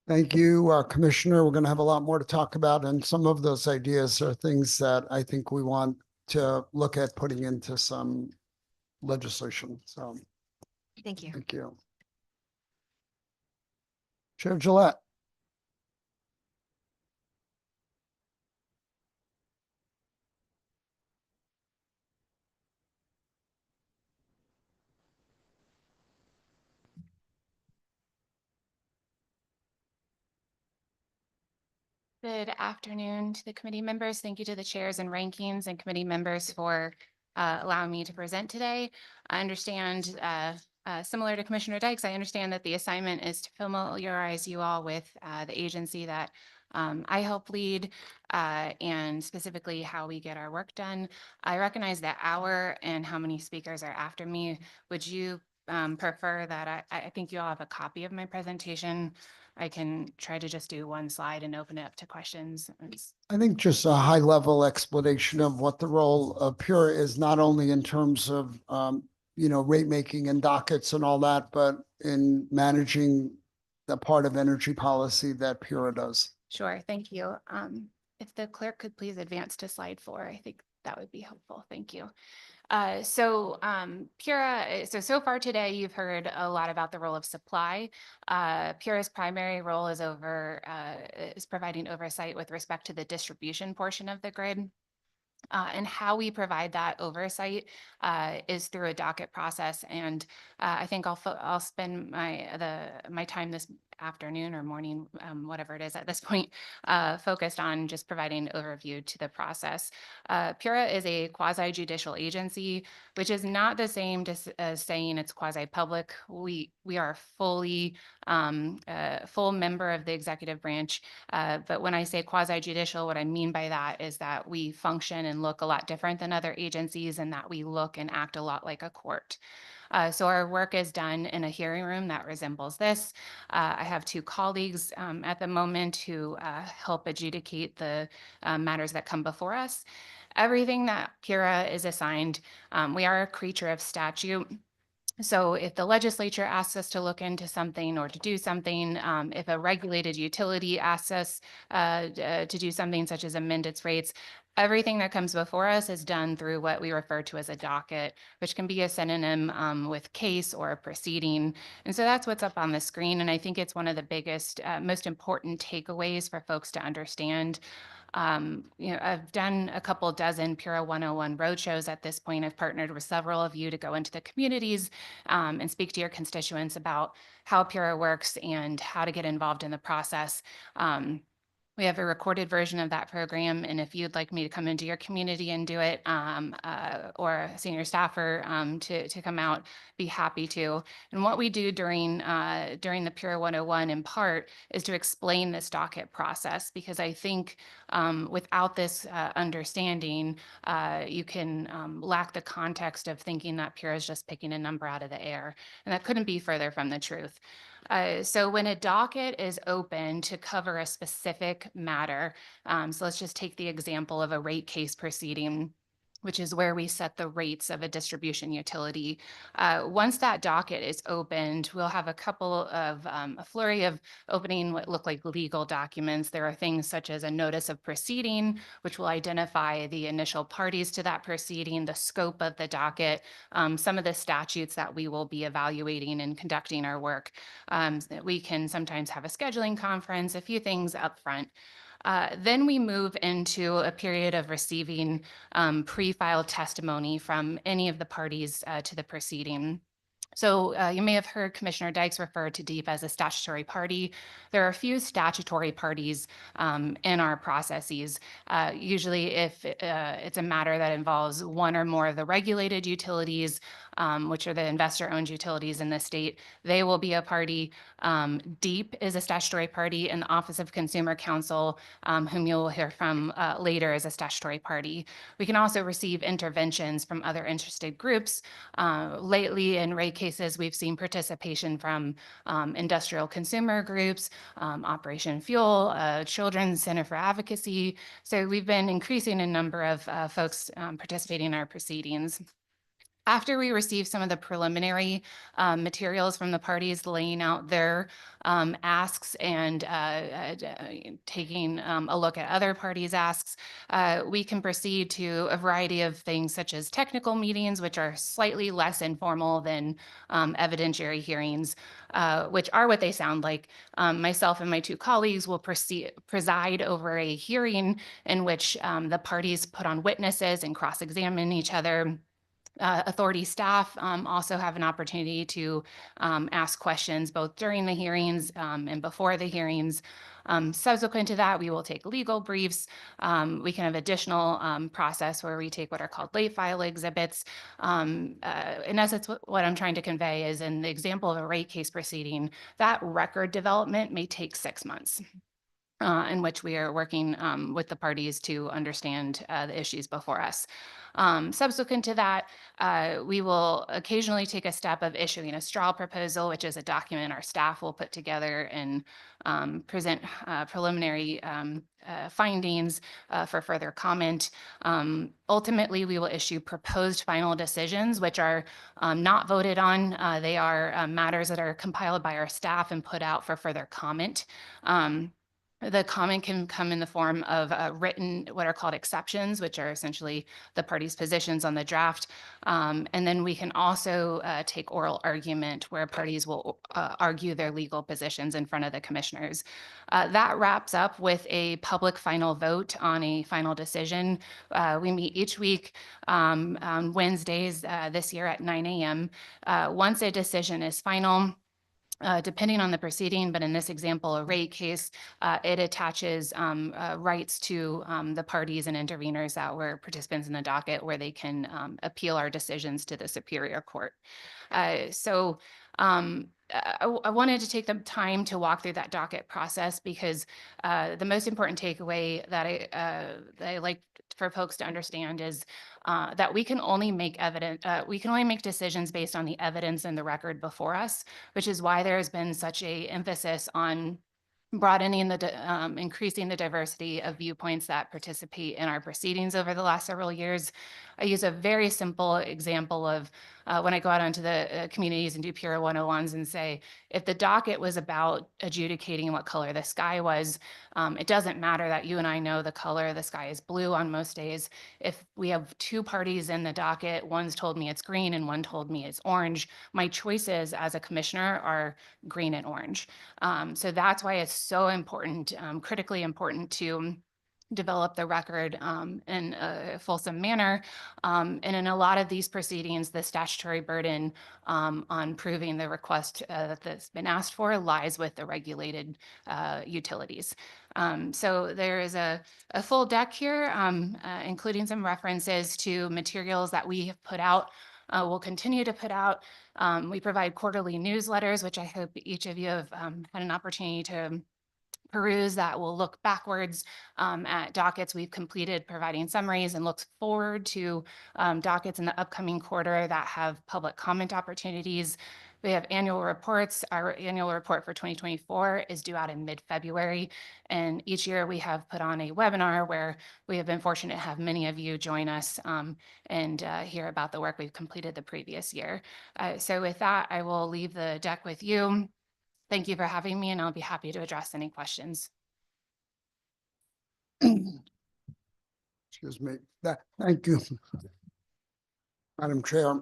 Thank you, Commissioner. We're going to have a lot more to talk about, and some of those ideas are things that I think we want to look at putting into some legislation. So Thank you. thank you. Chair Gillette. Good afternoon to the committee members. Thank you to the chairs and rankings and committee members for allowing me to present today. I understand, similar to Commissioner Dykes, I understand that the assignment is to familiarize you all with the agency that I help lead and specifically how we get our work done. I recognize that hour and how many speakers are after me. Would you prefer that I think you all have a copy of my presentation? I can try to just do one slide and open it up to questions. I think just a high level explanation of what the role of PURA is, not only in terms of, rate making and dockets and all that, but in managing the part of energy policy that PURA does. Sure, thank you. If the clerk could please advance to slide 4, I think that would be helpful. Thank you. PURA, so far today, you've heard a lot about the role of supply. PURA's primary role is providing oversight with respect to the distribution portion of the grid. And how we provide that oversight is through a docket process. And I think I'll spend my time this afternoon or morning, whatever it is at this point, focused on just providing overview to the process. PURA is a quasi-judicial agency, which is not the same as saying it's quasi-public. We are fully full member of the executive branch. But when I say quasi-judicial, what I mean by that is that we function and look a lot different than other agencies, and that we look and act a lot like a court. So our work is done in a hearing room that resembles this. I have 2 colleagues at the moment who help adjudicate the matters that come before us. Everything that PURA is assigned, we are a creature of statute. So if the legislature asks us to look into something or to do something, if a regulated utility asks us to do something such as amend its rates, everything that comes before us is done through what we refer to as a docket, which can be a synonym with case or a proceeding. And so that's what's up on the screen. And I think it's one of the biggest, most important takeaways for folks to understand. I've done a couple dozen PURA 101 roadshows at this point. I've partnered with several of you to go into the communities and speak to your constituents about how PURA works and how to get involved in the process. We have a recorded version of that program, and if you'd like me to come into your community and do it, or a senior staffer to come out, be happy to. And what we do during the Pure 101 in part is to explain this docket process, because I think without this understanding, you can lack the context of thinking that Pure is just picking a number out of the air, and that couldn't be further from the truth. So when a docket is open to cover a specific matter, so let's just take the example of a rate case proceeding, which is where we set the rates of a distribution utility. Once that docket is opened, we'll have a flurry of opening what look like legal documents. There are things such as a notice of proceeding, which will identify the initial parties to that proceeding, the scope of the docket, some of the statutes that we will be evaluating and conducting our work. We can sometimes have a scheduling conference, a few things up front. Then we move into a period of receiving pre-filed testimony from any of the parties to the proceeding. So you may have heard Commissioner Dykes refer to DEEP as a statutory party. There are a few statutory parties in our processes. Usually if it's a matter that involves one or more of the regulated utilities, which are the investor-owned utilities in the state, they will be a party. DEEP is a statutory party, and the Office of Consumer Counsel, whom you'll hear from later, is a statutory party. We can also receive interventions from other interested groups. Lately in rate cases, we've seen participation from industrial consumer groups, Operation Fuel, Children's Center for Advocacy. So we've been increasing in number of folks participating in our proceedings. After we receive some of the preliminary materials from the parties laying out their asks and taking a look at other parties' asks, we can proceed to a variety of things such as technical meetings, which are slightly less informal than evidentiary hearings, which are what they sound like. Myself and my two colleagues will preside over a hearing in which the parties put on witnesses and cross-examine each other. Authority staff also have an opportunity to ask questions both during the hearings and before the hearings. Subsequent to that, we will take legal briefs. We can have additional process where we take what are called late file exhibits. In essence, what I'm trying to convey is, in the example of a rate case proceeding, that record development may take 6 months. In which we are working with the parties to understand the issues before us. Subsequent to that, we will occasionally take a step of issuing a straw proposal, which is a document our staff will put together and present preliminary findings for further comment. Ultimately, we will issue proposed final decisions, which are not voted on. They are matters that are compiled by our staff and put out for further comment. The comment can come in the form of written, what are called exceptions, which are essentially the parties' positions on the draft. And then we can also take oral argument where parties will argue their legal positions in front of the commissioners. That wraps up with a public final vote on a final decision. We meet each week on Wednesdays this year at 9 a.m. Once a decision is final, depending on the proceeding, but in this example, a rate case, it attaches rights to the parties and interveners that were participants in the docket, where they can appeal our decisions to the Superior Court. So I wanted to take the time to walk through that docket process, because the most important takeaway that I like for folks to understand is that we can only make decisions based on the evidence and the record before us, which is why there has been such a emphasis on broadening increasing the diversity of viewpoints that participate in our proceedings over the last several years. I use a very simple example of when I go out onto the communities and do Pure 101s and say, if the docket was about adjudicating what color the sky was, it doesn't matter that you and I know the color of the sky is blue on most days. If we have two parties in the docket, one's told me it's green and one told me it's orange, my choices as a commissioner are green and orange. So that's why it's so important, critically important to develop the record in a fulsome manner. And in a lot of these proceedings, the statutory burden on proving the request that's been asked for lies with the regulated utilities. So there is a full deck here, including some references to materials that we have put out, will continue to put out. We provide quarterly newsletters, which I hope each of you have had an opportunity to peruse, that will look backwards at dockets we've completed, providing summaries, and looks forward to dockets in the upcoming quarter that have public comment opportunities. We have annual reports. Our annual report for 2024 is due out in mid-February. And each year we have put on a webinar where we have been fortunate to have many of you join us and hear about the work we've completed the previous year. So with that, I will leave the deck with you. Thank you for having me, and I'll be happy to address any questions. Excuse me. Thank you, Madam Chair.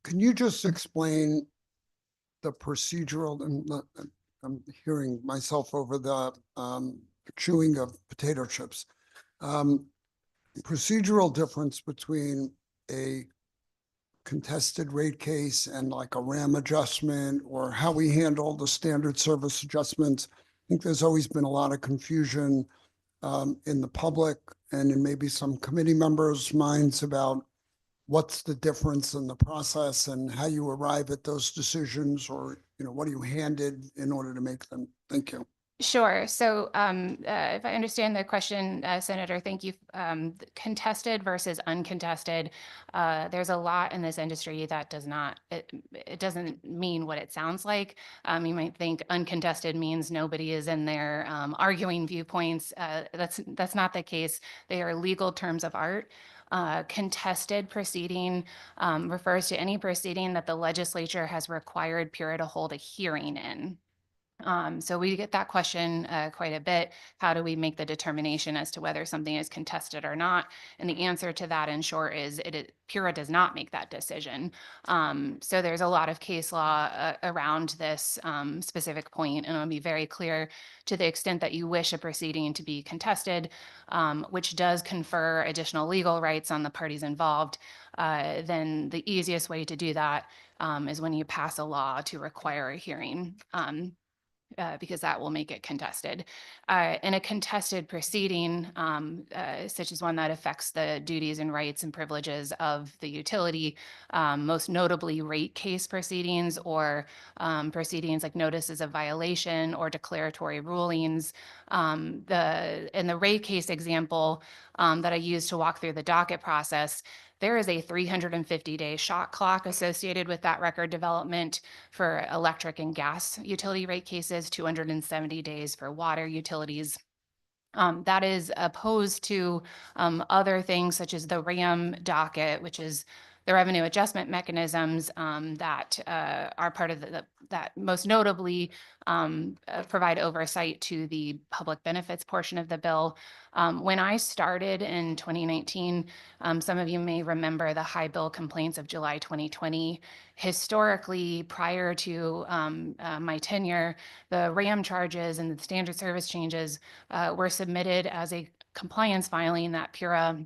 Can you just explain the procedural, and I'm hearing myself over the chewing of potato chips. Procedural difference between a contested rate case and like a RAM adjustment, or how we handle the standard service adjustments. I think there's always been a lot of confusion in the public and in maybe some committee members' minds about what's the difference in the process and how you arrive at those decisions, or, you know, what are you handed in order to make them? Thank you. Sure. So if I understand the question, Senator, thank you. Contested versus uncontested. There's a lot in this industry that does not, it doesn't mean what it sounds like. You might think uncontested means nobody is in there arguing viewpoints. That's not the case. They are legal terms of art. Contested proceeding refers to any proceeding that the legislature has required PURA to hold a hearing in. So we get that question quite a bit. How do we make the determination as to whether something is contested or not? And the answer to that, in short, is PURA does not make that decision. So there's a lot of case law around this specific point, and I'll be very clear. To the extent that you wish a proceeding to be contested, which does confer additional legal rights on the parties involved, then the easiest way to do that is when you pass a law to require a hearing. Because that will make it contested. In a contested proceeding, such as one that affects the duties and rights and privileges of the utility, most notably rate case proceedings, or proceedings like notices of violation or declaratory rulings. In the rate case example that I used to walk through the docket process, there is a 350-day shot clock associated with that record development for electric and gas utility rate cases, 270 days for water utilities. That is opposed to other things such as the RAM docket, which is the revenue adjustment mechanisms that are part of that most notably provide oversight to the public benefits portion of the bill. When I started in 2019, some of you may remember the high bill complaints of July 2020. Historically, prior to my tenure, the RAM charges and the standard service changes were submitted as a compliance filing that PURA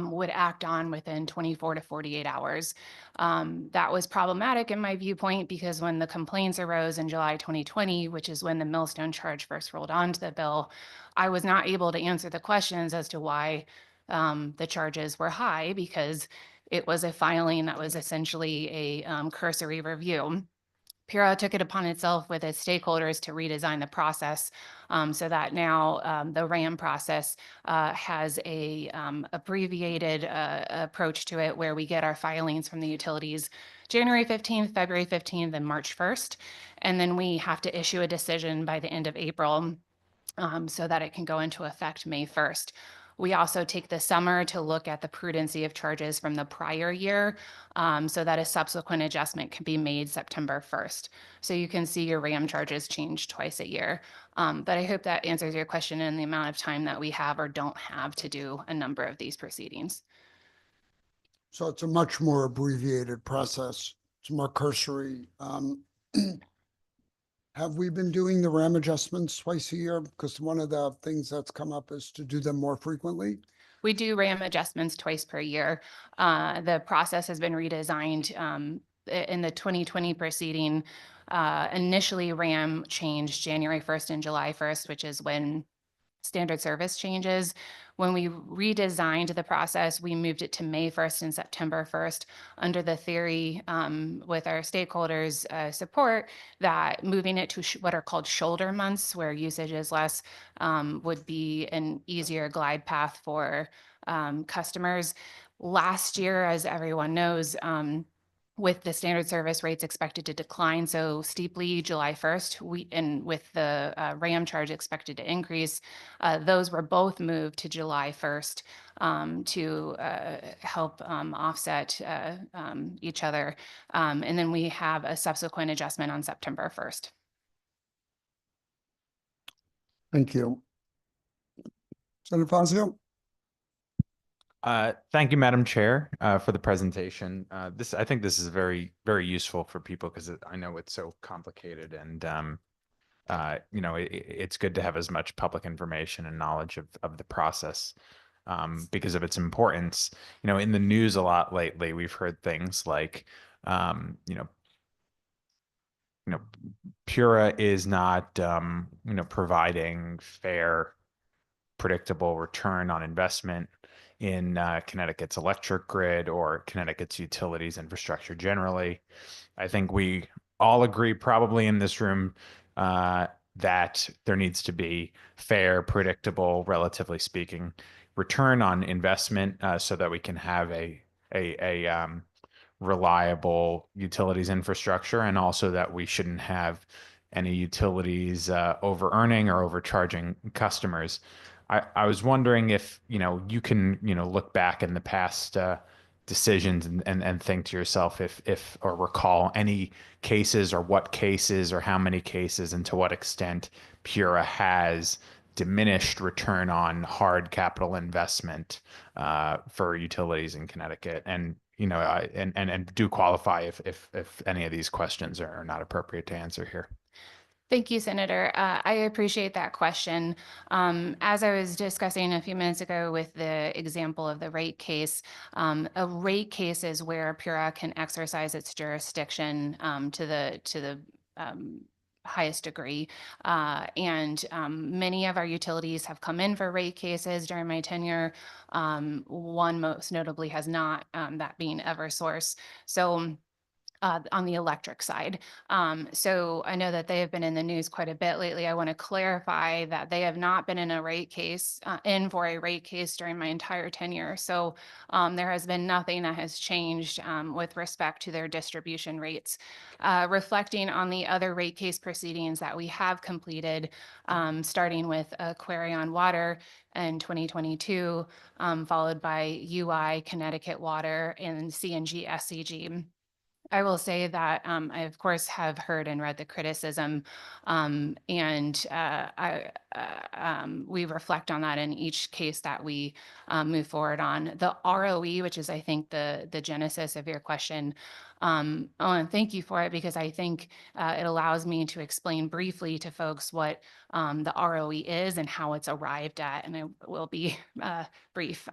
would act on within 24 to 48 hours. That was problematic in my viewpoint, because when the complaints arose in July 2020, which is when the millstone charge first rolled onto the bill, I was not able to answer the questions as to why the charges were high, because it was a filing that was essentially a cursory review. PURA took it upon itself with its stakeholders to redesign the process so that now the RAM process has a abbreviated approach to it, where we get our filings from the utilities January 15th, February 15th, and March 1st. And then we have to issue a decision by the end of April so that it can go into effect May 1st. We also take the summer to look at the prudency of charges from the prior year so that a subsequent adjustment can be made September 1st. So you can see your RAM charges change twice a year. But I hope that answers your question in the amount of time that we have or don't have to do a number of these proceedings. So it's a much more abbreviated process. It's more cursory. Have we been doing the RAM adjustments twice a year? Because one of the things that's come up is to do them more frequently. We do RAM adjustments twice per year. The process has been redesigned in the 2020 proceeding. Initially, RAM changed January 1st and July 1st, which is when standard service changes. When we redesigned the process, we moved it to May 1st and September 1st under the theory with our stakeholders' support that moving it to what are called shoulder months, where usage is less, would be an easier glide path for customers. Last year, as everyone knows, with the standard service rates expected to decline so steeply July 1st, and with the RAM charge expected to increase, those were both moved to July 1st to help offset each other. And then we have a subsequent adjustment on September 1st. Thank you. Senator Fazio? Thank you, Madam Chair, for the presentation. I think this is very, very useful for people because I know it's so complicated, and you know, it's good to have as much public information and knowledge of the process because of its importance. You know, in the news a lot lately, we've heard things like, you know, Pura is not, you know, providing fair, predictable return on investment in Connecticut's electric grid or Connecticut's utilities infrastructure generally. I think we all agree probably in this room that there needs to be fair, predictable, relatively speaking, return on investment so that we can have a reliable utilities infrastructure, and also that we shouldn't have any utilities over earning or overcharging customers. I was wondering if, you know, you can, you know, look back in the past decisions and think to yourself if or recall any cases or what cases or how many cases and to what extent Pura has diminished return on hard capital investment for utilities in Connecticut. And, you know, and do qualify if any of these questions are not appropriate to answer here. Thank you, Senator. I appreciate that question. As I was discussing a few minutes ago with the example of the rate case, a rate case is where Pura can exercise its jurisdiction to the highest degree. And many of our utilities have come in for rate cases during my tenure. One most notably has not, that being Eversource. So on the electric side. So I know that they have been in the news quite a bit lately. I want to clarify that they have not been in a rate case, for a rate case during my entire tenure. So there has been nothing that has changed with respect to their distribution rates. Reflecting on the other rate case proceedings that we have completed, starting with Aquarion Water in 2022, followed by UI, Connecticut Water, and CNG SCG. I will say that I, of course, have heard and read the criticism, and we reflect on that in each case that we move forward on. The ROE, which is, I think, the genesis of your question, and thank you for it, because I think it allows me to explain briefly to folks what the ROE is and how it's arrived at, and I will be brief.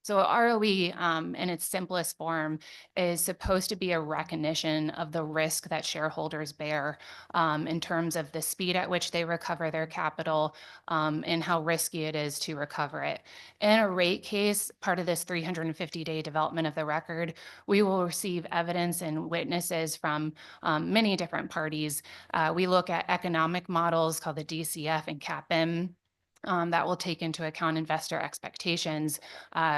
So ROE, in its simplest form, is supposed to be a recognition of the risk that shareholders bear in terms of the speed at which they recover their capital and how risky it is to recover it. In a rate case, part of this 350-day development of the record, we will receive evidence and witnesses from many different parties. We look at economic models called the DCF and CAPM. That will take into account investor expectations.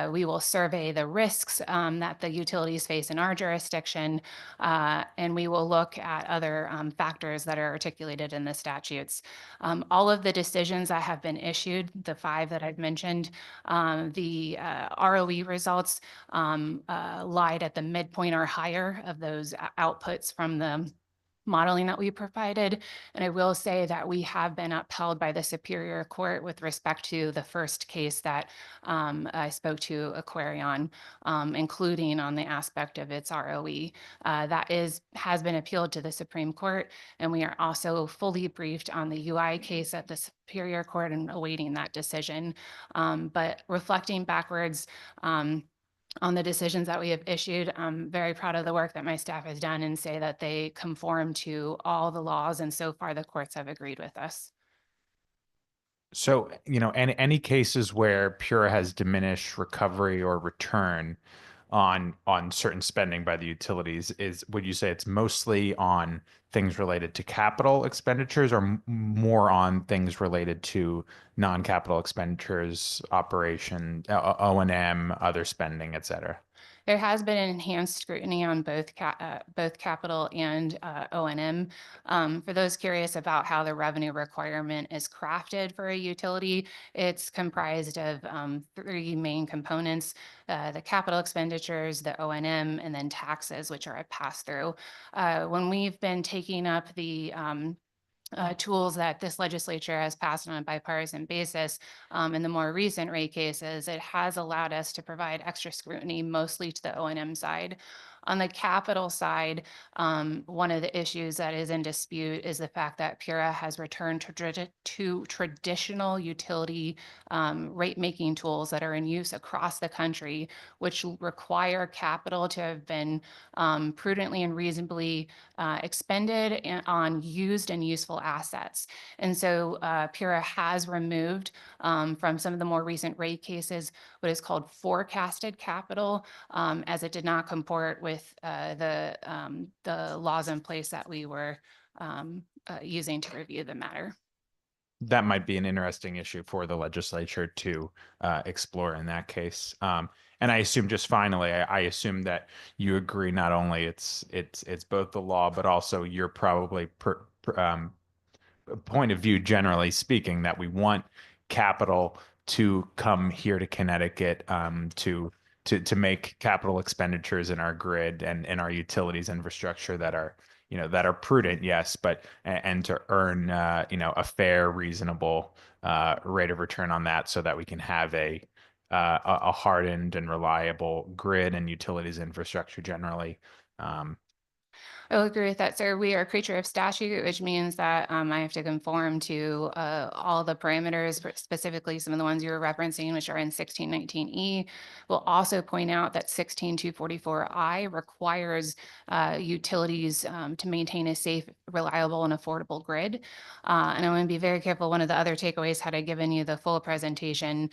We will survey the risks that the utilities face in our jurisdiction, and we will look at other factors that are articulated in the statutes. All of the decisions that have been issued, the 5 that I've mentioned, the ROE results lied at the midpoint or higher of those outputs from the modeling that we provided. And I will say that we have been upheld by the Superior Court with respect to the first case that I spoke to Aquarion, including on the aspect of its ROE. That has been appealed to the Supreme Court, and we are also fully briefed on the UI case at the Superior Court and awaiting that decision. But reflecting backwards, on the decisions that we have issued, I'm very proud of the work that my staff has done and say that they conform to all the laws. And so far, the courts have agreed with us. So, any cases where Pura has diminished recovery or return on certain spending by the utilities, would you say it's mostly on things related to capital expenditures or more on things related to non-capital expenditures, operation, O&M, other spending, et cetera? There has been an enhanced scrutiny on both capital and O&M. For those curious about how the revenue requirement is crafted for a utility, it's comprised of 3 main components: the capital expenditures, the O&M, and then taxes, which are a pass-through. When we've been taking up the tools that this legislature has passed on a bipartisan basis, in the more recent rate cases, it has allowed us to provide extra scrutiny, mostly to the O&M side. On the capital side, one of the issues that is in dispute is the fact that PURA has returned to traditional utility rate-making tools that are in use across the country, which require capital to have been prudently and reasonably expended on used and useful assets. And so PURA has removed from some of the more recent rate cases what is called forecasted capital, as it did not comport with the laws in place that we were using to review the matter. That might be an interesting issue for the legislature to explore in that case. And I assume, just finally, I assume that you agree not only it's both the law, but also you're probably point of view, generally speaking, that we want capital to come here to Connecticut to make capital expenditures in our grid and in our utilities infrastructure that are prudent, yes, but and to earn a fair, reasonable rate of return on that, so that we can have a hardened and reliable grid and utilities infrastructure generally. I will agree with that, sir. We are a creature of statute, which means that I have to conform to all the parameters, but specifically some of the ones you were referencing, which are in 1619E. We'll also point out that 16244I requires utilities to maintain a safe, reliable, and affordable grid. And I want to be very careful. One of the other takeaways, had I given you the full presentation,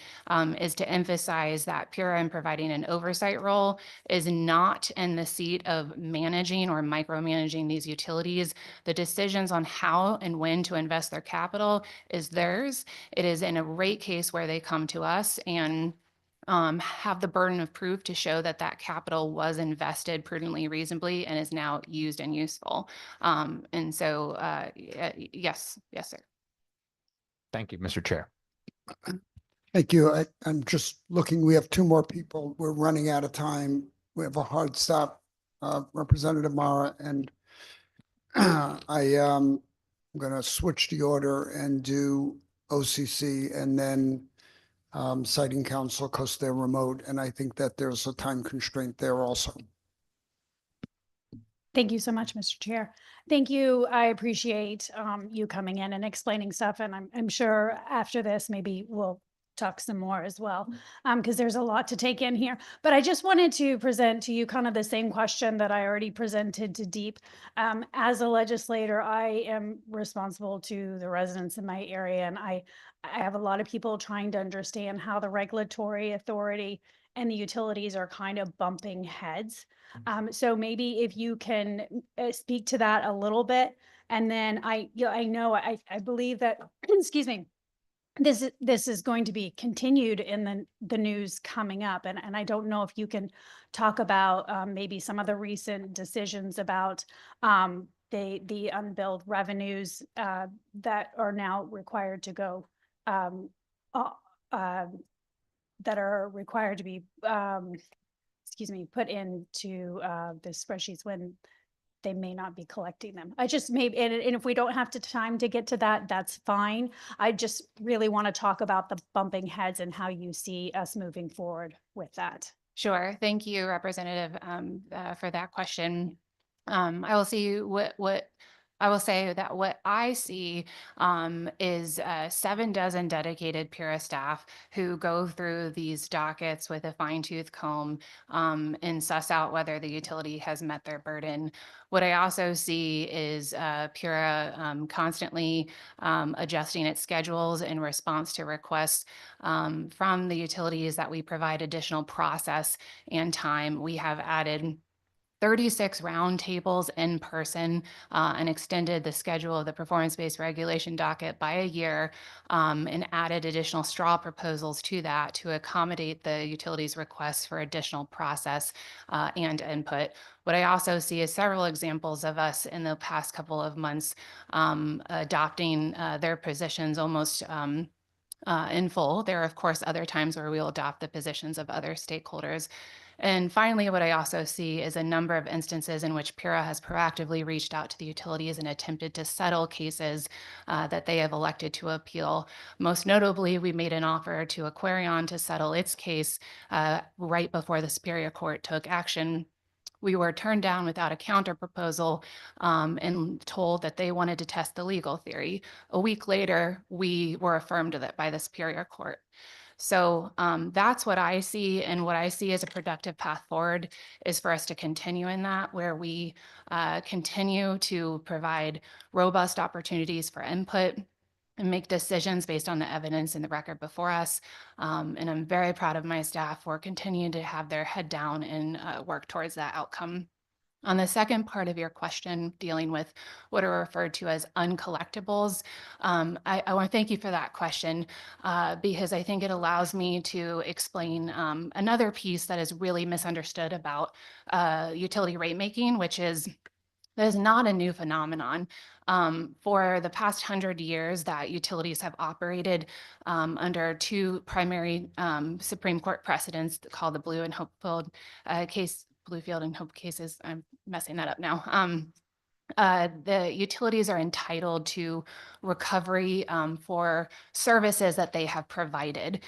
is to emphasize that PURA, in providing an oversight role, is not in the seat of managing or micromanaging these utilities. The decisions on how and when to invest their capital is theirs. It is in a rate case where they come to us and have the burden of proof to show that that capital was invested prudently, reasonably, and is now used and useful. And so, yes, sir. Thank you, Mr. Chair. Thank you. I'm just looking, we have 2 more people. We're running out of time. We have a hard stop. Representative Mara, and I'm going to switch the order and do OCC and then Siting Council, because they're remote. And I think that there's a time constraint there also. Thank you so much, Mr. Chair. Thank you. I appreciate you coming in and explaining stuff. And I'm sure after this, maybe we'll talk some more as well, because there's a lot to take in here. But I just wanted to present to you kind of the same question that I already presented to Deep. As a legislator, I am responsible to the residents in my area, and I have a lot of people trying to understand how the regulatory authority and the utilities are kind of bumping heads. So maybe if you can speak to that a little bit, and then I believe that, excuse me, this is going to be continued in the news coming up. And I don't know if you can talk about maybe some of the recent decisions about the unbilled revenues that are now required to go, that are required to be, put into the spreadsheets when they may not be collecting them. I just maybe, and if we don't have time to get to that, that's fine. I just really want to talk about the bumping heads and how you see us moving forward with that. Sure. Thank you, Representative, for that question. I will see what I will say that what I see is 7 dozen dedicated Pura staff who go through these dockets with a fine tooth comb and suss out whether the utility has met their burden. What I also see is Pura constantly adjusting its schedules in response to requests from the utilities that we provide additional process and time. We have added 36 roundtables in person and extended the schedule of the performance-based regulation docket by a year and added additional straw proposals to that to accommodate the utilities' requests for additional process and input. What I also see is several examples of us in the past couple of months adopting their positions almost in full. There are, of course, other times where we'll adopt the positions of other stakeholders. And finally, what I also see is a number of instances in which Pura has proactively reached out to the utilities and attempted to settle cases that they have elected to appeal. Most notably, we made an offer to Aquarion to settle its case right before the Superior Court took action. We were turned down without a counter proposal and told that they wanted to test the legal theory. A week later, we were affirmed of it by the Superior Court. So that's what I see. And what I see as a productive path forward is for us to continue in that, where we continue to provide robust opportunities for input and make decisions based on the evidence in the record before us. And I'm very proud of my staff for continuing to have their head down and work towards that outcome. On the second part of your question, dealing with what are referred to as uncollectibles, I want to thank you for that question because I think it allows me to explain another piece that is really misunderstood about utility rate making, which is that is not a new phenomenon. For the past 100 years that utilities have operated under two primary Supreme Court precedents called the Blue and Hopefield case, Bluefield and Hope cases. I'm messing that up now. The utilities are entitled to recovery for services that they have provided.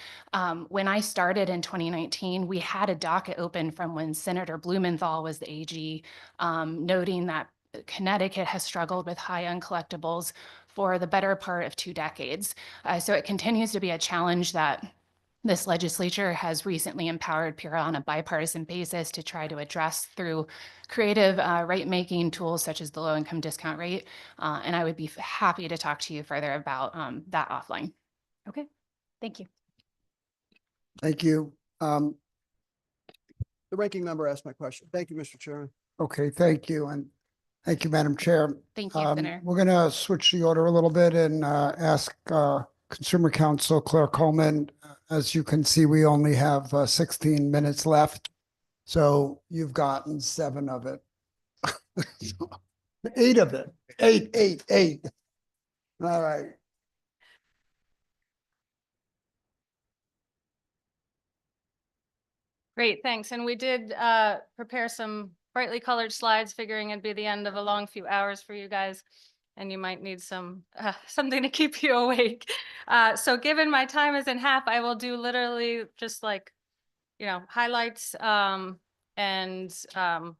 When I started in 2019, we had a docket open from when Senator Blumenthal was the AG, noting that Connecticut has struggled with high uncollectibles for the better part of 2 decades. So it continues to be a challenge that this legislature has recently empowered Pura on a bipartisan basis to try to address through creative rate-making tools such as the low-income discount rate. And I would be happy to talk to you further about that offline. Okay, thank you. Thank you. The ranking member asked my question. Thank you, Mr. Chairman. Okay, thank you. And thank you, Madam Chair. Thank you, Senator. We're going to switch the order a little bit and ask Consumer Counsel Claire Coleman. As you can see, we only have 16 minutes left. So you've gotten 7 of it. 8 of it. 8. All right. Great, thanks. And we did prepare some brightly colored slides, figuring it'd be the end of a long few hours for you guys, and you might need some something to keep you awake. So given my time is in half, I will do literally just like, highlights and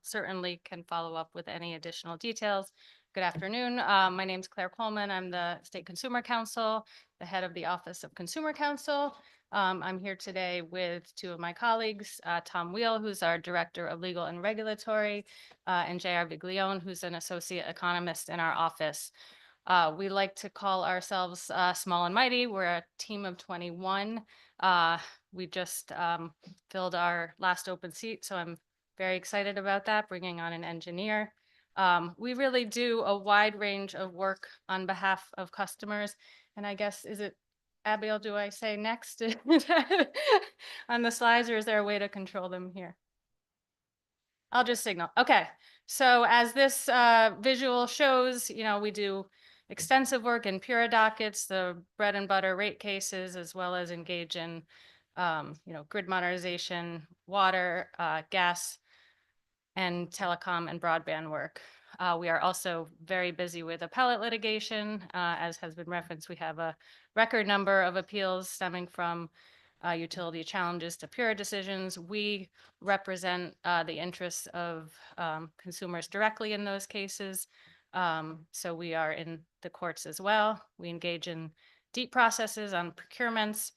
certainly can follow up with any additional details. Good afternoon. My name is Claire Coleman. I'm the State Consumer Counsel, the head of the Office of Consumer Counsel. I'm here today with 2 of my colleagues, Tom Wheel, who's our Director of Legal and Regulatory, and J.R. Viglione, who's an Associate Economist in our office. We like to call ourselves small and mighty. We're a team of 21. We just filled our last open seat, so I'm very excited about that, bringing on an engineer. We really do a wide range of work on behalf of customers, and I guess, is it Abigail, do I say next on the slides, or is there a way to control them here? I'll just signal. Okay. So as this visual shows, we do extensive work in Pura dockets, the bread and butter rate cases, as well as engage in, grid modernization, water, gas, and telecom and broadband work. We are also very busy with appellate litigation. As has been referenced, we have a record number of appeals stemming from utility challenges to PURA decisions. We represent the interests of consumers directly in those cases. So we are in the courts as well. We engage in deep processes on procurements.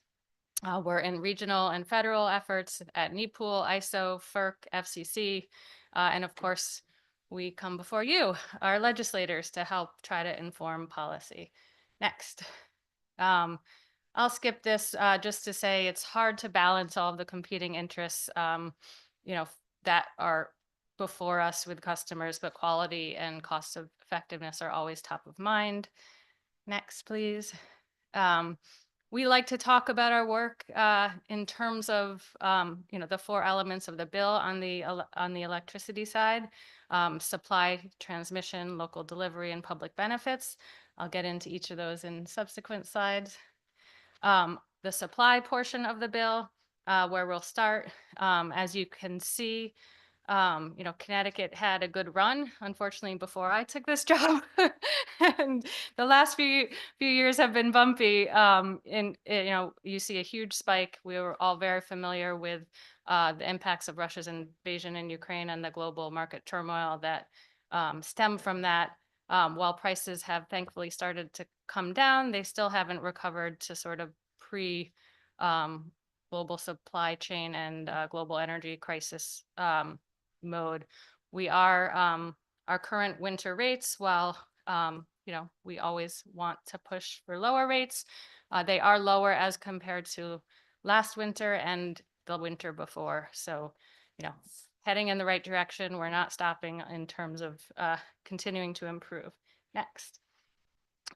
We're in regional and federal efforts at NEPOOL, ISO, FERC, FCC, and of course, we come before you, our legislators, to help try to inform policy. Next. I'll skip this just to say it's hard to balance all of the competing interests, that are before us with customers, but quality and cost of effectiveness are always top of mind. Next, please. We like to talk about our work in terms of the 4 elements of the bill on the electricity side: supply, transmission, local delivery, and public benefits. I'll get into each of those in subsequent slides. The supply portion of the bill, where we'll start. As you can see, Connecticut had a good run, unfortunately, before I took this job. And the last few years have been bumpy. You see a huge spike. We were all very familiar with the impacts of Russia's invasion in Ukraine and the global market turmoil that stem from that. While prices have thankfully started to come down, they still haven't recovered to sort of pre global supply chain and global energy crisis mode. We are our current winter rates, while we always want to push for lower rates, they are lower as compared to last winter and the winter before. So, heading in the right direction. We're not stopping in terms of continuing to improve. Next.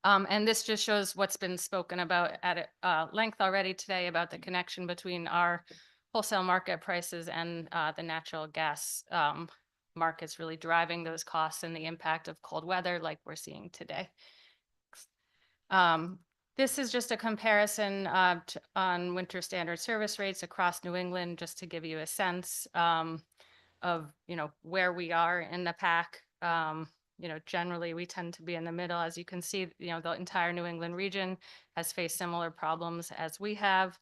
And this just shows what's been spoken about at length already today about the connection between our wholesale market prices and the natural gas markets really driving those costs and the impact of cold weather like we're seeing today. This is just a comparison on winter standard service rates across New England, just to give you a sense of where we are in the pack. Generally we tend to be in the middle. As you can see, the entire New England region has faced similar problems as we have.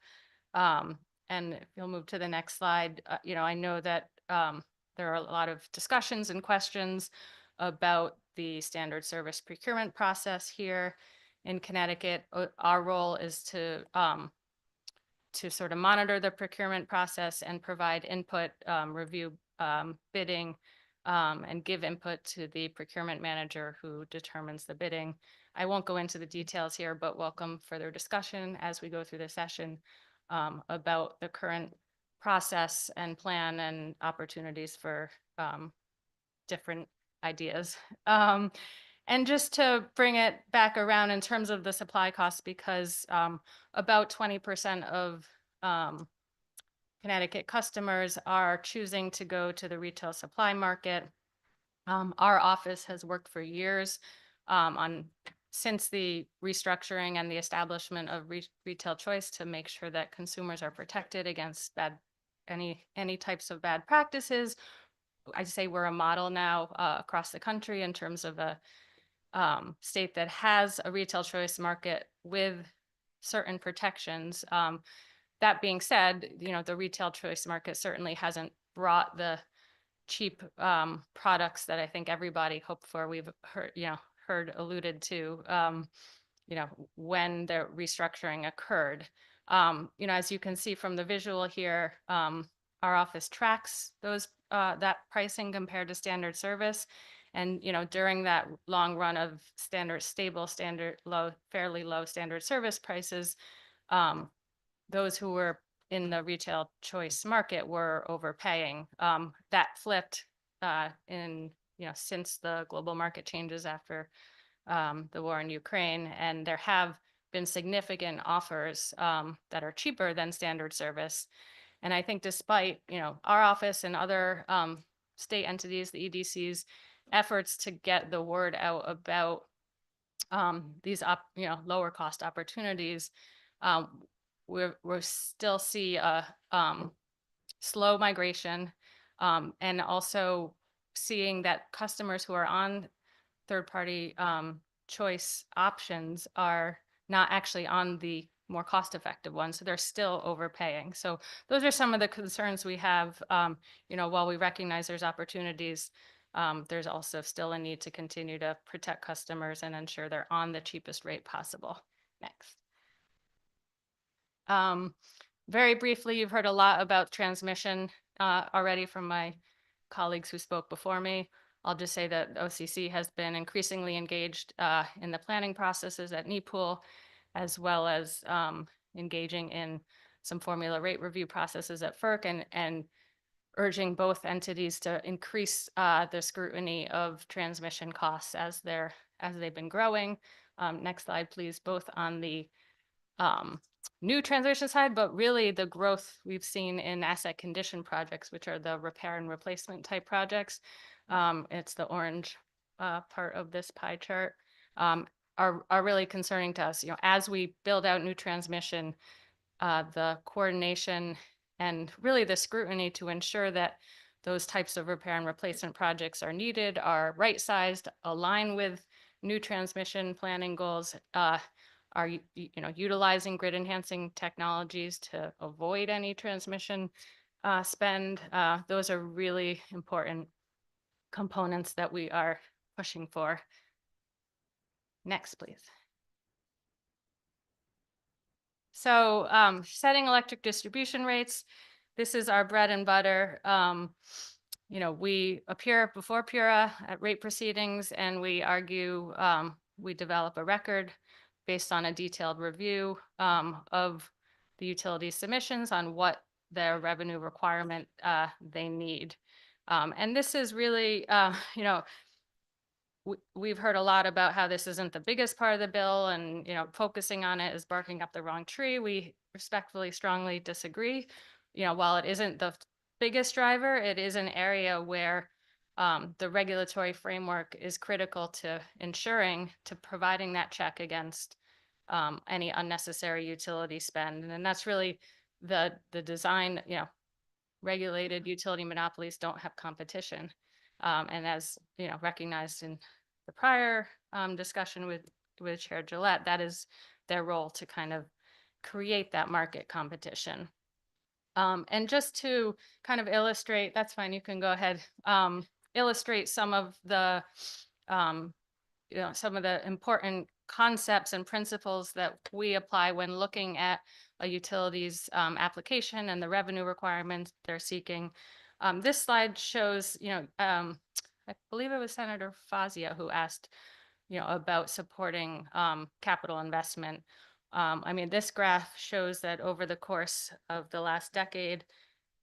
And if you'll move to the next slide, I know that there are a lot of discussions and questions about the standard service procurement process here in Connecticut. Our role is to sort of monitor the procurement process and provide input, review bidding, and give input to the procurement manager who determines the bidding. I won't go into the details here, but welcome further discussion as we go through the session about the current process and plan and opportunities for different ideas. And just to bring it back around in terms of the supply costs, because about 20% of Connecticut customers are choosing to go to the retail supply market. Our office has worked for years since the restructuring and the establishment of retail choice to make sure that consumers are protected against any types of bad practices. I'd say we're a model now across the country in terms of a state that has a retail choice market with certain protections. That being said, the retail choice market certainly hasn't brought the cheap products that I think everybody hoped for. We've heard alluded to, when the restructuring occurred. As you can see from the visual here, our office tracks that pricing compared to standard service. And, during that long run of fairly low standard service prices, those who were in the retail choice market were overpaying. That flipped since the global market changes after the war in Ukraine, and there have been significant offers that are cheaper than standard service. And I think despite our office and other state entities, the EDC's efforts to get the word out about these lower cost opportunities, we're still see a slow migration and also seeing that customers who are on third-party choice options are not actually on the more cost-effective ones, so they're still overpaying. So those are some of the concerns we have. While we recognize there's opportunities, there's also still a need to continue to protect customers and ensure they're on the cheapest rate possible. Next. Very briefly, you've heard a lot about transmission already from my colleagues who spoke before me. I'll just say that OCC has been increasingly engaged in the planning processes at NEPOOL, as well as engaging in some formula rate review processes at FERC and urging both entities to increase the scrutiny of transmission costs as they've been growing. Next slide, please, both on the new transmission side, but really the growth we've seen in asset condition projects, which are the repair and replacement type projects. It's the orange part of this pie chart, are really concerning to us. As we build out new transmission, the coordination and really the scrutiny to ensure that those types of repair and replacement projects are needed, are right-sized, align with new transmission planning goals, are utilizing grid enhancing technologies to avoid any transmission spend. Those are really important components that we are pushing for. Next, please. So setting electric distribution rates, this is our bread and butter. We appear before PURA at rate proceedings, and we argue, we develop a record based on a detailed review of the utility submissions on what their revenue requirement they need. And this is really, we've heard a lot about how this isn't the biggest part of the bill, and focusing on it is barking up the wrong tree. We respectfully, strongly disagree. While it isn't the biggest driver, it is an area where the regulatory framework is critical to providing that check against any unnecessary utility spend. And that's really the design. Regulated utility monopolies don't have competition. And as recognized in the prior discussion with Chair Gillette, that is their role, to kind of create that market competition. And just to kind of illustrate, that's fine, you can go ahead, illustrate some of the some of the important concepts and principles that we apply when looking at a utility's application and the revenue requirements they're seeking. This slide shows, I believe it was Senator Fazio who asked, about supporting capital investment. This graph shows that over the course of the last decade,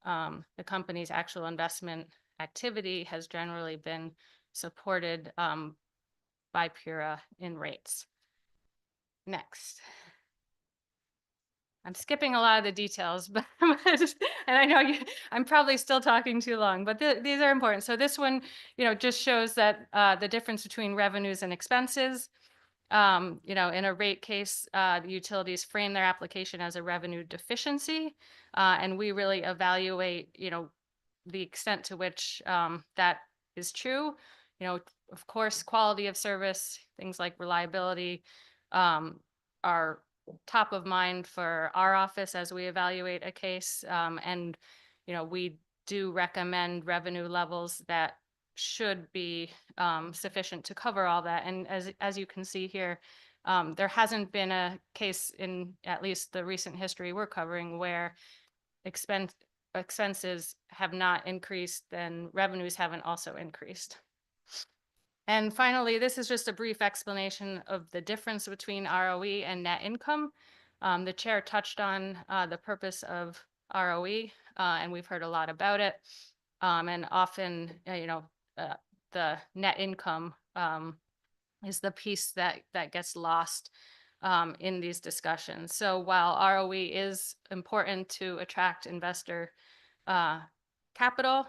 the company's actual investment activity has generally been supported by PURA in rates. Next. I'm skipping a lot of the details, but and I know I'm probably still talking too long, but these are important. So this one, just shows that the difference between revenues and expenses. In a rate case, the utilities frame their application as a revenue deficiency, and we really evaluate, the extent to which that is true. Of course, quality of service, things like reliability, are top of mind for our office as we evaluate a case. And we do recommend revenue levels that should be sufficient to cover all that. And as you can see here, there hasn't been a case in at least the recent history we're covering where expenses have not increased and revenues haven't also increased. And finally, this is just a brief explanation of the difference between ROE and net income. The chair touched on the purpose of ROE, and we've heard a lot about it. And often, the net income is the piece that gets lost in these discussions. So while ROE is important to attract investor capital,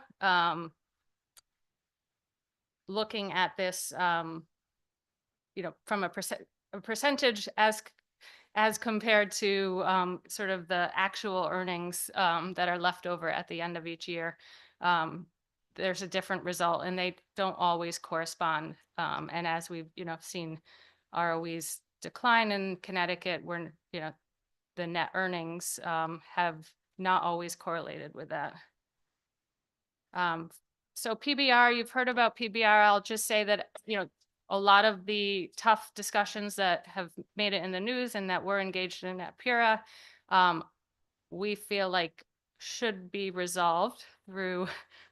looking at this, from a percentage as compared to sort of the actual earnings that are left over at the end of each year, there's a different result and they don't always correspond. And as we've, seen ROEs decline in Connecticut, the net earnings have not always correlated with that. So PBR, you've heard about PBR. I'll just say that, a lot of the tough discussions that have made it in the news and that we're engaged in at PURA, we feel like should be resolved through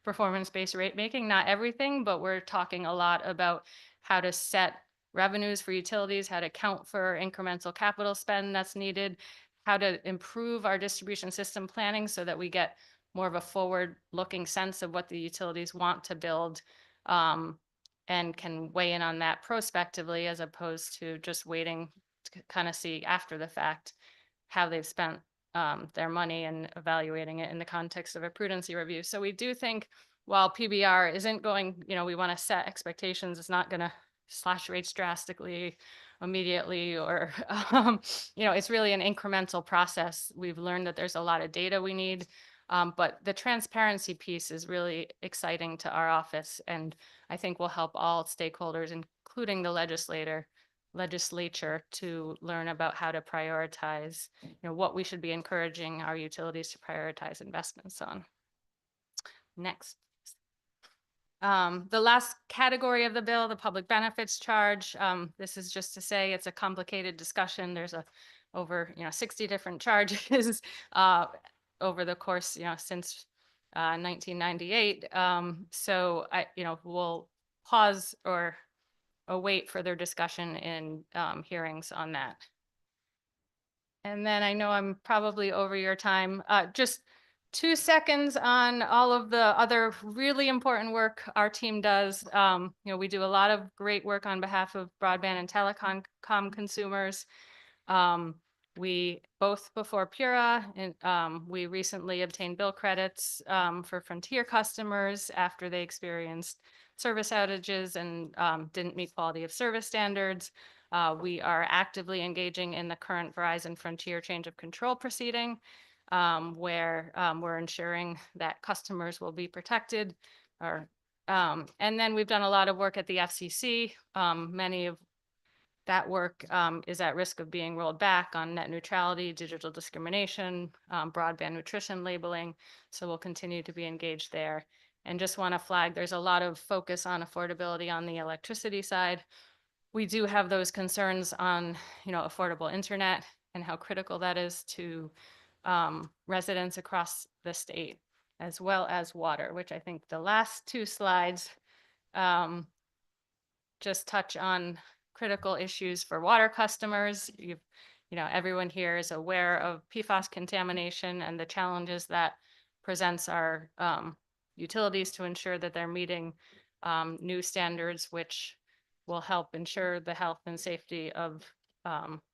performance-based rate making. Not everything, but we're talking a lot about how to set revenues for utilities, how to account for incremental capital spend that's needed, how to improve our distribution system planning so that we get more of a forward-looking sense of what the utilities want to build, and can weigh in on that prospectively as opposed to just waiting to kind of see after the fact how they've spent their money and evaluating it in the context of a prudency review. So we do think while PBR isn't going, we want to set expectations, it's not going to slash rates drastically immediately or, it's really an incremental process. We've learned that there's a lot of data we need, but the transparency piece is really exciting to our office and I think will help all stakeholders, including the legislature, to learn about how to prioritize, what we should be encouraging our utilities to prioritize investments on. Next. The last category of the bill, the public benefits charge. This is just to say it's a complicated discussion. There's over 60 different charges over the course, since 1998. So we'll pause or await further discussion in hearings on that. And then I know I'm probably over your time. Just 2 seconds on all of the other really important work our team does. We do a lot of great work on behalf of broadband and telecom consumers. We both before PURA, and we recently obtained bill credits for Frontier customers after they experienced service outages and didn't meet quality of service standards. We are actively engaging in the current Verizon Frontier change of control proceeding, where we're ensuring that customers will be protected. And then we've done a lot of work at the FCC. Many of that work is at risk of being rolled back on net neutrality, digital discrimination, broadband nutrition labeling. So we'll continue to be engaged there. And just want to flag, there's a lot of focus on affordability on the electricity side. We do have those concerns on, affordable internet and how critical that is to residents across the state, as well as water, which I think the last 2 slides just touch on critical issues for water customers. Everyone here is aware of PFAS contamination and the challenges that presents our utilities to ensure that they're meeting new standards, which will help ensure the health and safety of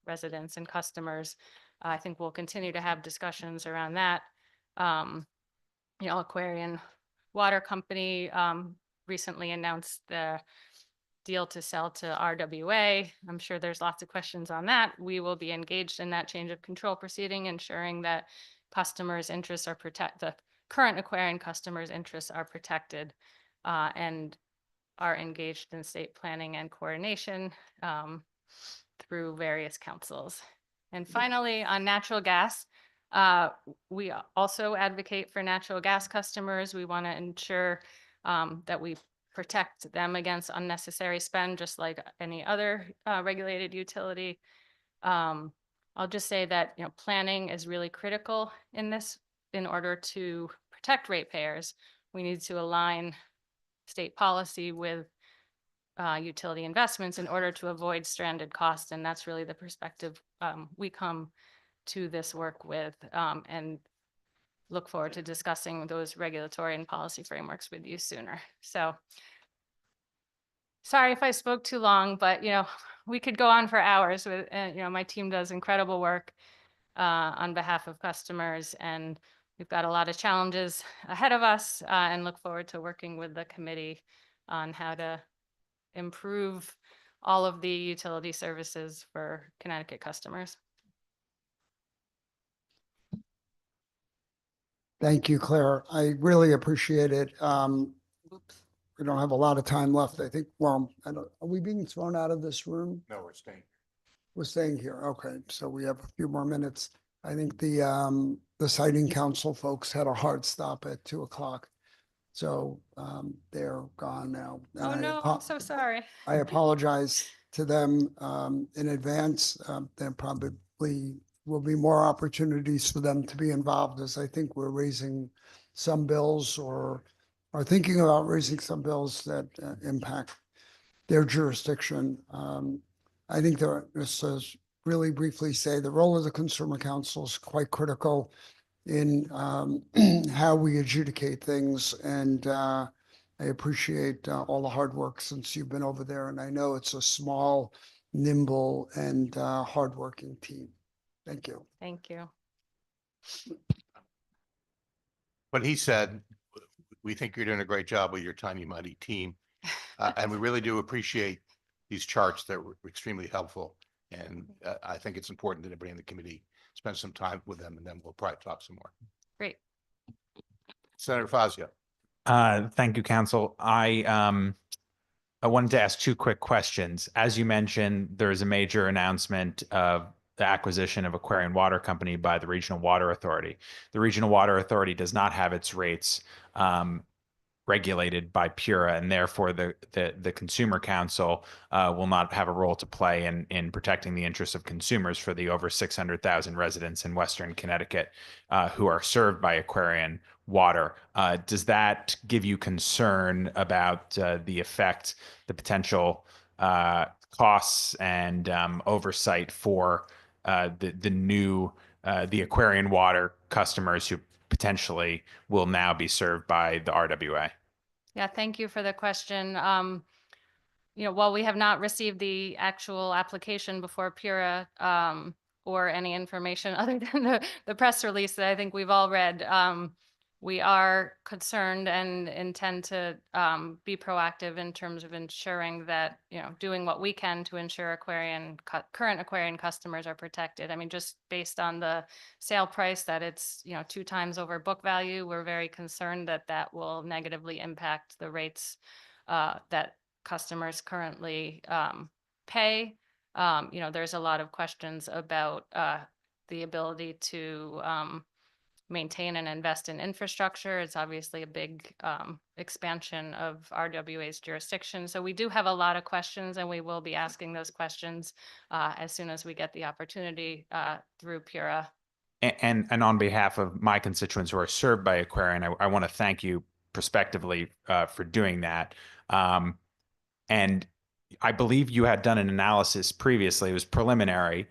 residents and customers. I think we'll continue to have discussions around that. Aquarian Water Company recently announced the deal to sell to RWA. I'm sure there's lots of questions on that. We will be engaged in that change of control proceeding, ensuring that customers' interests are protected, the current Aquarian customers' interests are protected, and are engaged in state planning and coordination through various councils. And finally, on natural gas, we also advocate for natural gas customers. We want to ensure that we protect them against unnecessary spend, just like any other regulated utility. I'll just say that planning is really critical in this. In order to protect ratepayers, we need to align state policy with utility investments in order to avoid stranded costs, and that's really the perspective we come to this work with, and look forward to discussing those regulatory and policy frameworks with you sooner. So sorry if I spoke too long, but we could go on for hours with, my team does incredible work on behalf of customers, and we've got a lot of challenges ahead of us, and look forward to working with the committee on how to improve all of the utility services for Connecticut customers. Thank you, Claire. I really appreciate it. We don't have a lot of time left. I think, well, I don't, are we being thrown out of this room? No, we're staying. We're staying here. Okay, so we have a few more minutes. I think the siting council folks had a hard stop at 2:00. So, they're gone now. and Oh, I no, apo- I'm so sorry. I apologize to them, in advance. There probably will be more opportunities for them to be involved, as I think we're raising some bills or are thinking about raising some bills that impact their jurisdiction. I think this is really briefly say the role of the Consumer Council is quite critical in how we adjudicate things. And I appreciate all the hard work since you've been over there. And I know it's a small, nimble, and hardworking team. Thank you. Thank you. But he said, we think you're doing a great job with your tiny mighty team. And we really do appreciate these charts that were extremely helpful. And I think it's important that everybody in the committee spend some time with them, and then we'll probably talk some more. Great. Senator Fazio. Thank you, Council. I wanted to ask two quick questions. As you mentioned, there's a major announcement of the acquisition of Aquarian Water Company by the Regional Water Authority. The Regional Water Authority does not have its rates regulated by PURA, and therefore the Consumer Council will not have a role to play in protecting the interests of consumers for the over 600,000 residents in Western Connecticut who are served by Aquarian Water. Does that give you concern about the effect, the potential costs and oversight for the new the Aquarian Water customers who potentially will now be served by the RWA? Yeah, thank you for the question. While we have not received the actual application before PURA, or any information other than the press release that I think we've all read, we are concerned and intend to be proactive in terms of ensuring that, doing what we can to ensure current Aquarian customers are protected. I mean, just based on the sale price that it's, 2 times over book value, we're very concerned that that will negatively impact the rates that customers currently pay. There's a lot of questions about the ability to maintain and invest in infrastructure. It's obviously a big expansion of RWA's jurisdiction. So we do have a lot of questions, and we will be asking those questions as soon as we get the opportunity through PURA. And on behalf of my constituents who are served by Aquarian, I want to thank you prospectively for doing that. And I believe you had done an analysis previously. It was preliminary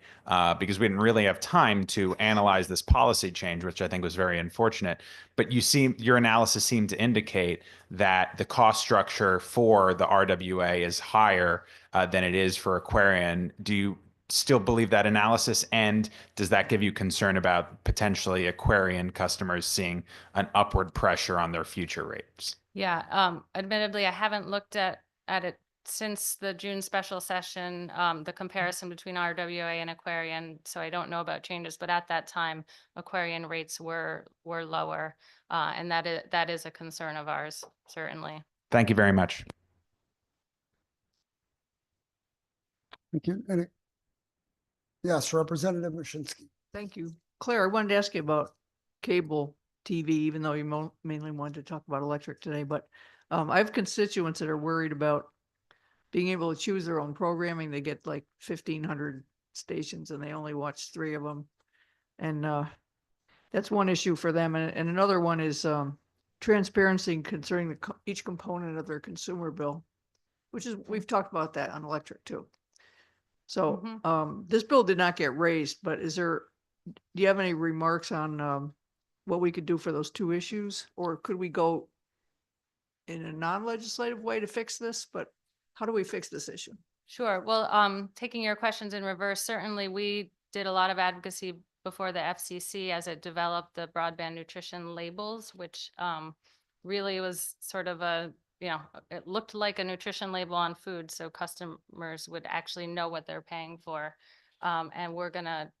because we didn't really have time to analyze this policy change, which I think was very unfortunate. But your analysis seemed to indicate that the cost structure for the RWA is higher than it is for Aquarian. Do you still believe that analysis? And does that give you concern about potentially Aquarian customers seeing an upward pressure on their future rates? Yeah, admittedly, I haven't looked at it since the June special session, the comparison between RWA and Aquarian. So I don't know about changes, but at that time, Aquarian rates were lower. And that is a concern of ours, certainly. Thank you very much. Thank you. Yes, Representative Mashinsky. Thank you. Claire, I wanted to ask you about cable TV, even though you mainly wanted to talk about electric today, but I have constituents that are worried about being able to choose their own programming. They get like 1,500 stations and they only watch 3 of them. And that's one issue for them. And another one is transparency concerning each component of their consumer bill, which is, we've talked about that on electric too. So this bill did not get raised, but do you have any remarks on what we could do for those 2 issues? Or could we go in a non-legislative way to fix this? But how do we fix this issue? Sure. Well, taking your questions in reverse, certainly we did a lot of advocacy before the FCC as it developed the broadband nutrition labels, which really was sort of it looked like a nutrition label on food, so customers would actually know what they're paying for. And we're gonna,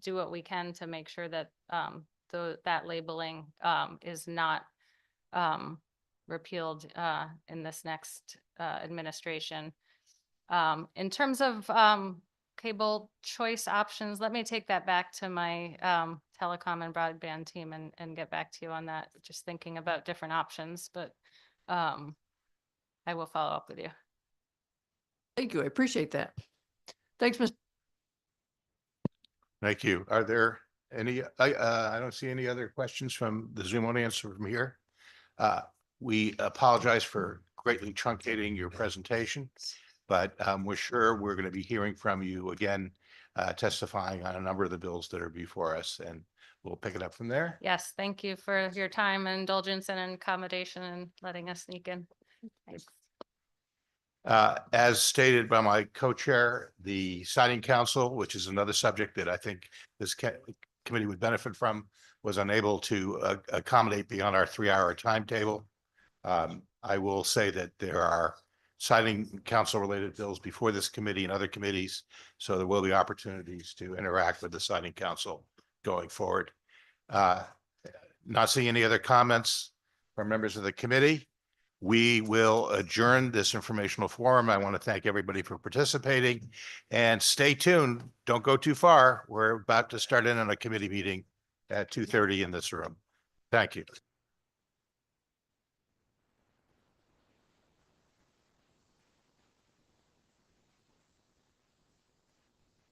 do what we can to make sure that that labeling is not repealed in this next administration. In terms of cable choice options, let me take that back to my telecom and broadband team and get back to you on that. Just thinking about different options, but I will follow up with you. Thank you. I appreciate that. Thanks, Mr. Thank you. Are there any, I don't see any other questions from the Zoom audience from here. We apologize for greatly truncating your presentation, but we're sure we're going to be hearing from you again, testifying on a number of the bills that are before us, and we'll pick it up from there. Yes, thank you for your time and indulgence and accommodation and letting us sneak in. Thanks. As stated by my co-chair, the Siting Council, which is another subject that I think this committee would benefit from, was unable to accommodate beyond our 3-hour timetable. I will say that there are Siting Council related bills before this committee and other committees, so there will be opportunities to interact with the Siting Council going forward. Not seeing any other comments from members of the committee, we will adjourn this informational forum. I want to thank everybody for participating, and stay tuned. Don't go too far. We're about to start in on a committee meeting at 2:30 in this room. Thank you.